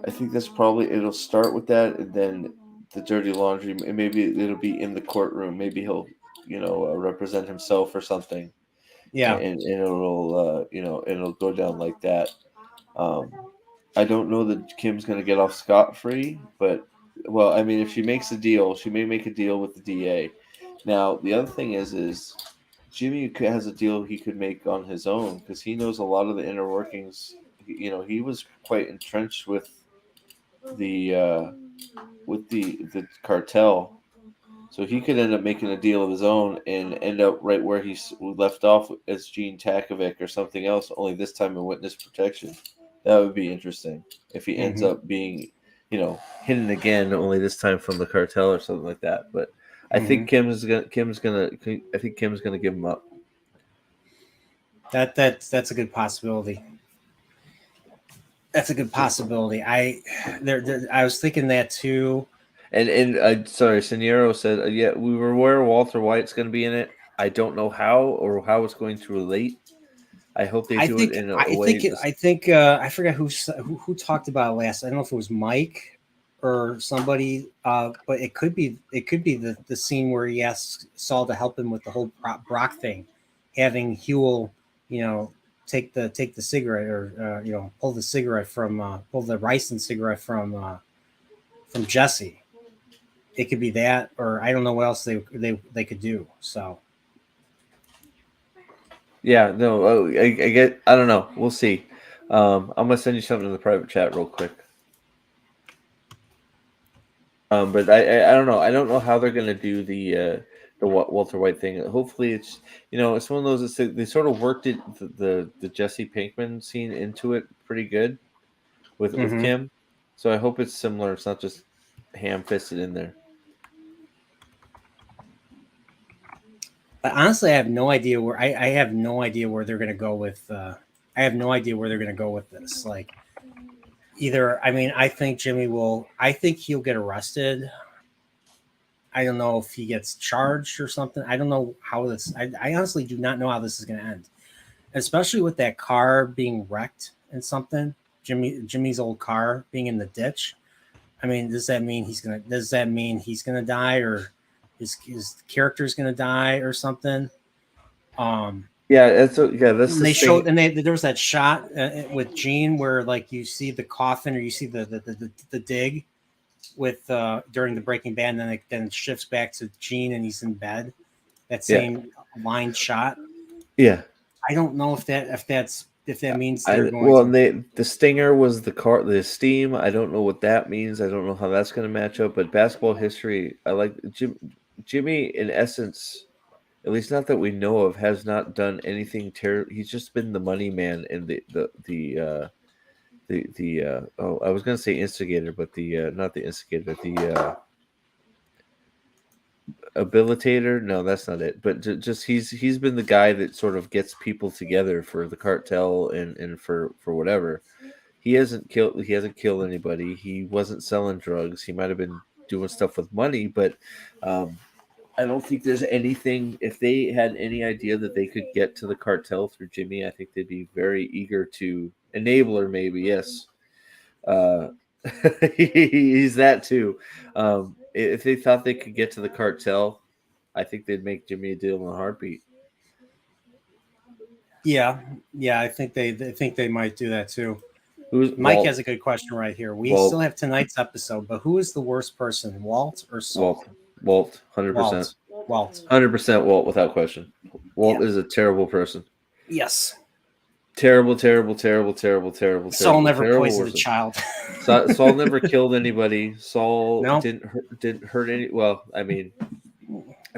I think that's probably it'll start with that, and then the dirty laundry, and maybe it'll be in the courtroom. Maybe he'll, represent himself or something. Yeah. And it'll, it'll go down like that. I don't know that Kim's going to get off scot-free, but, well, I mean, if she makes a deal, she may make a deal with the DA. Now, the other thing is Jimmy has a deal he could make on his own because he knows a lot of the inner workings. You know, he was quite entrenched with the cartel, so he could end up making a deal of his own and end up right where he left off as Gene Takovic or something else. Only this time in witness protection. That would be interesting if he ends up being, hidden again. Only this time from the cartel or something like that. But I think Kim's gonna give him up. That's a good possibility. That's a good possibility. I was thinking that too. And sorry, Seniero said, yeah, we were aware Walter White's going to be in it. I don't know how or how it's going to relate. I hope they do it in a way. I forgot who talked about it last. I don't know if it was Mike or somebody, but it could be the scene where he asks Saul to help him with the whole Brock thing, having Huel, take the cigarette or pull the ricin cigarette from Jesse. It could be that, or I don't know what else they could do. So, yeah, no, I don't know. We'll see. I'm gonna send you something in the private chat real quick. But I don't know. I don't know how they're gonna do the Walter White thing. Hopefully, it's it's one of those. They sort of worked the Jesse Pinkman scene into it pretty good with Kim. So I hope it's similar. It's not just ham-fisted in there. But honestly, I have no idea where I have no idea where they're going to go with. I have no idea where they're going to go with this. Like, either, I mean, I think he'll get arrested. I don't know if he gets charged or something. I don't know how this. I honestly do not know how this is going to end, especially with that car being wrecked and something. Jimmy's old car being in the ditch. I mean, does that mean he's gonna die, or his character's gonna die or something? That's they showed, and there was that shot with Gene where like you see the coffin or you see the dig with during the Breaking Bad, and then it shifts back to Gene and he's in bed. That same line shot. Yeah, I don't know if that means they're going. The stinger was the steam. I don't know what that means. I don't know how that's going to match up. But basketball history, I like Jimmy. In essence, at least not that we know of, has not done anything terrible. He's just been the money man and I was going to say instigator, but not the instigator, the habilitator. No, that's not it. But just he's been the guy that sort of gets people together for the cartel and for whatever. He hasn't killed anybody. He wasn't selling drugs. He might have been doing stuff with money, but I don't think there's anything. If they had any idea that they could get to the cartel through Jimmy, I think they'd be very eager to enabler. Maybe yes, he's that too. If they thought they could get to the cartel, I think they'd make Jimmy a deal in a heartbeat. Yeah, I think they might do that too. Mike has a good question right here. We still have tonight's episode, but who is the worst person, Walt or Saul? Walt, 100%. Walt, 100% Walt, without question. Walt is a terrible person. Yes. Terrible. Saul never terrible poisoned a person. child. Saul never killed anybody. Saul No. didn't hurt any. Well, I mean,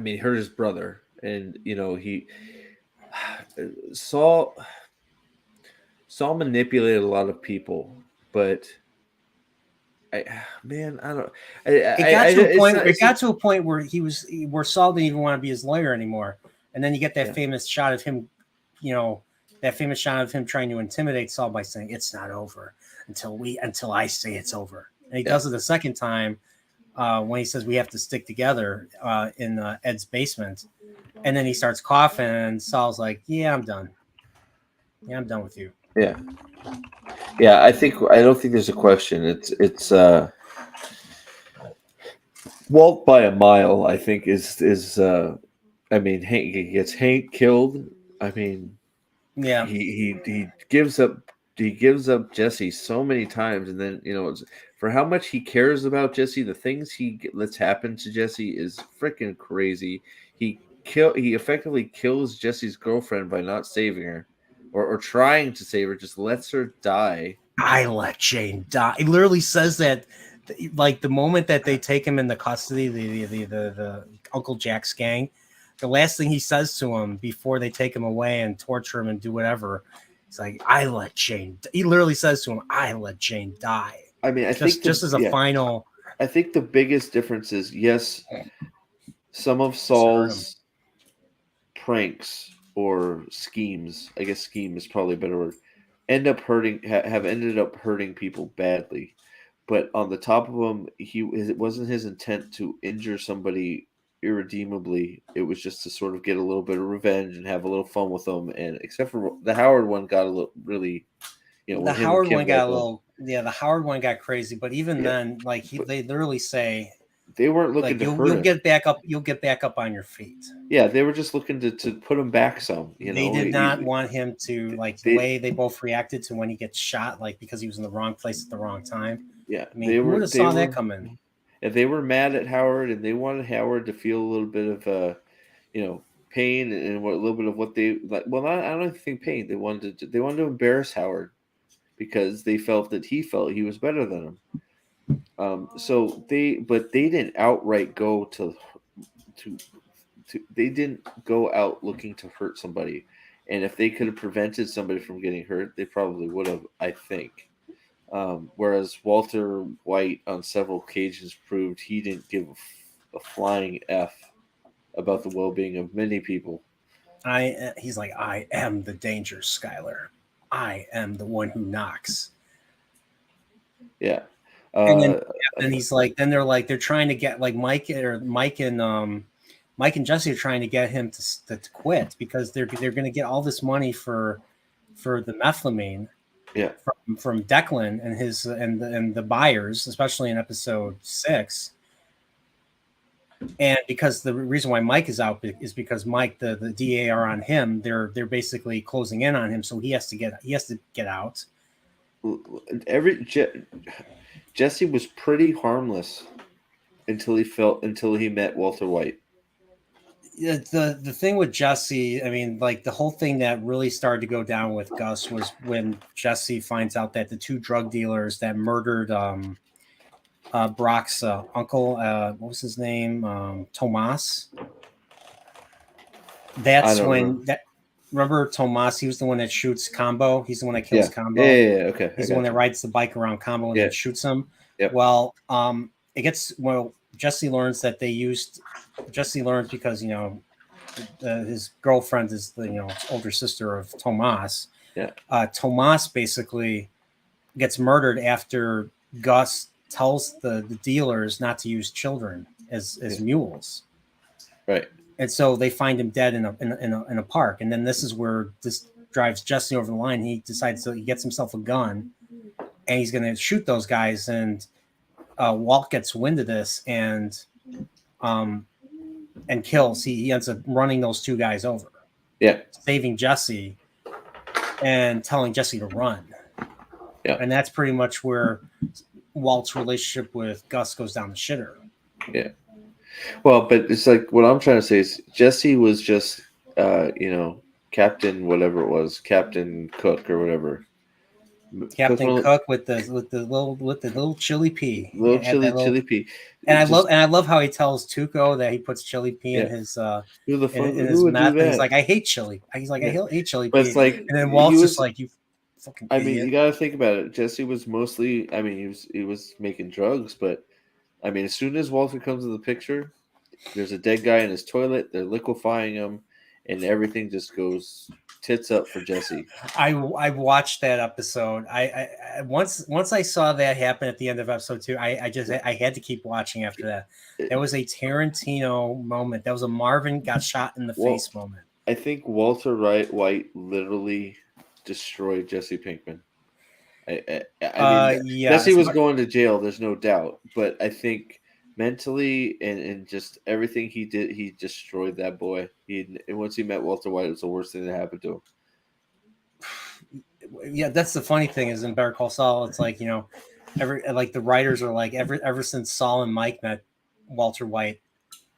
he hurt his brother, and he Saul manipulated a lot of people, but I don't. It got to a point where where Saul didn't even want to be his lawyer anymore, and then you get that famous shot of him, trying to intimidate Saul by saying it's not over until I say it's over, and he does it the second time when he says we have to stick together in Ed's basement, and then he starts coughing, and Saul's like, "Yeah, I'm done. Yeah, I'm done with you." Yeah. I don't think there's a question. It's Walt by a mile. I think is Hank gets Hank killed. I mean, yeah, he gives up Jesse so many times, and then for how much he cares about Jesse, the things he lets happen to Jesse is freaking crazy. He effectively kills Jesse's girlfriend by not saving her. Or trying to save her, just lets her die. I let Jane die. He literally says that, like the moment that they take him into custody, the Uncle Jack's gang, the last thing he says to him before they take him away and torture him and do whatever, he's like, "I let Jane." He literally says to him, "I let Jane die." I mean, I think just as a final. I think the biggest difference is yes, some of Saul's pranks or schemes, I guess scheme is probably a better word, have ended up hurting people badly. But on the top of them, it wasn't his intent to injure somebody irredeemably. It was just to sort of get a little bit of revenge and have a little fun with them. And except for the Howard one got a little really, the Howard one got a little, the Howard one got crazy. But even then, like they literally say, they weren't looking to hurt him. You'll get back up on your feet. Yeah, they were just looking to put him back some. They did not want him to the way they both reacted to when he gets shot, like because he was in the wrong place at the wrong time. Yeah, I mean, who would have saw that coming? And they were mad at Howard, and they wanted Howard to feel a little bit of pain and a little bit of what they like. Well, I don't think pain. They wanted to embarrass Howard because they felt that he was better than him. But they didn't outright go to they didn't go out looking to hurt somebody. And if they could have prevented somebody from getting hurt, they probably would have, I think. Whereas Walter White on several occasions proved he didn't give a flying F about the well-being of many people. He's like, I am the danger, Skylar. I am the one who knocks. Yeah. And he's like, they're trying to get like Mike and Jesse are trying to get him to quit because they're going to get all this money for the methylamine. Yeah. From Declan and his and the buyers, especially in episode 6. And because the reason why Mike is out is because Mike, the DA are on him. They're basically closing in on him, so he has to get out. Jesse was pretty harmless until he met Walter White. The thing with Jesse, I mean, like the whole thing that really started to go down with Gus was when Jesse finds out that the 2 drug dealers that murdered Brock's uncle, what was his name? Tomas. That's when remember Tomas? He was the one that shoots Combo. He's the one that kills Combo. Yeah, okay. He's the one that rides the bike around Combo and then shoots him. Yep. Well, Jesse learns that Jesse learns because his girlfriend is the older sister of Tomas. Yeah. Tomas basically gets murdered after Gus tells the dealers not to use children as mules. Right. And so they find him dead in a park. And then this is where this drives Jesse over the line. He decides he gets himself a gun and he's going to shoot those guys. And Walt gets wind of this and kills. He ends up running those 2 guys over. Yeah. Saving Jesse and telling Jesse to run. Yeah. And that's pretty much where Walt's relationship with Gus goes down the shitter. Yeah. Well, but it's like what I'm trying to say is Jesse was just Captain whatever it was, Captain Cook or whatever. Captain one of Cook with the little chili pea. the little He had that chili pea. And It just, I love how he tells Tuco that he puts chili pea in yeah. his Who the fuck? in Who his would do meth, and he's that? like, I hate chili. He's like, I Yeah. hate chili But pea. it's like And then he Walt's just was. like, you fucking I mean, idiot. you got to think about it. Jesse was mostly. I mean, he was making drugs, but I mean, as soon as Walter comes in the picture, there's a dead guy in his toilet. They're liquefying him, and everything just goes tits up for Jesse. I watched that episode. I once I saw that happen at the end of episode 2, I had to keep watching after that. That was a Tarantino moment. That was a Marvin got shot in the face moment. I think Walter White literally destroyed Jesse Pinkman. I mean, yeah, Jesse was going to jail. There's no doubt, but I think mentally and just everything he did, he destroyed that boy. And once he met Walter White, it was the worst thing that happened to him. Yeah, that's the funny thing is in Better Call Saul, it's like, the writers are like ever since Saul and Mike met Walter White,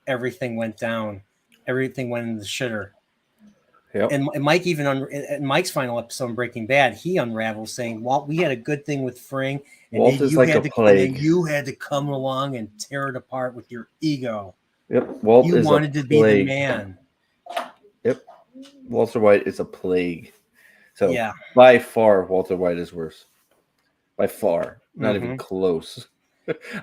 everything went down, everything went in the shitter. Yep. And Mike even in Mike's final episode in Breaking Bad, he unravels saying, "Walt, we had a good thing with Fring, and Walt is like a plague. And you had to come along and tear it apart with your ego. Yep, Walt you is wanted to be the man. Yep, Walter White is a plague. So yeah, by far, Walter White is worse. By far, not even close.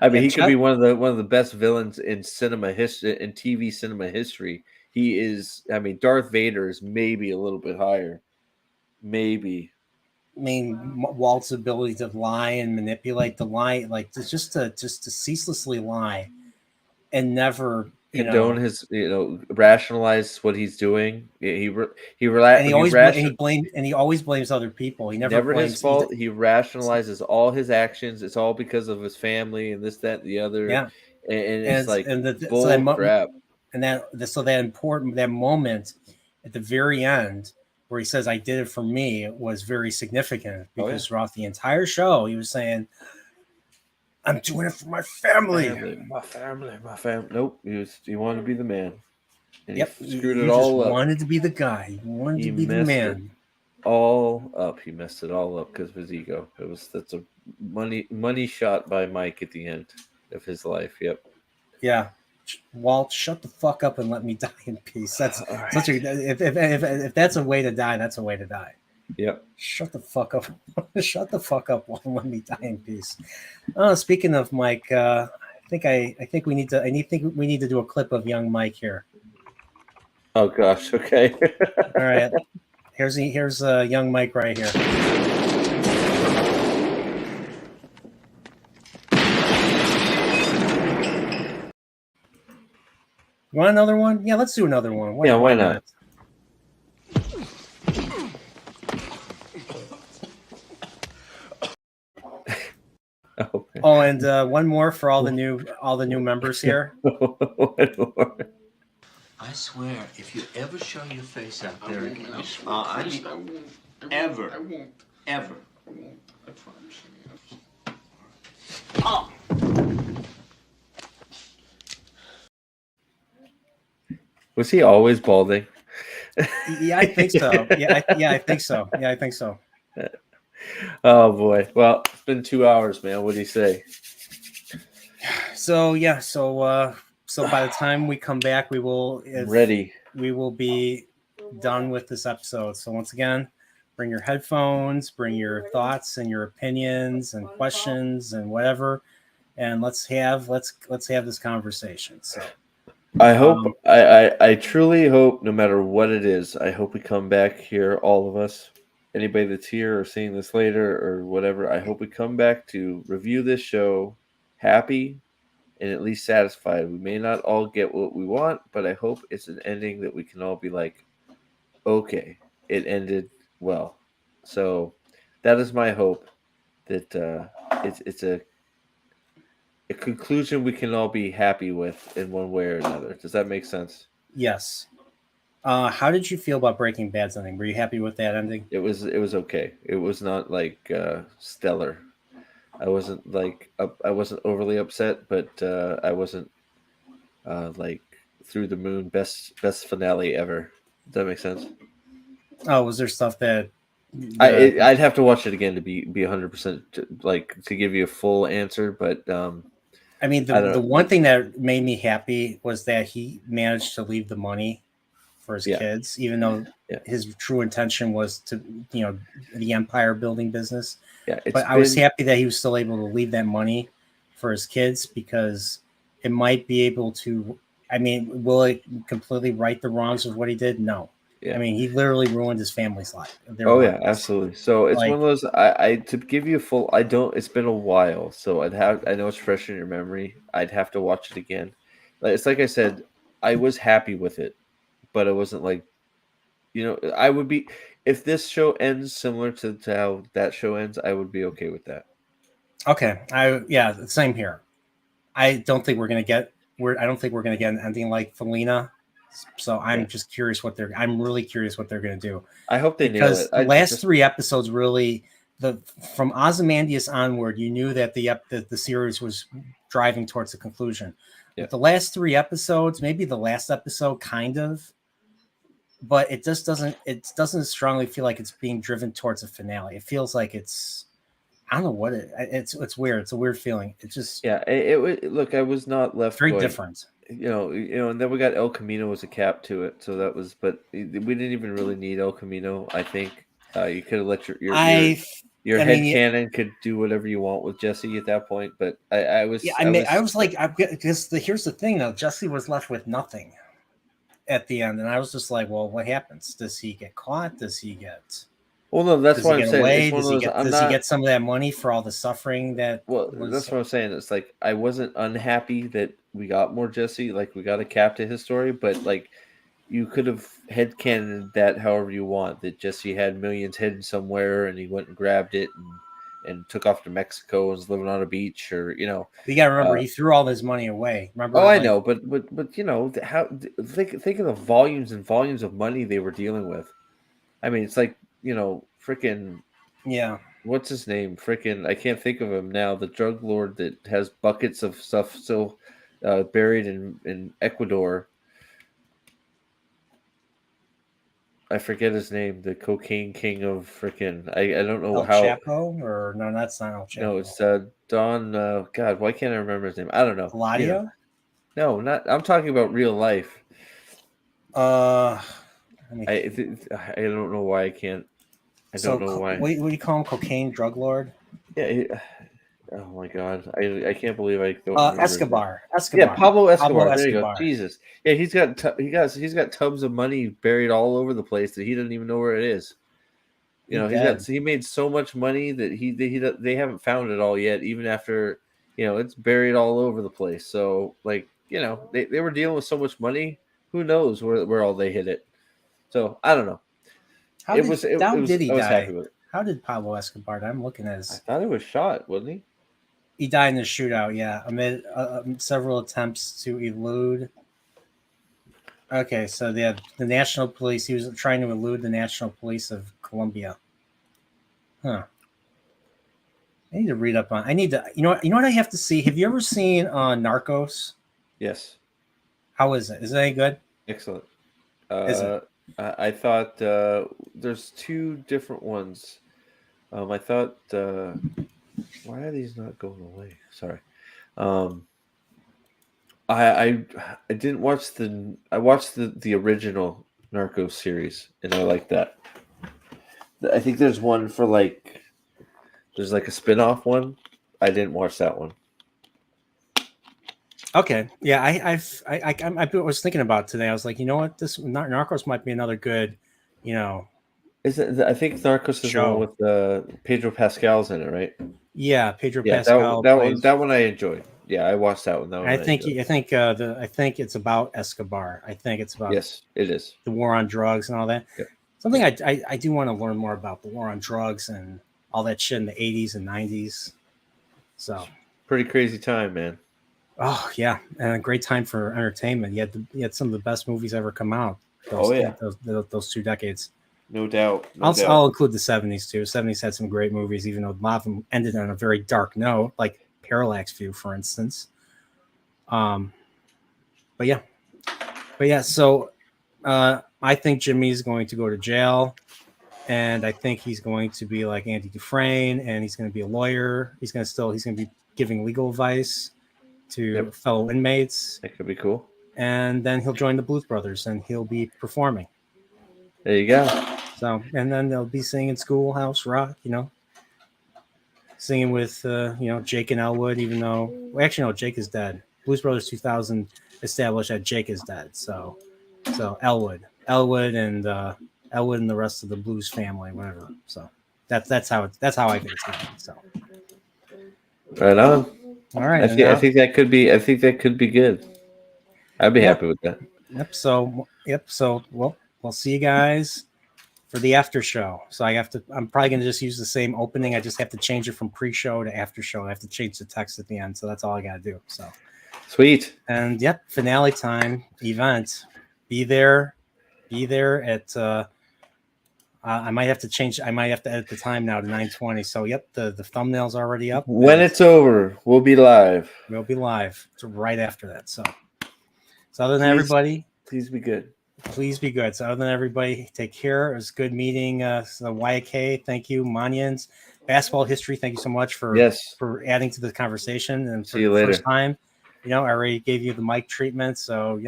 I mean, he could be one of the best villains in cinema history, in TV cinema history. He is. I mean, Darth Vader is maybe a little bit higher. Maybe. I mean, Walt's ability to lie and manipulate the lie, like just to ceaselessly lie, and never condone his, rationalize what he's doing. He always blames other people. He never blames his fault. He rationalizes all his actions. It's all because of his family and this, that, and the other. Yeah, and it's like bull crap. And that moment at the very end where he says, "I did it for me," was very significant because throughout the entire show he was saying, "I'm doing it for my family. My family. Nope, he wanted to be the man. And he screwed it all up. Wanted to be the guy. He wanted to be the man. All up. He messed it all up because of his ego. That's a money shot by Mike at the end of his life. Yep. Yeah. Walt, shut the fuck up and let me die in peace. That's such if that's a way to die, that's a way to die. Yep. Shut the fuck up. Shut the fuck up and let me die in peace. Speaking of Mike, I think we need to do a clip of young Mike here. Oh gosh, okay. All right. Here's young Mike right here. You want another one? Yeah, let's do another one. Why not? Oh, and one more for all the new members here. I swear, if you ever show your face out there again, I won't. Ever. I won't. Ever. I won't. I promise you. Oh. Was he always balding? Yeah, I think so. I think so. Yeah, I think so. Oh boy. Well, it's been 2 hours, man. What do you say? So by the time we come back, we will be done with this episode. So once again, bring your headphones, bring your thoughts and your opinions and questions and whatever, and let's have this conversation. So I hope I truly hope, no matter what it is, I hope we come back here, all of us. Anybody that's here or seeing this later or whatever, I hope we come back to review this show happy and at least satisfied. We may not all get what we want, but I hope it's an ending that we can all be like, okay, it ended well. So that is my hope, that it's a conclusion we can all be happy with in one way or another. Does that make sense? Yes. How did you feel about Breaking Bad's ending? Were you happy with that ending? It was okay. It was not like stellar. I wasn't overly upset, but I wasn't like through the moon best finale ever. Does that make sense? Oh, was there stuff that I'd have to watch it again to be 100% like to give you a full answer, but I mean, the one thing that made me happy was that he managed to leave the money for his kids, even though his true intention was to, the empire building business. Yeah, but I was happy that he was still able to leave that money for his kids, because it might be able to. I mean, will it completely right the wrongs of what he did? No. Yeah. I mean, he literally ruined his family's life. Oh yeah, absolutely. So it's one of those. I to give you a full. I don't. It's been a while, so I'd have. I know it's fresh in your memory. I'd have to watch it again. It's like I said. I was happy with it, but it wasn't like, I would be if this show ends similar to how that show ends. I would be okay with that. Okay. Same here. I don't think we're gonna get. I don't think we're gonna get an ending like Felina. So I'm just curious I'm really curious what they're going to do. I hope they nail it. The last 3 episodes really, from Ozymandias onward, you knew that the series was driving towards a conclusion. Yeah. The last 3 episodes, maybe the last episode, kind of, but it just doesn't. It doesn't strongly feel like it's being driven towards a finale. It feels like it's. I don't know what it's weird. It's a weird feeling. It just Look, I was not left very different. And then we got El Camino as a cap to it, so that was. But we didn't even really need El Camino. I think you could have let your head canon could do whatever you want with Jesse at that point. But I was because here's the thing though, Jesse was left with nothing at the end, and I was just like, well, what happens? Does he get caught? Does he get? Well, no, that's why I'm saying. Does he get some of that money for all the suffering that? Well, that's what I'm saying. It's like I wasn't unhappy that we got more Jesse. Like we got a cap to his story, but like you could have headcanoned that however you want. That Jesse had millions hidden somewhere, and he went and grabbed it and took off to Mexico and was living on a beach, or You got to remember, he threw all his money away. Remember? Oh, I know, but how think of the volumes and volumes of money they were dealing with. I mean, it's like. Freaking what's his name? Freaking I can't think of him now. The drug lord that has buckets of stuff still buried in Ecuador. I forget his name. The cocaine king of freaking I don't know El Chapo, or no, that's not El Chapo. No, it's Don. God, why can't I remember his name? I don't know. Gladio? No, not. I'm talking about real life. I don't know why I can't. I don't know why. What do you call him? Cocaine drug lord? Yeah. Oh my God! I can't believe I don't. Escobar. Yeah, Pablo Escobar. There you go. Jesus. Yeah, he's got tubs of money buried all over the place that he doesn't even know where it is. He made so much money that they haven't found it all yet. Even after it's buried all over the place. So like they were dealing with so much money. Who knows where all they hid it? So I don't know. How did he die? How did Pablo Escobar die? I'm looking at his. I thought he was shot, wasn't he? He died in a shootout, yeah, amid several attempts to elude. Okay, so the national police. He was trying to elude the national police of Colombia. Huh. I need to read up on. You know what I have to see. Have you ever seen Narcos? Yes. How is it? Is it any good? Excellent. Is it? I thought there's 2 different ones. I thought why are these not going away? Sorry. I didn't watch I watched the original Narcos series, and I like that. I think there's one for there's like a spin-off one. I didn't watch that one. Okay, yeah, I was thinking about it today. I was like, you know what, this Narcos might be another good, Is it? I think Narcos is the one with Pedro Pascal's in it, right? Yeah, Pedro Pascal. That one I enjoyed. Yeah, I watched that one. I think it's about Escobar. I think it's about yes, it is the war on drugs and all that. Yep. Something I do want to learn more about the war on drugs and all that shit in the 80s and 90s. So pretty crazy time, man. Oh yeah, and a great time for entertainment. You had some of the best movies ever come out. Those 2 decades. No doubt. I'll include the 70s too. 70s had some great movies, even though a lot of them ended on a very dark note, like Parallax View, for instance. But yeah. So my I think Jimmy's going to go to jail, and I think he's going to be like Andy Dufresne, and he's going to be a lawyer. He's going to be giving legal advice to fellow inmates. That could be cool. And then he'll join the Blues Brothers, and he'll be performing. There you go. So, and then they'll be singing Schoolhouse Rock, singing with, Jake and Elwood, even though, actually, no, Jake is dead. Blues Brothers 2000 established that Jake is dead. So Elwood and the rest of the Blues family, whatever. So that's how I think it's going. So. Right on. All right. I think that could be good. I'd be happy with that. Yep. So we'll see you guys for the after show. So I'm probably going to just use the same opening. I just have to change it from pre-show to after show. I have to change the text at the end. So that's all I got to do. So sweet. And finale time event. Be there at, I might have to edit the time now to 9:20. So the thumbnail's already up. When it's over, we'll be live. We'll be live. So right after that. So other than everybody, please be good. Please be good. So other than everybody, take care. It was good meeting the YK. Thank you, Manyans. Basketball history. Thank you so much for adding to the conversation and for See you the later. first time. I already gave you the mic treatment. So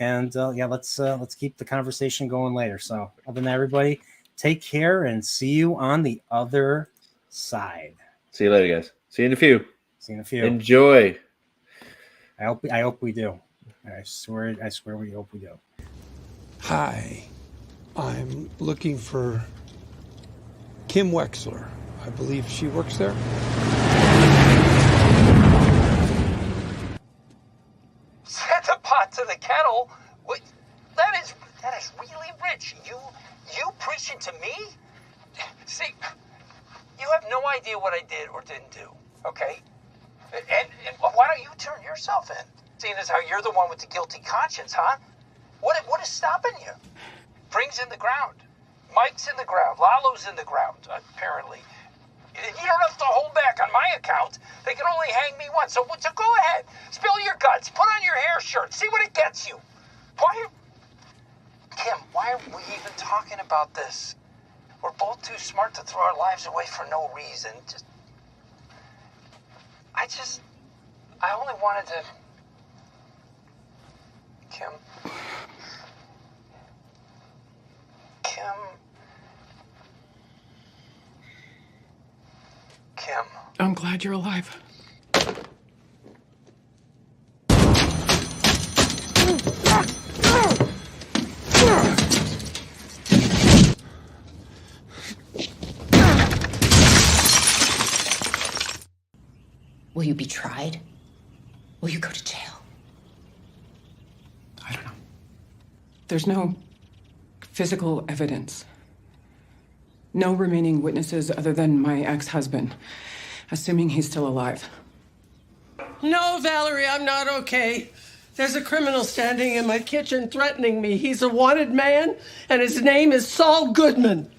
And let's keep the conversation going later. So other than everybody, take care and see you on the other side. See you later, guys. See you in a few. Enjoy. I hope we do. I swear we hope we do. Hi, I'm looking for Kim Wexler. I believe she works there. Set the pot to the kettle? What? That is really rich. You preaching to me? See, you have no idea what I did or didn't do, okay? And why don't you turn yourself in? Seeing as how you're the one with the guilty conscience, huh? What is stopping you? Bring's in the ground. Mike's in the ground. Lalo's in the ground, apparently. You don't have to hold back on my account. They can only hang me once. So go ahead. Spill your guts. Put on your hair shirt. See what it gets you. Kim, why are we even talking about this? We're both too smart to throw our lives away for no reason. I only wanted to... Kim. I'm glad you're alive. Will you be tried? Will you go to jail? I don't know. There's no physical evidence. No remaining witnesses other than my ex-husband, assuming he's still alive. No, Valerie, I'm not okay. There's a criminal standing in my kitchen threatening me. He's a wanted man, and his name is Saul Goodman.